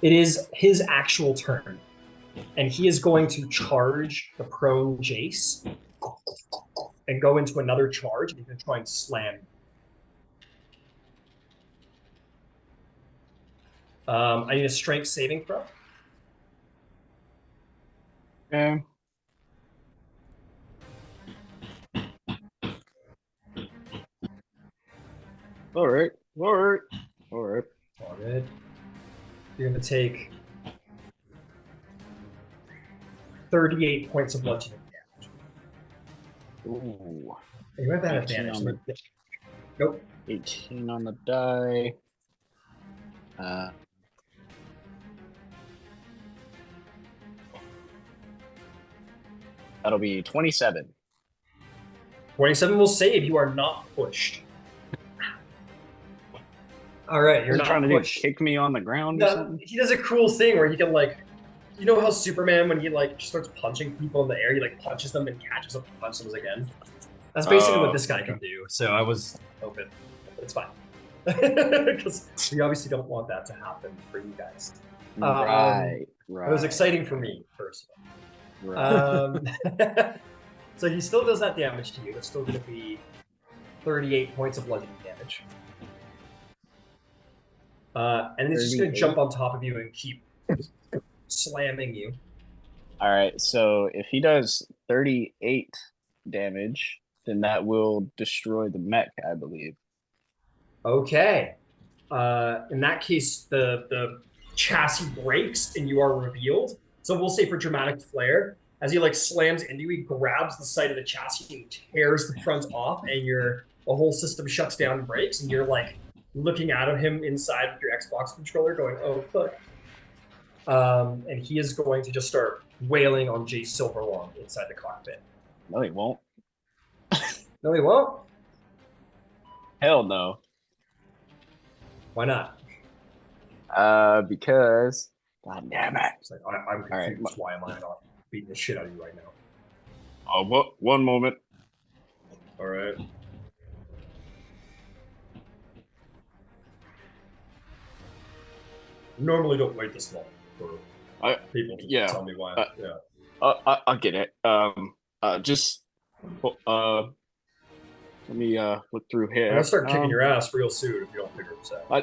It is his actual turn. And he is going to charge the prone Jace and go into another charge, and he's gonna try and slam. I need a strength saving throw. Okay. All right. All good. You're gonna take 38 points of bludgeoning damage. Ooh. You have that 18 advantage. on the- Nope. 18 on the die. That'll be 27. 27 will save. You are not pushed. All right, you're You're not trying to pushed. kick me on the ground or No, something? he does a cool thing where he can like, you know how Superman, when he like just starts punching people in the air, he like punches them and catches them and punches them again. That's basically what this guy can do. So I was open, but it's fine because we obviously don't want that to happen for you guys. Right. It was exciting for me personally. Right. So he still does that damage to you. That's still going to be 38 points of bludgeoning damage. And it's just going to 38. jump on top of you and keep slamming you. All right. So if he does 38 damage, then that will destroy the mech, I believe. Okay. In that case, the chassis breaks and you are revealed. So we'll say for dramatic flair, as he like slams into you, he grabs the side of the chassis and tears the front off, and the whole system shuts down and breaks, and you're like looking out of him inside with your Xbox controller going, oh, fuck. And he is going to just start wailing on Jay Silverlong inside the cockpit. No, he won't. No, he won't? Hell no. Why not? Because God damn it. It's like, I'm confused. Right. Why am I not beating the shit out of you right now? One moment. All right. Normally don't wait this long for people to tell me why. I get it. Just let me look through here. I'm gonna start kicking your ass real soon if you don't figure this out. I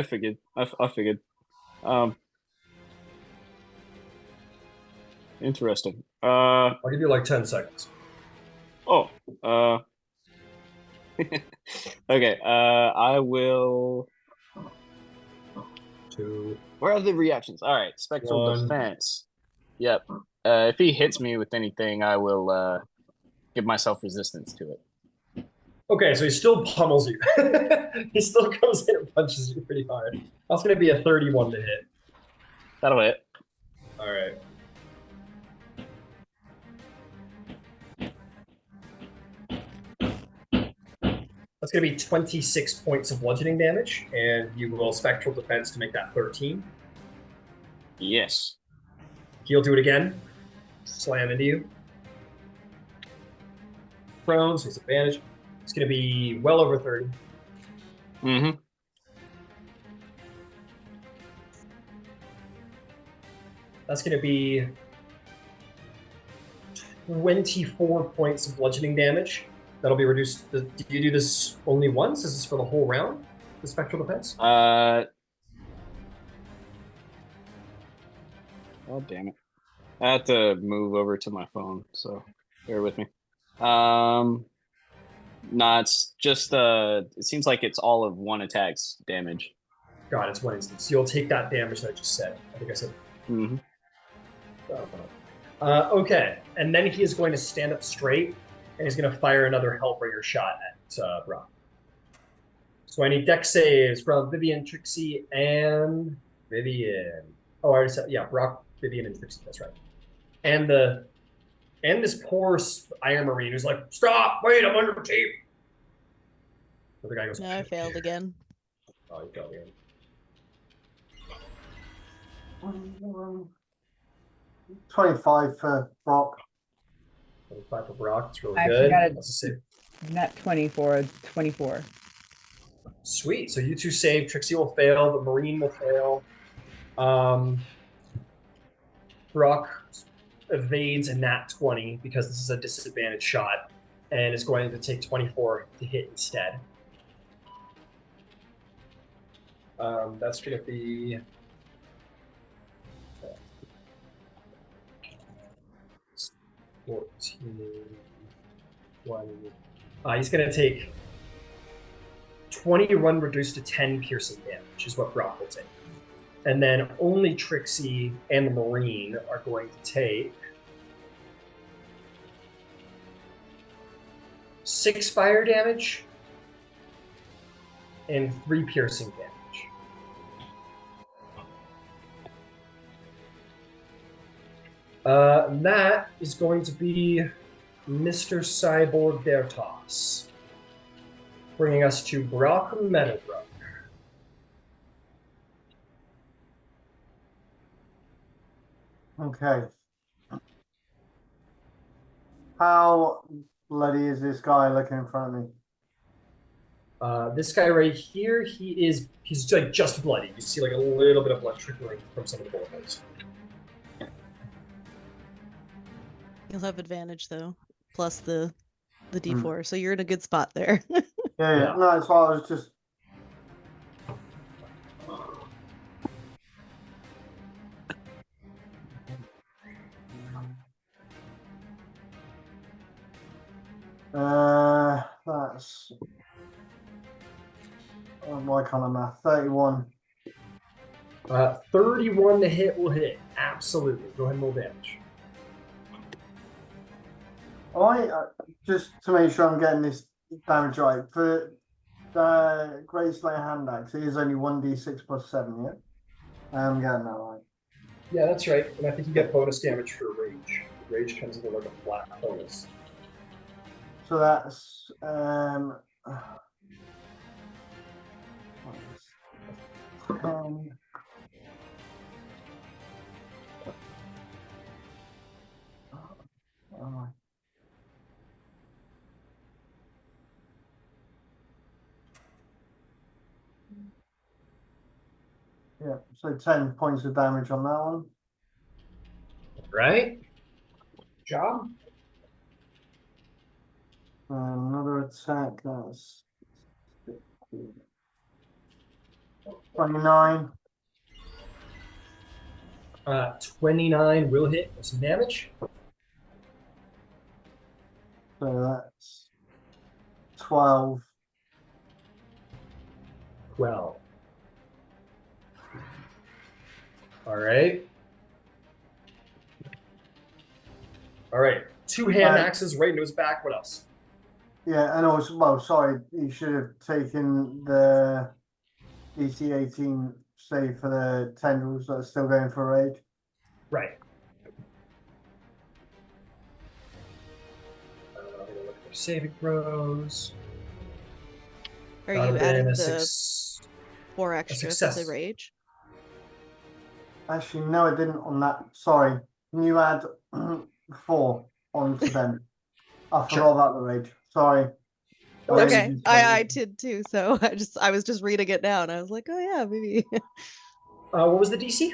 figured. I figured. Interesting. I'll give you like 10 seconds. Okay. I will. 2. Where are the reactions? All right. Spectral 1. defense. Yep. If he hits me with anything, I will give myself resistance to it. Okay, so he still pummels you. He still comes in and punches you pretty hard. That's gonna be a 31 to hit. That'll hit. All right. That's going to be 26 points of bludgeoning damage, and you will spectral defense to make that 13. Yes. He'll do it again. Slam into you. Prone, so he's advantage. It's going to be well over 30. Mm-hmm. That's going to be 24 points of bludgeoning damage. That'll be reduced. Do you do this only once? Is this for the whole round? The spectral defense? Oh, damn it. I have to move over to my phone, so bear with me. No, it's just it seems like it's all of one attack's damage. God, it's one instance. You'll take that damage that I just said. I think I said. Mm-hmm. Okay, and then he is going to stand up straight, and he's going to fire another Hellbringer shot at Brock. So I need deck saves from Vivian, Trixie, and Vivian. Oh, I already said, yeah, Brock, Vivian, and Trixie. That's right. And this poor Iron Marine who's like, stop, wait, I'm under tape. So the guy goes, No, I failed again. Oh, you failed again. 25 for Brock. 25 for Brock. It's really I actually good. got a That's a save. Not 24, 24. Sweet. So you two save. Trixie will fail. The Marine will fail. Brock evades a nat 20 because this is a disadvantaged shot and is going to take 24 to hit instead. That's going to be 14, 20. He's going to take 21 reduced to 10 piercing damage is what Brock will take. And then only Trixie and the Marine are going to take 6 fire damage and 3 piercing damage. That is going to be Mr. Cyborg Dertas, bringing us to Brock Meadowbrook. Okay. How bloody is this guy looking in front of me? This guy right here, he's like just bloody. You see like a little bit of blood trickling from some of the bullet holes. You'll have advantage though, plus the D4, so you're in a good spot there. Yeah. No, it's why I was just. That's. My kind of math. 31. 31 to hit will hit. Absolutely. Go ahead and roll damage. Just to make sure I'm getting this damage right, for the Grey Slayer hand axe, it is only 1d6 plus 7, yeah? I'm getting that right. Yeah, that's right. And I think you get bonus damage for rage. Rage comes with like a flat bonus. So that's 10. Yeah, so 10 points of damage on that one. Right? Job. Another attack, that's 29. 29 will hit with some damage. So that's 12. 12. All right. All right. 2 hand axes right into his back. What else? Yeah, and also, well, sorry, you should have taken the DC 18 save for the tendrils that are still going for rage. Right. I'm gonna look at their saving throws. Are you adding the 4 extra for the rage? Actually, no, I didn't on that. Sorry. Can you add 4 onto them? I forgot about the rage. Sorry. I Okay, did I too. did too. So I was just reading it down. I was like, oh yeah, maybe. What was the DC?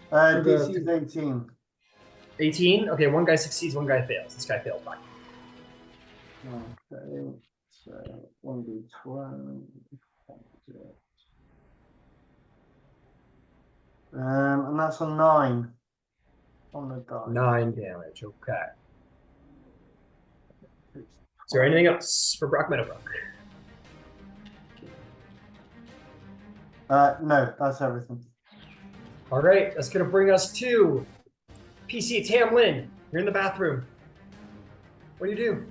For the- DC is 18. 18. Okay, one guy succeeds, one guy fails. This guy fails. Fine. Okay, so 1d12. And that's a 9 on the die. 9 damage. Okay. Is there anything else for Brock Meadowbrook? No, that's everything. All right, that's gonna bring us to PC Tamlin. You're in the bathroom. What do you do?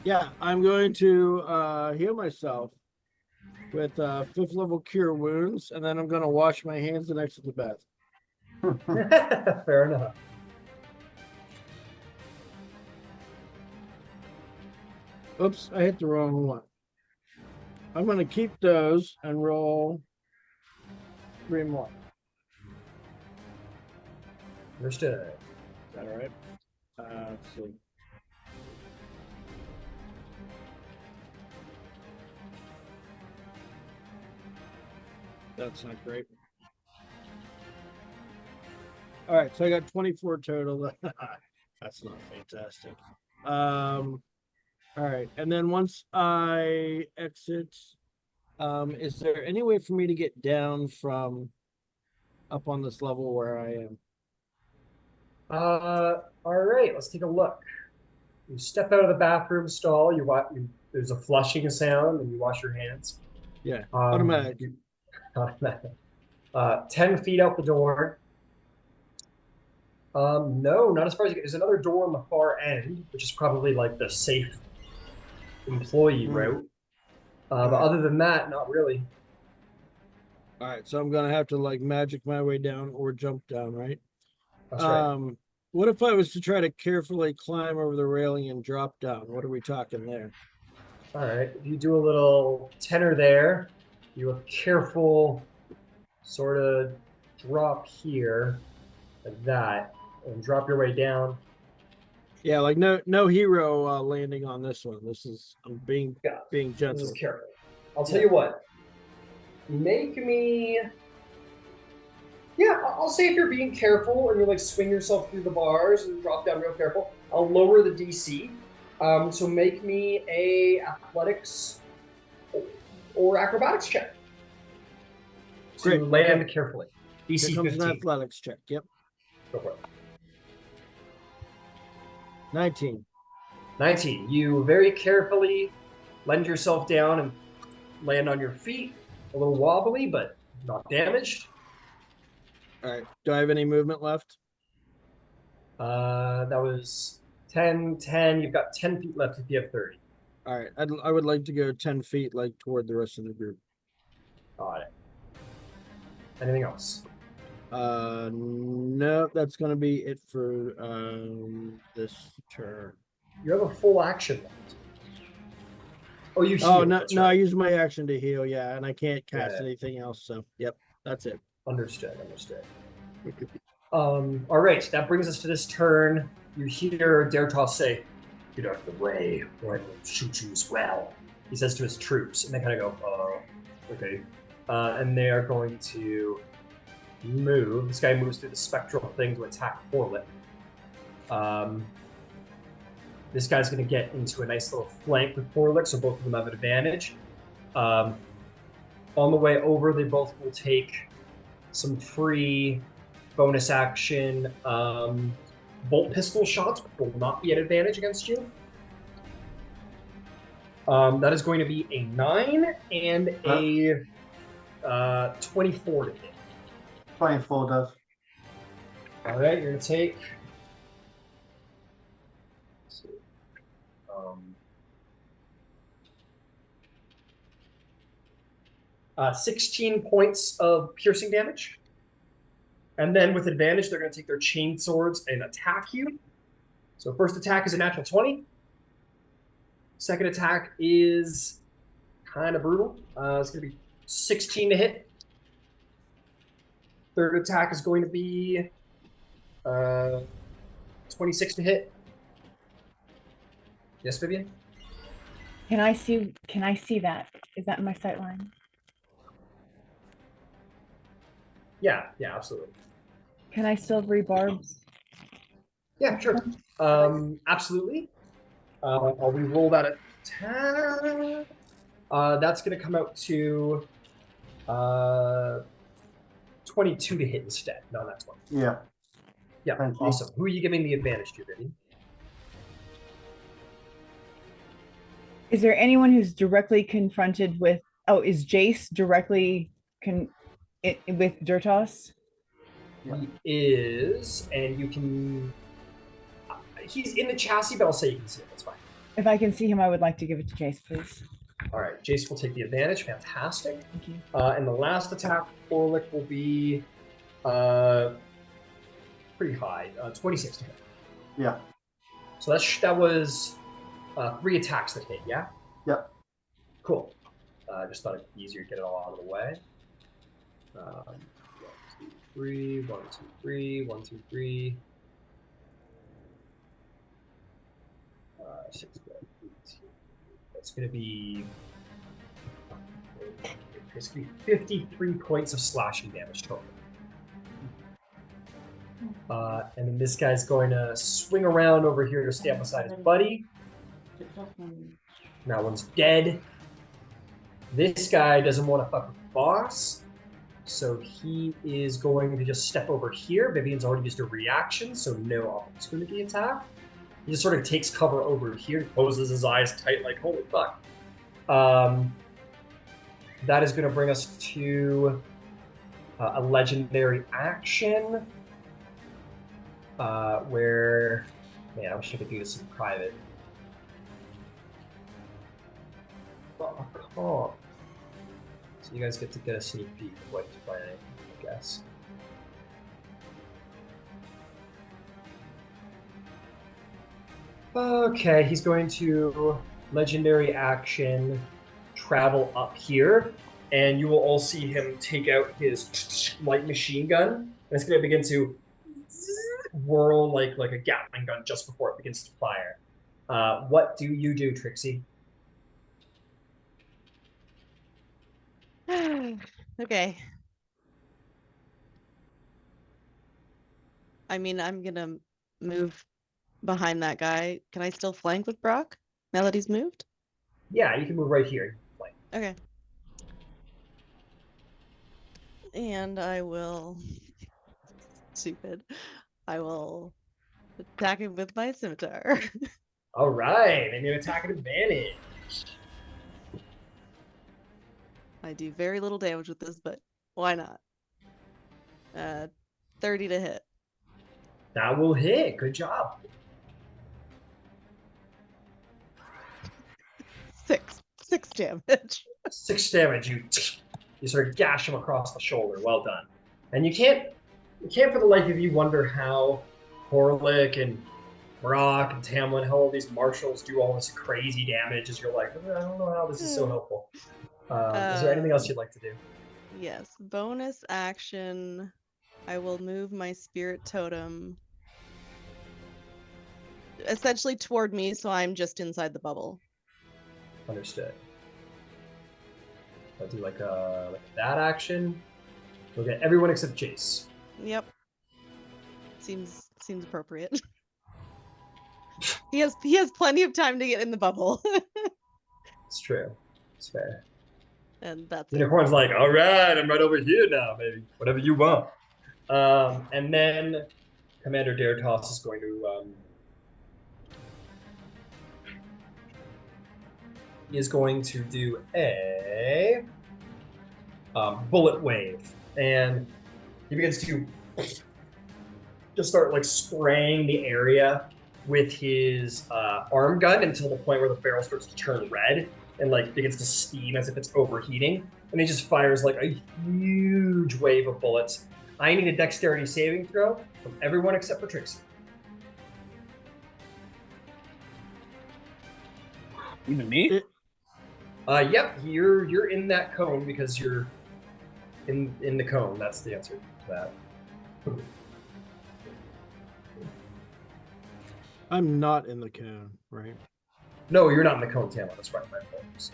Yeah, I'm going to heal myself with 5th level cure wounds, and then I'm going to wash my hands and exit the bath. Fair enough. Oops, I hit the wrong one. I'm going to keep those and roll 3 more. Understood. Is that all right? Let's see. That's not great. All right, so I got 24 total. That's not fantastic. All right, and then once I exit, is there any way for me to get down from up on this level where I am? All right, let's take a look. You step out of the bathroom stall. There's a flushing sound, and you wash your hands. Yeah, automatic. Automatic. 10 feet out the door. No, not as far as you get. There's another door on the far end, which is probably like the safe employee route. But other than that, not really. All right, so I'm gonna have to like magic my way down or jump down, right? That's right. What if I was to try to carefully climb over the railing and drop down? What are we talking there? All right. If you do a little tenor there, you a careful sort of drop here, like that, and drop your way down. Yeah, like no hero landing on this one. I'm being This gentle. is careful. I'll tell you what. Make me. Yeah, I'll say if you're being careful and you like swing yourself through the bars and drop down real careful, I'll lower the DC. So make me a athletics or acrobatics check. To Great, land okay. carefully. Here DC comes 15. an athletics check. Yep. Go for it. 19. 19. You very carefully lend yourself down and land on your feet. A little wobbly, but not damaged. All right. Do I have any movement left? That was 10, 10. You've got 10 feet left if you have 30. All right. I would like to go 10 feet like toward the rest of the group. Got it. Anything else? No, that's gonna be it for this turn. You have a full action left. Oh, you heal. Oh no, that's no, I right. use my action to heal, yeah, and I can't cast Yeah. anything else, so yep, that's it. Understood. All right, that brings us to this turn. You hear Dertas say, "Get out of the way, or I will shoot you as well." He says to his troops, and they kind of go, okay. And they are going to move. This guy moves through the spectral thing to attack Horlick. This guy's going to get into a nice little flank with Horlick, so both of them have an advantage. On the way over, they both will take some free bonus action bolt pistol shots, which will not be an advantage against you. That is going to be a 9 and a 24 to hit. 24 does. All right, you're going to take... 16 points of piercing damage. And then with advantage, they're going to take their chain swords and attack you. So first attack is a natural 20. Second attack is kind of brutal. It's going to be 16 to hit. Third attack is going to be 26 to hit. Yes, Vivian? Can I see that? Is that in my sight line? Yeah, absolutely. Can I still rebarbs? Yeah, sure. Absolutely. I'll re-roll that attack. That's going to come out to 22 to hit instead. No, not 20. Yeah. Yeah, Thank you. awesome. Who are you giving the advantage to, Vivian? Is there anyone who's directly confronted with? Oh, is Jace directly with Dertas? He is, and you can. He's in the chassis, but I'll say you can see him. That's fine. If I can see him, I would like to give it to Jace, please. All right, Jace will take the advantage. Fantastic. Thank you. And the last attack, Orlick will be pretty high, 26 to hit. Yeah. So that was 3 attacks that hit. Yeah. Yep. Cool. Just thought it'd be easier to get it all out of the way. 1, 2, 3, 1, 2, 3, 1, 2, 3. 6, 7, 8. That's going to be. It's going to be 53 points of slashing damage total. And then this guy's going to swing around over here to stand beside his buddy. That one's dead. This guy doesn't want to fuck with the boss, so he is going to just step over here. Vivian's already used a reaction, so no opportunity attack. He just sort of takes cover over here, closes his eyes tight, like, holy fuck. That is going to bring us to a legendary action where, man, I wish I could do this in private. Oh. So you guys get to get a sneak peek of what he's planning, I guess. Okay, he's going to legendary action travel up here, and you will all see him take out his light machine gun, and it's going to begin to whirl like a Gatling gun just before it begins to fire. What do you do, Trixie? Okay. I mean, I'm gonna move behind that guy. Can I still flank with Brock now that he's moved? Yeah, you can move right here. Okay. And I will. Stupid. I will attack him with my scimitar. All right, and you attack at advantage. I do very little damage with this, but why not? 30 to hit. That will hit. Good job. 6 damage. 6 damage. You sort of gash him across the shoulder. Well done. And you can't for the life of you wonder how Horlick and Brock and Tamlin, how all these marshals do all this crazy damage. As you're like, I don't know how this is so helpful. Is there anything else you'd like to do? Yes. Bonus action. I will move my spirit totem essentially toward me, so I'm just inside the bubble. Understood. I'll do like that action. We'll get everyone except Jace. Yep. Seems appropriate. He has plenty of time to get in the bubble. It's true. It's fair. And that's Unicorn's like, all right, I'm right over here now, baby. Whatever you want. And then Commander Dertas is going to do a bullet wave, and he begins to just start like spraying the area with his arm gun until the point where the barrel starts to turn red and like begins to steam as if it's overheating, and he just fires like a huge wave of bullets. I need a dexterity saving throw from everyone except for Trixie. Even me? Yep, you're in that cone because you're in the cone. That's the answer to that. I'm not in the cone, right? No, you're not in the cone, Tama. That's right. My apologies.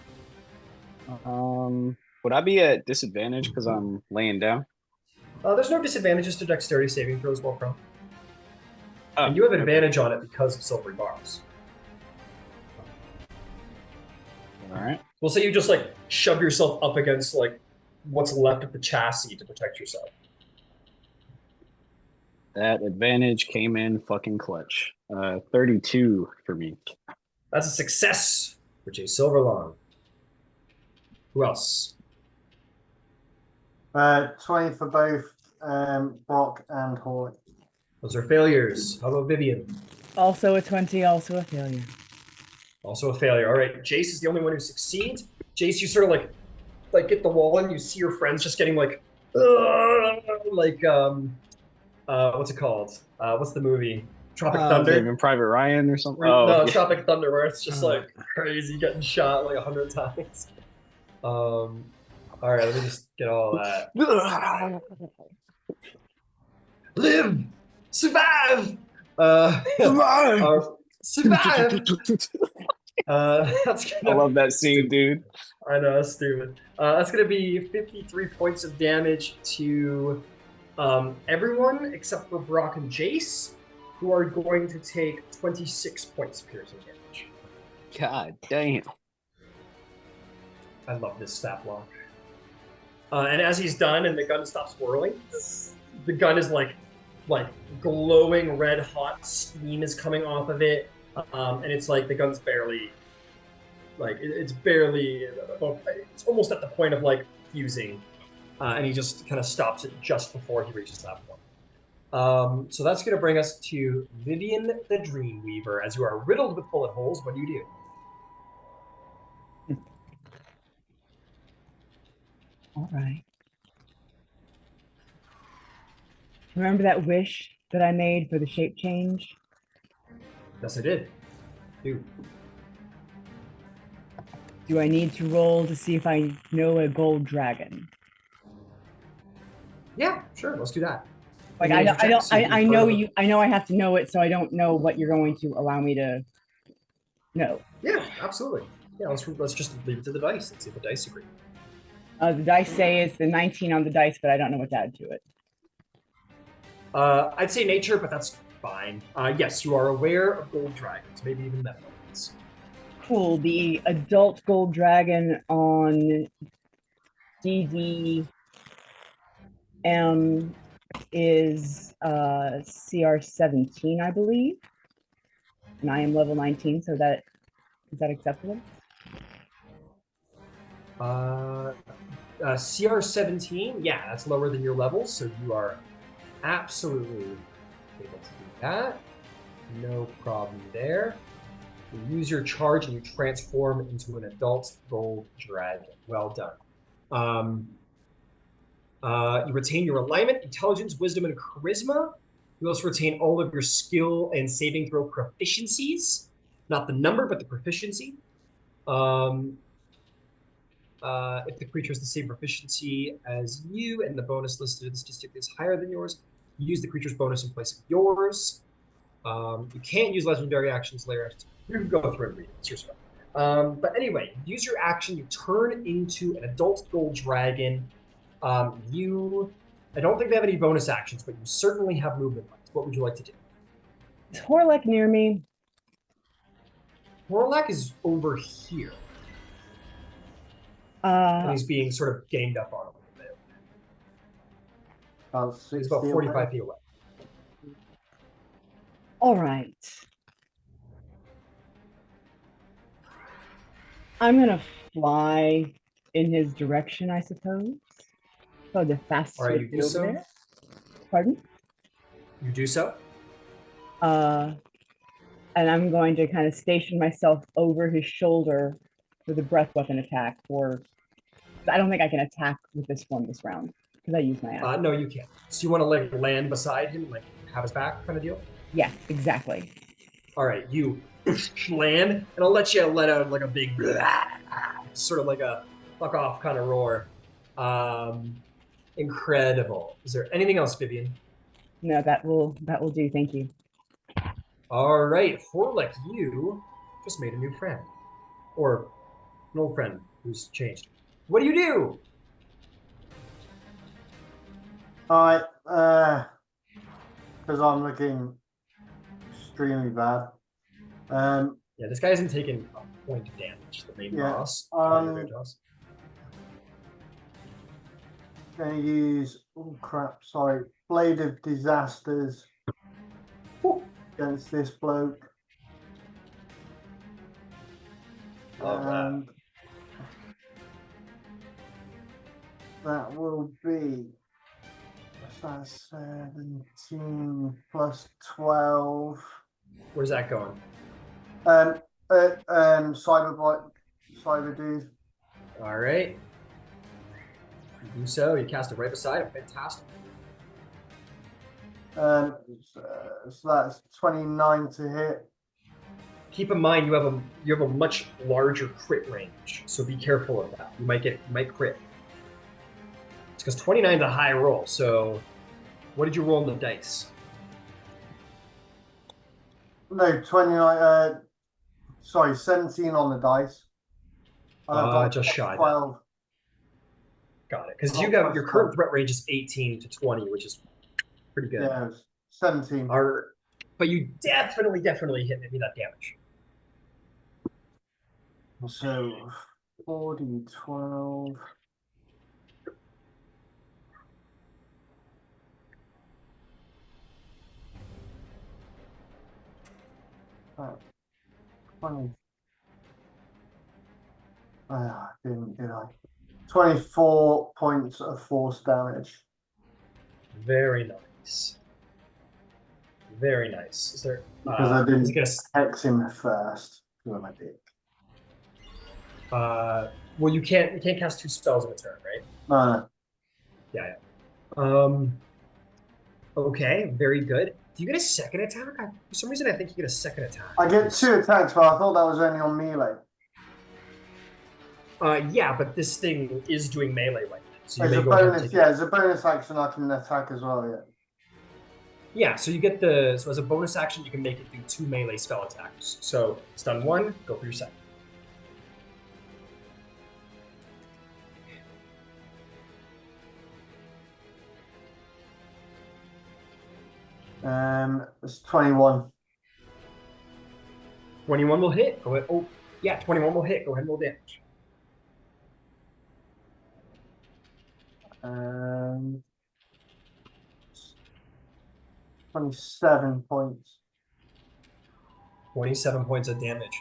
Would I be at disadvantage because I'm laying down? There's no disadvantages to dexterity saving throws while prone. Oh, And you have okay. advantage on it because of silvery bars. All right. We'll say you just like shove yourself up against like what's left of the chassis to protect yourself. That advantage came in fucking clutch. 32 for me. That's a success for Jay Silverlong. Who else? 20 for both Brock and Hoy. Those are failures. How about Vivian? Also a 20, also a failure. Also a failure. All right, Jace is the only one who succeeds. Jace, you sort of like get the wall and you see your friends just getting like what's it called? What's the movie? Tropic Thunder. Saving Private Ryan or something. No, yeah. Tropic Thunder, where it's just like crazy, getting shot like 100 times. All right, let me just get all that. Live, survive, survive. That's I gonna. love that scene, dude. I know, that's stupid. That's gonna be 53 points of damage to everyone except for Brock and Jace, who are going to take 26 points of piercing damage. God damn. I love this stat block. And as he's done and the gun stops whirling, the gun is like glowing red hot steam is coming off of it. And it's like the gun's barely, like it's barely, it's almost at the point of like fusing. And he just kind of stops it just before he reaches that point. So that's going to bring us to Vivian the Dreamweaver. As you are riddled with bullet holes, what do you do? All right. Remember that wish that I made for the shape change? Yes, I did. Dude. Do I need to roll to see if I know a gold dragon? Yeah, sure. Let's do that. Like You I need to don't, I check don't, to see if I you've know heard of you. I know I have to know it, so I don't know what you're going to allow me to know. Yeah, absolutely. Yeah, let's just leave it to the dice. Let's see if the dice agree. The dice say it's the 19 on the dice, but I don't know what to add to it. I'd say nature, but that's fine. Yes, you are aware of gold dragons, maybe even metal ones. Cool. The adult gold dragon on DDM is CR 17, I believe, and I am level 19. So that is that acceptable? CR 17, yeah, that's lower than your level, so you are absolutely able to do that. No problem there. You use your charge and you transform into an adult gold dragon. Well done. You retain your alignment, intelligence, wisdom, and charisma. You also retain all of your skill and saving throw proficiencies. Not the number, but the proficiency. If the creature has the same proficiency as you and the bonus listed in the statistic is higher than yours, you use the creature's bonus in place of yours. You can't use legendary actions, layer actions. You can go through and read it. It's your spell. But anyway, use your action. You turn into an adult gold dragon. I don't think they have any bonus actions, but you certainly have movement left. What would you like to do? Is Horlek near me? Horlek is over here. And he's being sort of ganged up on a little bit. He's about 45 feet away. All right. I'm gonna fly in his direction, I suppose. So the fastest All right, way you to do get so. over there. Pardon? You do so. And I'm going to kind of station myself over his shoulder for the breath weapon attack. Or I don't think I can attack with this one this round because I use my action. No, you can't. So you want to like land beside him, like have his back kind of deal? Yeah, exactly. All right, you land, and I'll let you let out like a big, sort of like a fuck off kind of roar. Incredible. Is there anything else, Vivian? No, that will do. Thank you. All right, Horlick, you just made a new friend, or an old friend who's changed. What do? Alright, because I'm looking extremely bad. Yeah, this guy hasn't taken a point of damage. The main Yeah, boss. gonna use, oh crap, sorry, Blade of Disasters against this bloke. Love that. And that will be, what's that, 17 plus 12. Where's that going? Cyber dude. All right. You do so. You cast it right beside him. Fantastic. So that's 29 to hit. Keep in mind you have a much larger crit range, so be careful of that. You might crit. It's because 29 is a high roll. So, what did you roll on the dice? No, 29. Sorry, 17 on the dice. And I've got Just shy. 12. Got it. Because Oh, you got plus your current 12. threat range is 18 to 20, which is pretty good. Yeah, 17. But you definitely hit me that damage. So 40, 12. Uh, 20. Did I? 24 points of force damage. Very nice. Very nice. Is there? Because I is didn't it gonna, hex him first. Because I did. well, you can't cast 2 spells in a turn, right? No. Yeah. Okay, very good. Do you get a second attack? For some reason, I think you get a second attack. I get 2 attacks, but I thought that was only on melee. Yeah, but this thing is doing melee right now. So you As may a go ahead and bonus, take yeah, as a bonus action, I can attack as well, yeah. Yeah, so you get so as a bonus action, you can make it do 2 melee spell attacks. So stun 1, go for your second. It's 21. 21 will hit. Go ahead. Oh, yeah, 21 will hit. Go ahead and roll damage. 27 points. 27 points of damage.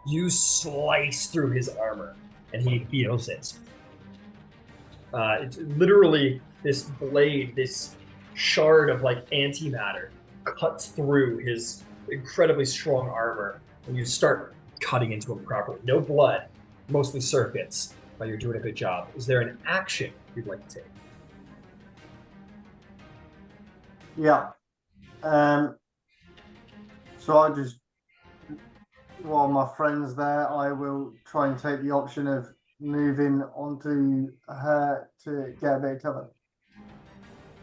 You slice through his armor, and he feels it. It's literally this blade, this shard of like antimatter cuts through his incredibly strong armor, and you start cutting into him properly. No blood, mostly circuits, but you're doing a good job. Is there an action you'd like to take? Yeah. So I just, while my friend's there, I will try and take the option of moving onto her to get a bit of cover.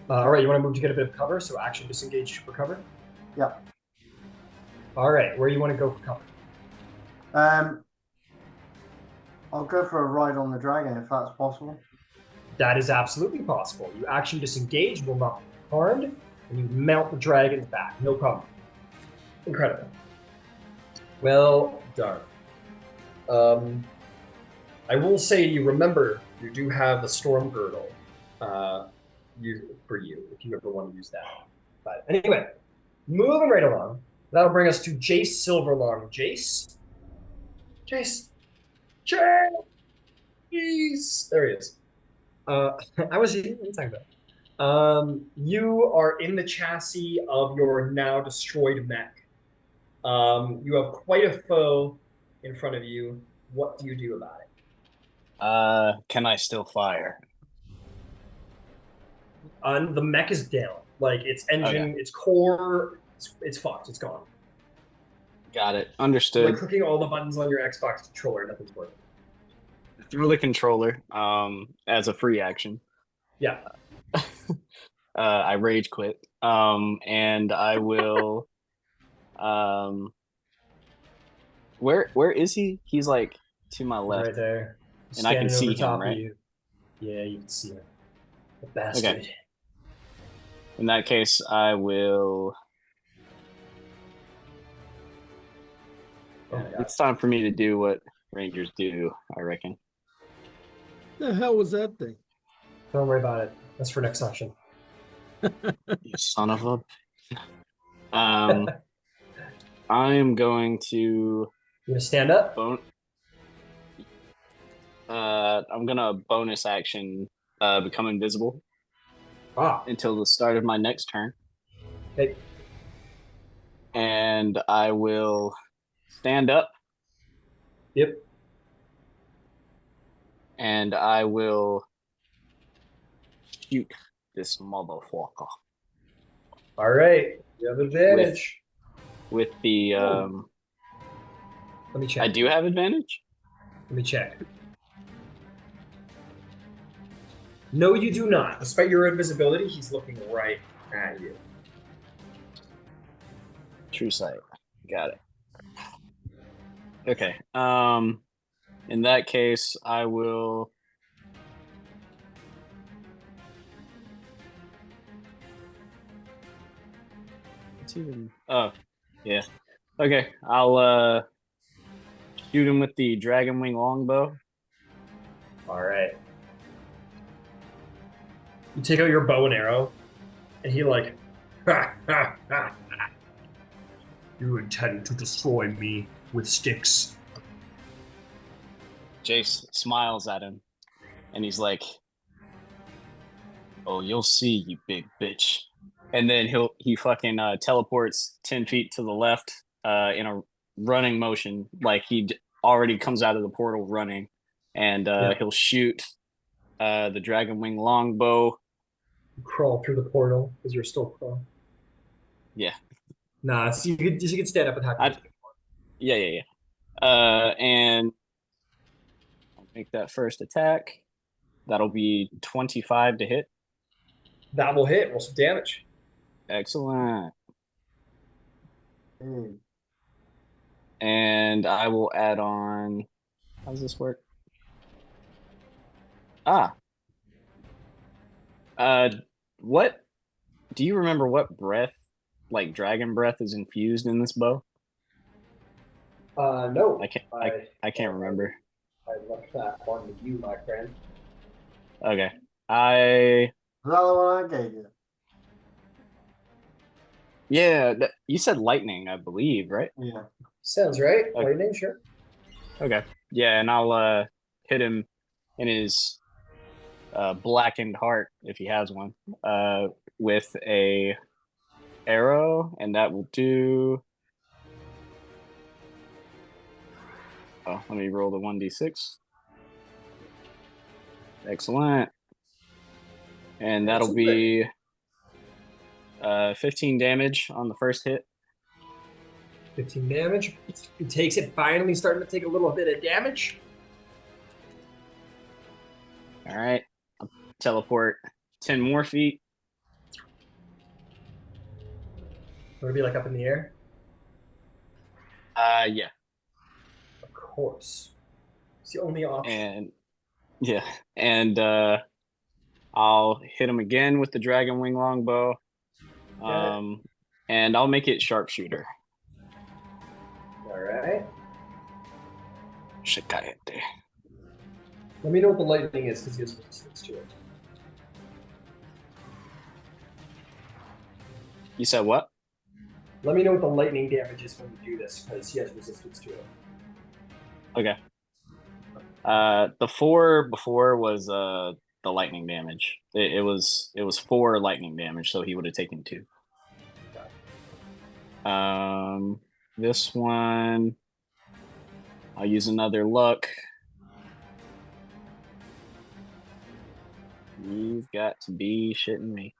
All right, you want to move to get a bit of cover, so action, disengage for cover? Yeah. All right, where do you want to go for cover? I'll go for a ride on the dragon if that's possible. That is absolutely possible. You action disengage, will not be harmed, and you mount the dragon's back. No problem. Incredible. Well done. I will say, you remember, you do have the storm girdle for you, if you ever want to use that. But anyway, moving right along, that'll bring us to Jace Silverlong. Jace? Jace? Jace! There he is. I was what are you talking about? You are in the chassis of your now destroyed mech. You have quite a foe in front of you. What do you do about it? Can I still fire? The mech is down. Like its engine, its core, it's fucked. It's gone. Got it. Understood. Like clicking all the buttons on your Xbox controller, nothing's working. Throw the controller as a free action. Yeah. I rage quit. And I will. Where is he? He's like to my left. Right there. And I can Standing see over him, top right? of you. Yeah, you can see him. The bastard. Okay. In that case, I will. Oh my god. It's time for me to do what Rangers do, I reckon. The hell was that thing? Don't worry about it. That's for next session. You son of a. I am going to. You gonna stand up? I'm gonna bonus action become invisible Ah. until the start of my next turn. Okay. And I will stand up. Yep. And I will shoot this motherfucker. All right. You have advantage. With the Let me check. I do have advantage? Let me check. No, you do not. Despite your invisibility, he's looking right at you. True sight. Got it. Okay. In that case, I will. What's even? Oh, yeah. Okay, I'll shoot him with the dragon wing longbow. All right. You take out your bow and arrow, and he like, ha, ha, ha, ha. You intend to destroy me with sticks. Jace smiles at him, and he's like, "Oh, you'll see, you big bitch." And then he fucking teleports 10 feet to the left in a running motion, like he already comes out of the portal running, and he'll shoot the dragon wing longbow. You crawl through the portal because you're still crawling. Yeah. Nah, so you could stand up and hack. Yeah. And I'll make that first attack. That'll be 25 to hit. That will hit. Roll some damage. Excellent. Mm. And I will add on. How does this work? What? Do you remember what breath, like dragon breath, is infused in this bow? No. I can't remember. I left that on to you, my friend. Okay. Is that the one I gave you? Yeah, you said lightning, I believe, right? Yeah. Sounds right. Okay. Lightning, sure. Okay. Yeah, and I'll hit him in his blackened heart, if he has one, with a arrow, and that will do. Oh, let me roll the 1d6. Excellent. And that'll be 15 damage on the first hit. 15 damage. He takes it, finally starting to take a little bit of damage. All right. I'll teleport 10 more feet. Would it be like up in the air? Yeah. Of course. It's the only option. And yeah. And I'll hit him again with the dragon wing longbow. And I'll make it sharpshooter. All right. Shikayete. Let me know what the lightning is because he has resistance to it. You said what? Let me know what the lightning damage is when you do this because he has resistance to it. Okay. The 4 before was the lightning damage. It was 4 lightning damage, so he would have taken 2. This one, I'll use another luck. You've got to be shitting me.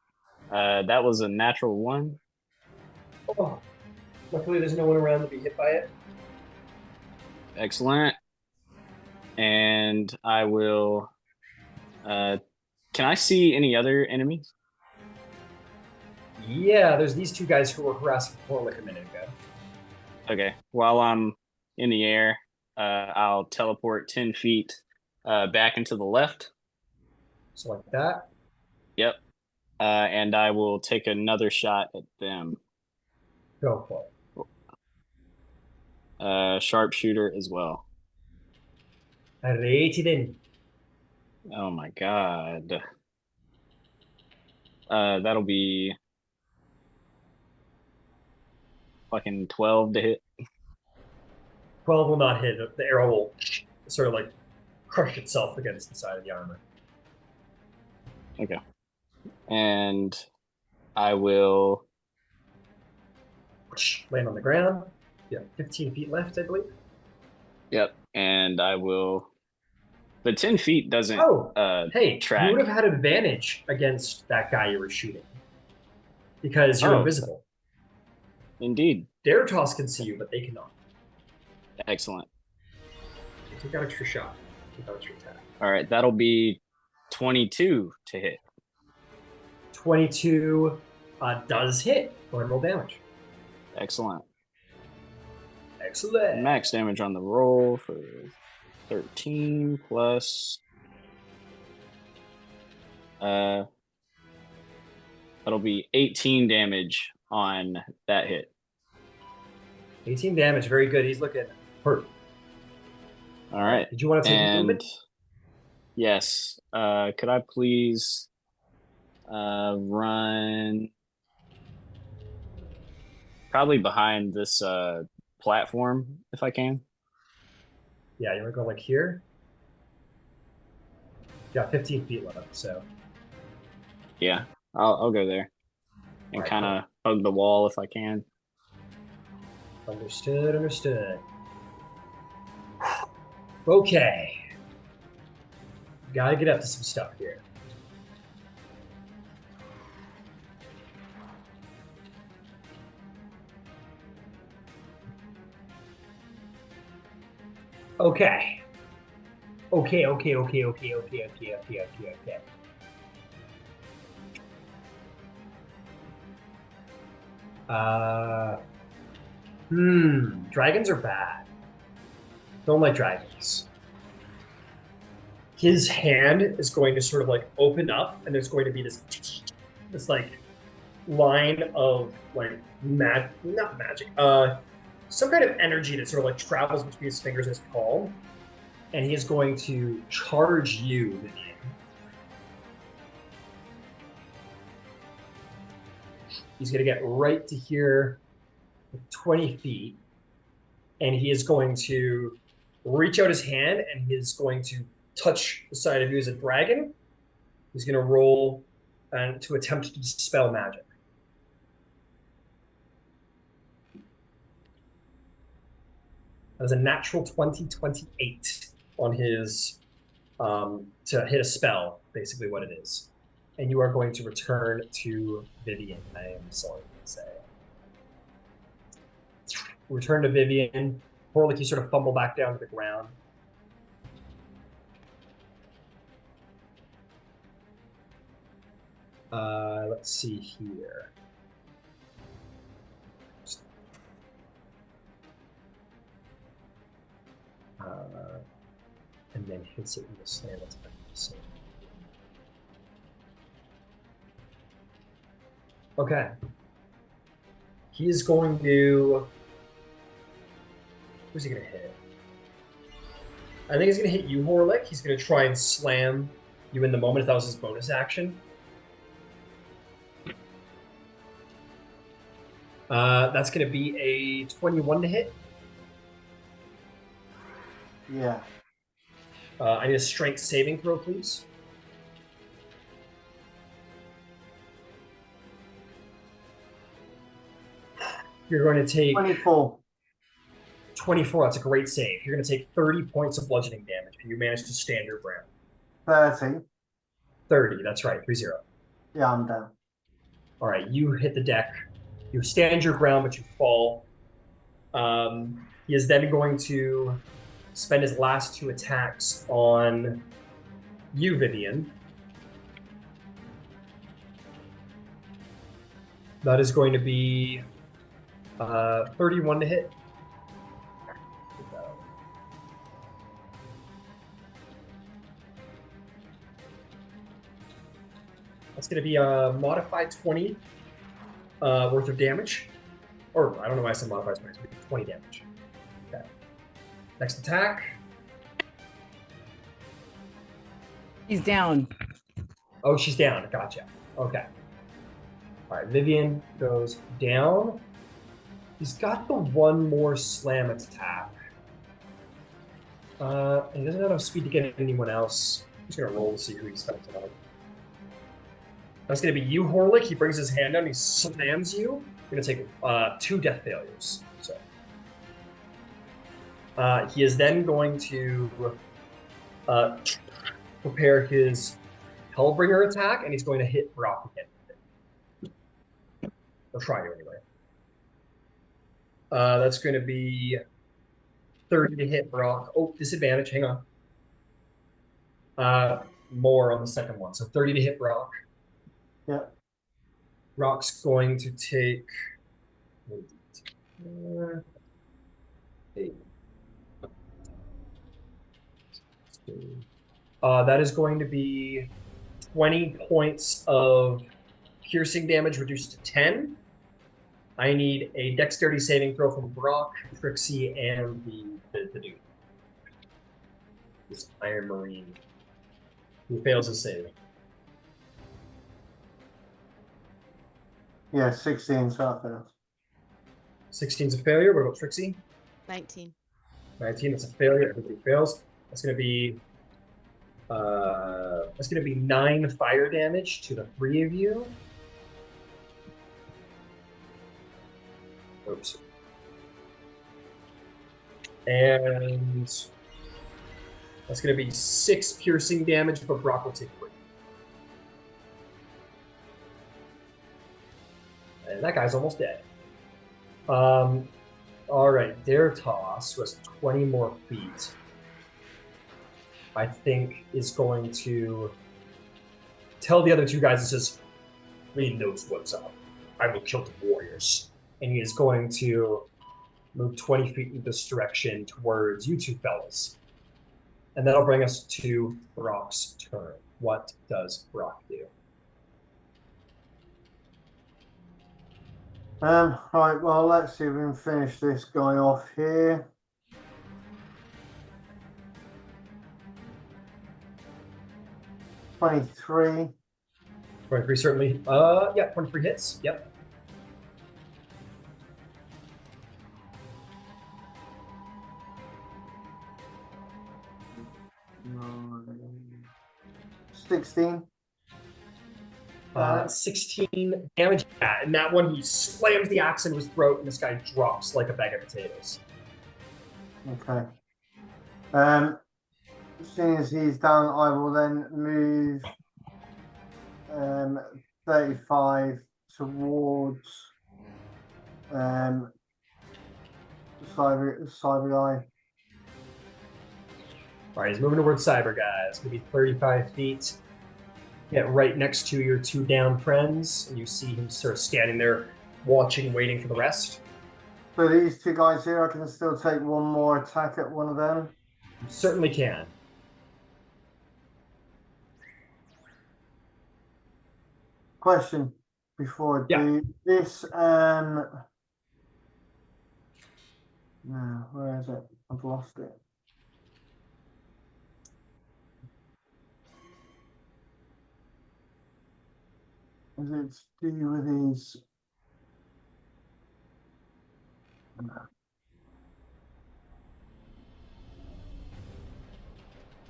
That was a natural 1. Oh, luckily there's no one around to be hit by it. Excellent. And I will. Can I see any other enemies? Yeah, there's these two guys who were harassing Horlick a minute ago. Okay. While I'm in the air, I'll teleport 10 feet back into the left. So like that. Yep. And I will take another shot at them. Go for it. Sharpshooter as well. Alrighty then. Oh my god. That'll be fucking 12 to hit. 12 will not hit. The arrow will sort of like crush itself against the side of the armor. Okay. And I will Land on the ground. Yeah, 15 feet left, I believe. Yep. And I will. The 10 feet doesn't. Oh, hey, track. you would have had advantage against that guy you were shooting because you're Oh. invisible. Indeed. Dertas can see you, but they cannot. Excellent. So take out extra shot. Take out extra attack. All right. That'll be 22 to hit. 22 does hit. Go ahead and roll damage. Excellent. Excellent. Max damage on the roll for 13 plus. That'll be 18 damage on that hit. 18 damage. Very good. He's looking hurt. All right. Did you want to take And movement? yes, could I please run probably behind this platform if I can? Yeah, you want to go like here? You got 15 feet left, so. Yeah, I'll go there and Alright, kind of hug the wall if I can. Understood, understood. Okay. Gotta get up to some stuff here. Okay. Okay. Dragons are bad. Don't like dragons. His hand is going to sort of like open up, and there's going to be this like line of like not magic, some kind of energy that sort of like travels between his fingers and his palm, and he is going to charge you, Vivian. He's going to get right to here, 20 feet, and he is going to reach out his hand, and he is going to touch the side of you as a dragon. He's going to roll to attempt to dispel magic. That was a natural 28 on his to hit a spell, basically what it is. And you are going to return to Vivian, I am sorry to say. Return to Vivian. Horlick, you sort of fumble back down to the ground. Let's see here. And then hits it with a slam attack. So. Okay. He is going to. Who's he going to hit? I think he's going to hit you, Horlick. He's going to try and slam you in the moment if that was his bonus action. That's going to be a 21 to hit. Yeah. I need a strength saving throw, please. You're going to take 24. 24. That's a great save. You're going to take 30 points of bludgeoning damage, and you manage to stand your ground. 30. 30, that's right, 30. Yeah, I'm down. All right, you hit the deck. You stand your ground, but you fall. He is then going to spend his last 2 attacks on you, Vivian. That is going to be 31 to hit. That's going to be a modified 20 worth of damage. Or, I don't know why I said modified 20. It's going to be 20 damage. Okay. Next attack. He's down. Oh, she's down. Gotcha. Okay. All right, Vivian goes down. He's got the one more slam attack. And he doesn't have enough speed to get anyone else. I'm just going to roll to see who he's fighting tonight. That's going to be you, Horlick. He brings his hand down. He slams you. You're going to take 2 death failures. So he is then going to prepare his Hellbringer attack, and he's going to hit Brock again. Or try to anyway. That's going to be 30 to hit Brock. Oh, disadvantage. Hang on. More on the second one. So 30 to hit Brock. Yeah. Brock's going to take 8. That is going to be 20 points of piercing damage reduced to 10. I need a dexterity saving throw from Brock, Trixie, and the dude. This Iron Marine. Who fails his save. Yeah, 16, so that fails. 16's a failure. What about Trixie? 19. 19, that's a failure. Everybody fails. That's gonna be 9 fire damage to the 3 of you. Oops. And that's gonna be 6 piercing damage, but Brock will take 3. And that guy's almost dead. All right, Dertas, who has 20 more feet, I think is going to tell the other 2 guys, it says, "He knows what's up. I will kill the warriors." And he is going to move 20 feet in this direction towards you 2 fellas. And that'll bring us to Brock's turn. What does Brock do? Right, well, let's see if we can finish this guy off here. $23. 23 certainly. Yeah, 23 hits. Yep. Mm, 16. 16 damage. Yeah, and that one, he slams the axe into his throat, and this guy drops like a bag of potatoes. Okay. As soon as he's done, I will then move 35 towards cyber guy. All right, he's moving towards Cyber Guy. It's going to be 35 feet. Get right next to your 2 down friends, and you see him sort of standing there, watching, waiting for the rest. So these 2 guys here, I can still take one more attack at one of them. You certainly can. Question before I Yeah. do this. No, where is it? I've lost it. Is it to do with these? No.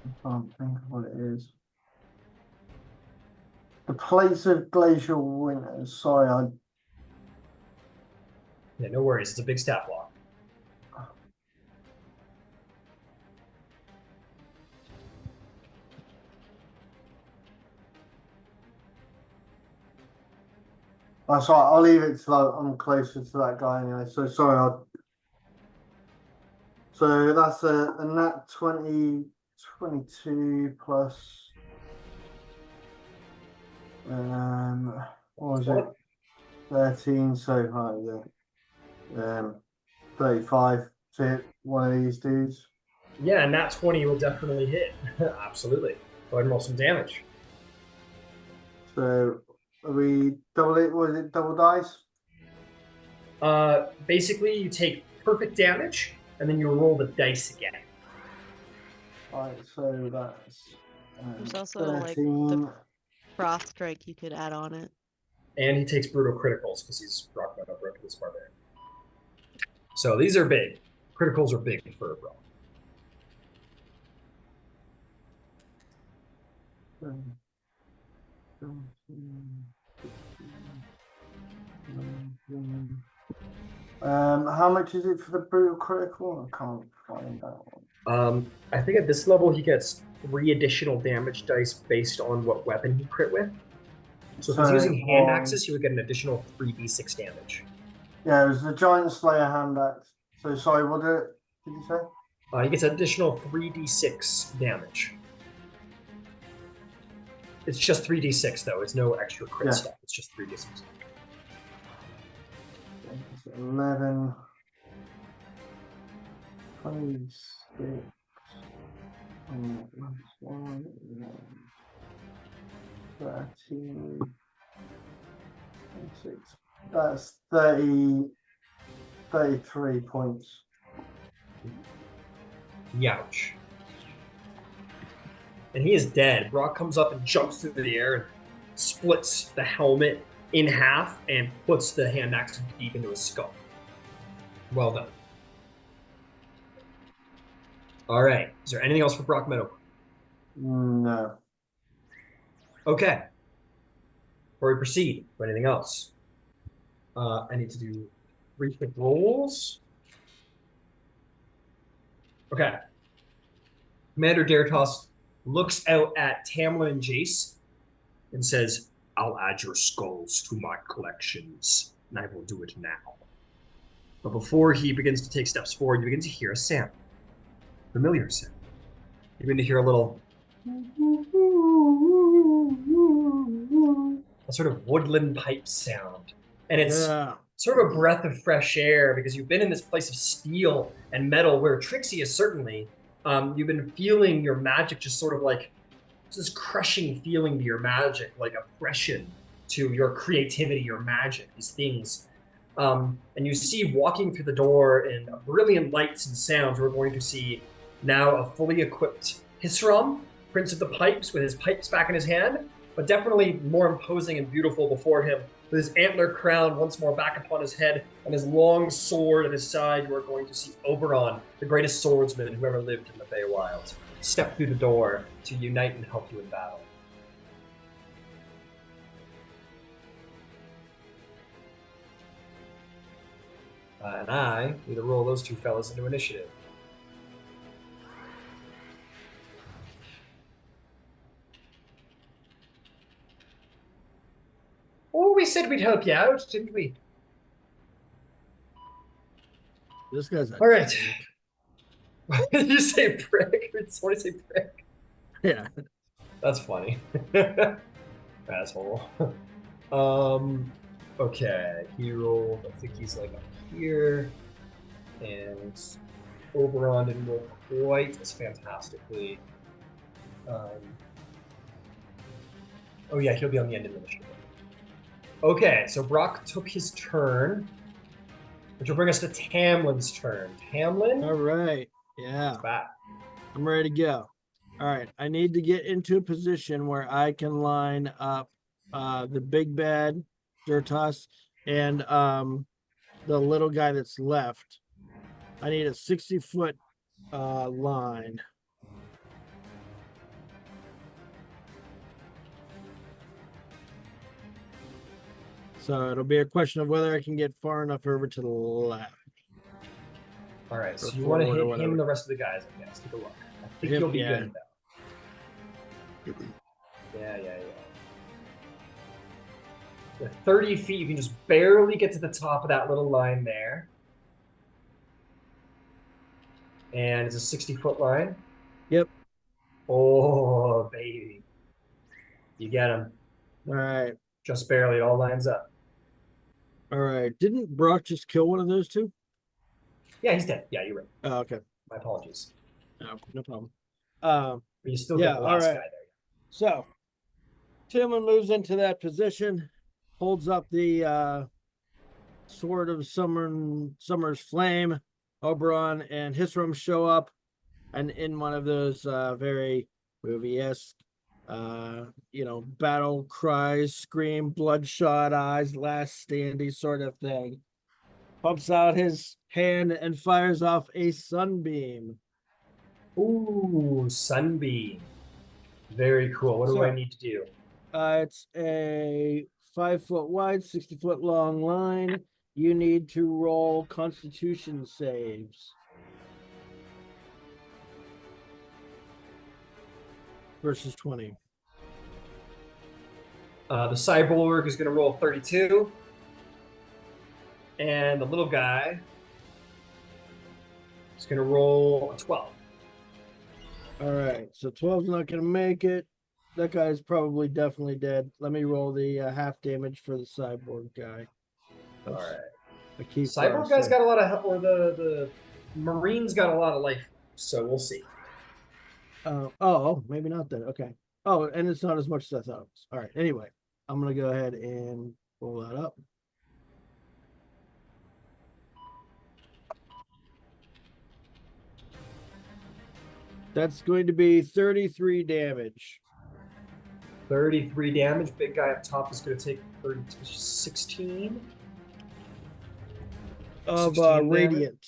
I can't think of what it is. The place of glacial winters. Sorry, Yeah, no worries. It's a big stat block. That's right. I'll leave it till I'm closer to that guy anyway. So sorry. So that's a nat 20, 22 plus. What was it? 13, so high, yeah. 35 to hit one of these dudes. Yeah, and that 20 will definitely hit. Absolutely. Go ahead and roll some damage. So are we double it? Was it double dice? Basically, you take perfect damage, and then you roll the dice again. Alright, so that's There's also like 13. the frost strike you could add on it. And he takes brutal criticals because he's rock metal broken this barbarian. So these are big. Criticals are big for a bro. How much is it for the brutal critical? I can't find that one. I think at this level he gets 3 additional damage dice based on what weapon he crit with. So if he's using hand axes, he would get an additional 3d6 damage. Yeah, it was the Giant Slayer hand axe. So sorry, what did you say? He gets an additional 3d6 damage. It's just 3d6 though. It's no extra crit stuff. It's just 3d6. 11, 26, 13, 26. That's 30, 33 points. Youch. And he is dead. Brock comes up and jumps through the air and splits the helmet in half and puts the hand axe deep into his skull. Well done. All right. Is there anything else for Brock Meadow? No. Okay. Before we proceed, for anything else, I need to do 3 quick rolls. Okay. Commander Dertas looks out at Tamlin and Jace and says, I'll add your skulls to my collections, and I will do it now. But before he begins to take steps forward, you begin to hear a sound. Familiar sound. You begin to hear a little a sort of woodland pipe sound. And it's sort of a breath of fresh air because you've been in this place of steel and metal where Trixie is certainly, you've been feeling your magic just sort of like this crushing feeling to your magic, like oppression to your creativity, your magic, these things. And you see walking through the door in brilliant lights and sounds, we're going to see now a fully equipped Hisram, Prince of the Pipes, with his pipes back in his hand, but definitely more imposing and beautiful before him, with his antler crown once more back upon his head and his long sword at his side. You are going to see Oberon, the greatest swordsman who ever lived in the Feywild, step through the door to unite and help you in battle. And I need to roll those 2 fellas into initiative. Oh, we said we'd help you out, didn't we? This guy's all right. Did you say prick? Did somebody say prick? Yeah. That's funny. Asshole. Okay. He rolled, I think he's like up here. And Oberon didn't roll quite as fantastically. Oh yeah, he'll be on the end of the initiative. Okay, so Brock took his turn, which will bring us to Tamlin's turn. Tamlin? All right. Yeah. Back. I'm ready to go. All right. I need to get into a position where I can line up the big bad Dertas and the little guy that's left. I need a 60-foot line. So it'll be a question of whether I can get far enough over to the left. All right, so Or you want to forward or hit him whatever. and the rest of the guys, I guess. Take a look. I think Him, you'll be yeah. good though. Yeah. With 30 feet, you can just barely get to the top of that little line there. And it's a 60-foot line. Yep. Oh, baby. You get him. All right. Just barely. It all lines up. All right. Didn't Brock just kill one of those two? Yeah, he's dead. Yeah, you're right. Oh, okay. My apologies. No, no problem. But you still Yeah, get the last alright. guy there. So Timon moves into that position, holds up the sword of Summer's flame. Oberon and Hisram show up, and in one of those very movie-esque battle cries, scream, bloodshot eyes, last standy sort of thing. Pumps out his hand and fires off a sunbeam. Ooh, sunbeam. Very cool. What do I So- need to do? It's a 5-foot wide, 60-foot long line. You need to roll Constitution saves. Versus 20. The cyborg is going to roll 32. And the little guy is going to roll a 12. All right, so 12's not going to make it. That guy's probably definitely dead. Let me roll the half damage for the cyborg guy. All right. I keep Cyborg guy's got a lot of, or the Marine's got a lot of life, so we'll see. Maybe not then. Okay. Oh, and it's not as much as I thought it was. All right. Anyway, I'm gonna go ahead and pull that up. That's going to be 33 damage. 33 damage. Big guy up top is going to take 16. Of 16 damage. radiant.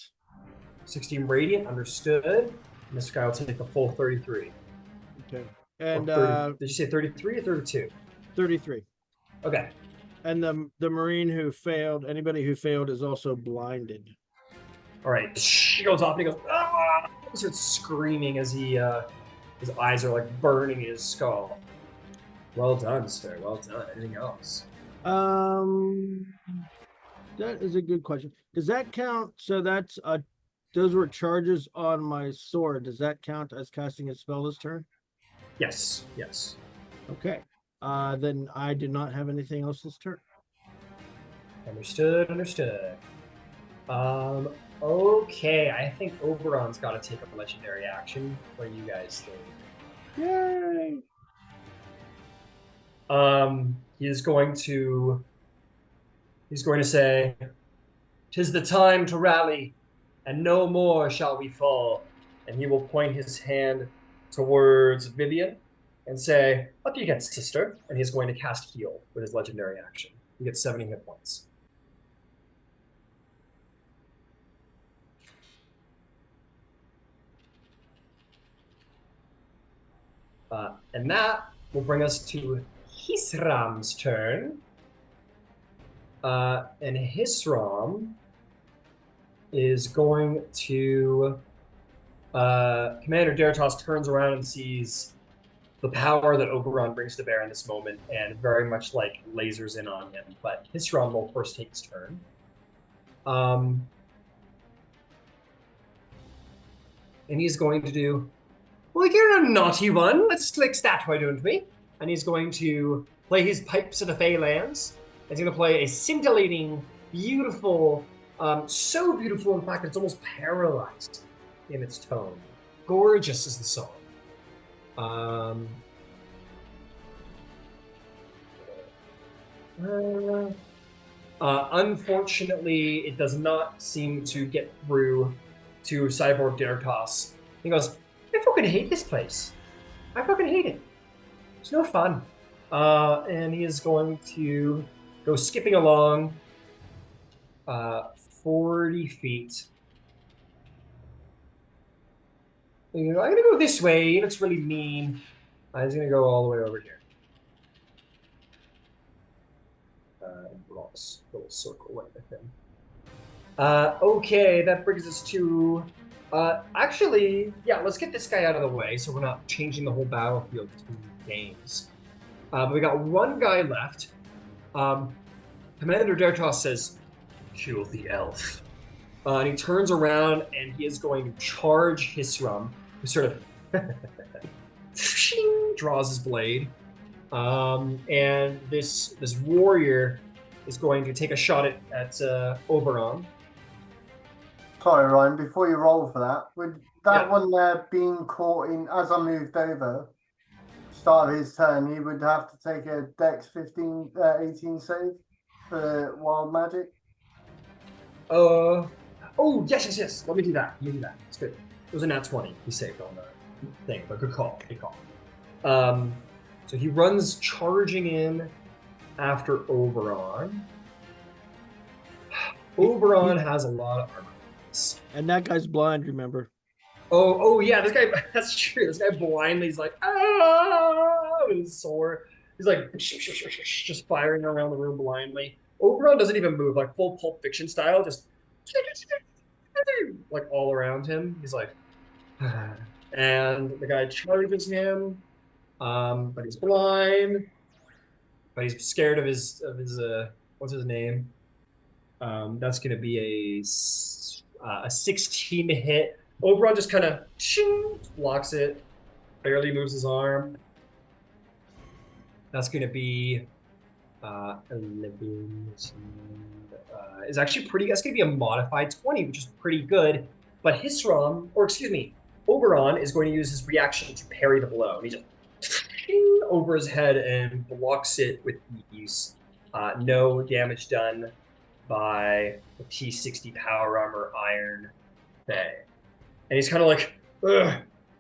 16 radiant, understood. And this guy will take the full 33. Okay. And 30, did you say 33 or 32? 33. Okay. And the Marine who failed, anybody who failed is also blinded. All right. He goes off and he goes, ah! He starts screaming as he his eyes are like burning in his skull. Well done, sir. Well done. Anything else? That is a good question. Does that count? So that's those were charges on my sword. Does that count as casting a spell this turn? Yes. Yes. Okay. Then I do not have anything else this turn. Understood. Understood. Okay. I think Oberon's got to take a legendary action. What do you guys think? Yay! He's going to say, "'Tis the time to rally, and no more shall we fall." And he will point his hand towards Vivian and say, "Up you get, sister." And he's going to cast Heal with his legendary action. He gets 70 hit points. And that will bring us to Hisram's turn. And Hisram is going to... Commander Dertas turns around and sees the power that Oberon brings to bear in this moment and very much like lasers in on him. But Hisram will first take his turn. And he's going to do... Well, you're a naughty one. Let's fix that, why don't we? And he's going to play his pipes of the Feylands. He's going to play a scintillating, beautiful, so beautiful, in fact, it's almost paralyzed in its tone. Gorgeous is the song. Unfortunately, it does not seem to get through to Cyborg Dertas. He goes, "I fucking hate this place. I fucking hate it. It's no fun." And he is going to go skipping along 40 feet. You know, I'm going to go this way. He looks really mean. He's going to go all the way over here. Little circle right with him. Okay, that brings us to... actually, yeah, let's get this guy out of the way so we're not changing the whole battlefield between games. We got one guy left. Commander Dertas says, "Kill the elf." And he turns around and he is going to charge Hisram, who sort of draws his blade. And this warrior is going to take a shot at Oberon. Sorry, Ryan, before you roll for that, would that Yeah. one there being caught in, as I moved over, start of his turn, he would have to take a Dex 18 save for wild magic? Oh, yes. Let me do that. It's good. It was a nat 20. He saved on the thing, but good call. So he runs charging in after Oberon. Oberon has a lot of armor. And that guy's blind, remember? Oh yeah, this guy, that's true. This guy blindly is like, with his sword. He's like, just firing around the room blindly. Oberon doesn't even move, like full Pulp Fiction style, just like all around him. He's like, and the guy charges him, but he's blind, but he's scared of his what's his name? That's gonna be a 16 to hit. Oberon just kind of blocks it, barely moves his arm. That's gonna be 11. Is actually pretty. That's gonna be a modified 20, which is pretty good. But Oberon is going to use his reaction to parry the blow. He just over his head and blocks it with ease. No damage done by the T60 power armor Iron Fey. And he's kind of like,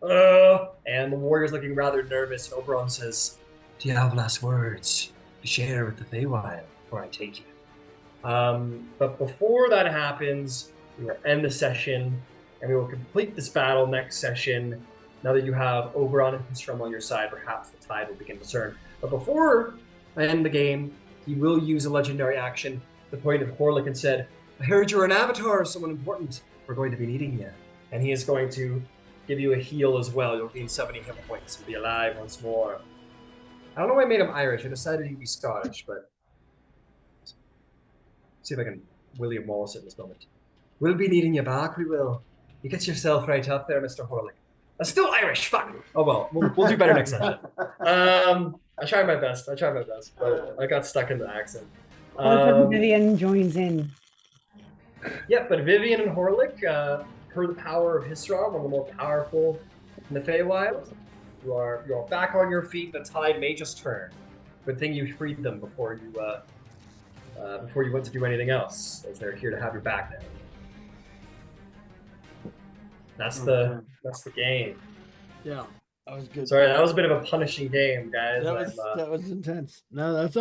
and the warrior's looking rather nervous. And Oberon says, "Do you have last words to share with the Feywild before I take you?" But before that happens, we will end the session, and we will complete this battle next session. Now that you have Oberon and Histrom on your side, perhaps the tide will begin to turn. But before I end the game, he will use a legendary action. The point of Horlick and said, "I heard you're an avatar of someone important. We're going to be needing you." And he is going to give you a heal as well. You'll gain 70 hit points and be alive once more. I don't know why I made him Irish. I decided he'd be Scottish, but see if I can William Wallace it in this moment. "We'll be needing you back, we will. You get yourself right up there, Mr. Horlick." That's still Irish, fuck. Oh well, we'll do better next session. I tried my best, but I got stuck in the accent. Vivian joins in. Yeah, but Vivian and Horlick, per the power of Histrom, one of the more powerful in the Feywild, you are back on your feet. The tide may just turn. Good thing you freed them before you went to do anything else, as they're here to have your back now. That's the game. Yeah, that was good. Sorry, that was a bit of a punishing game, guys. That was intense. No, that's all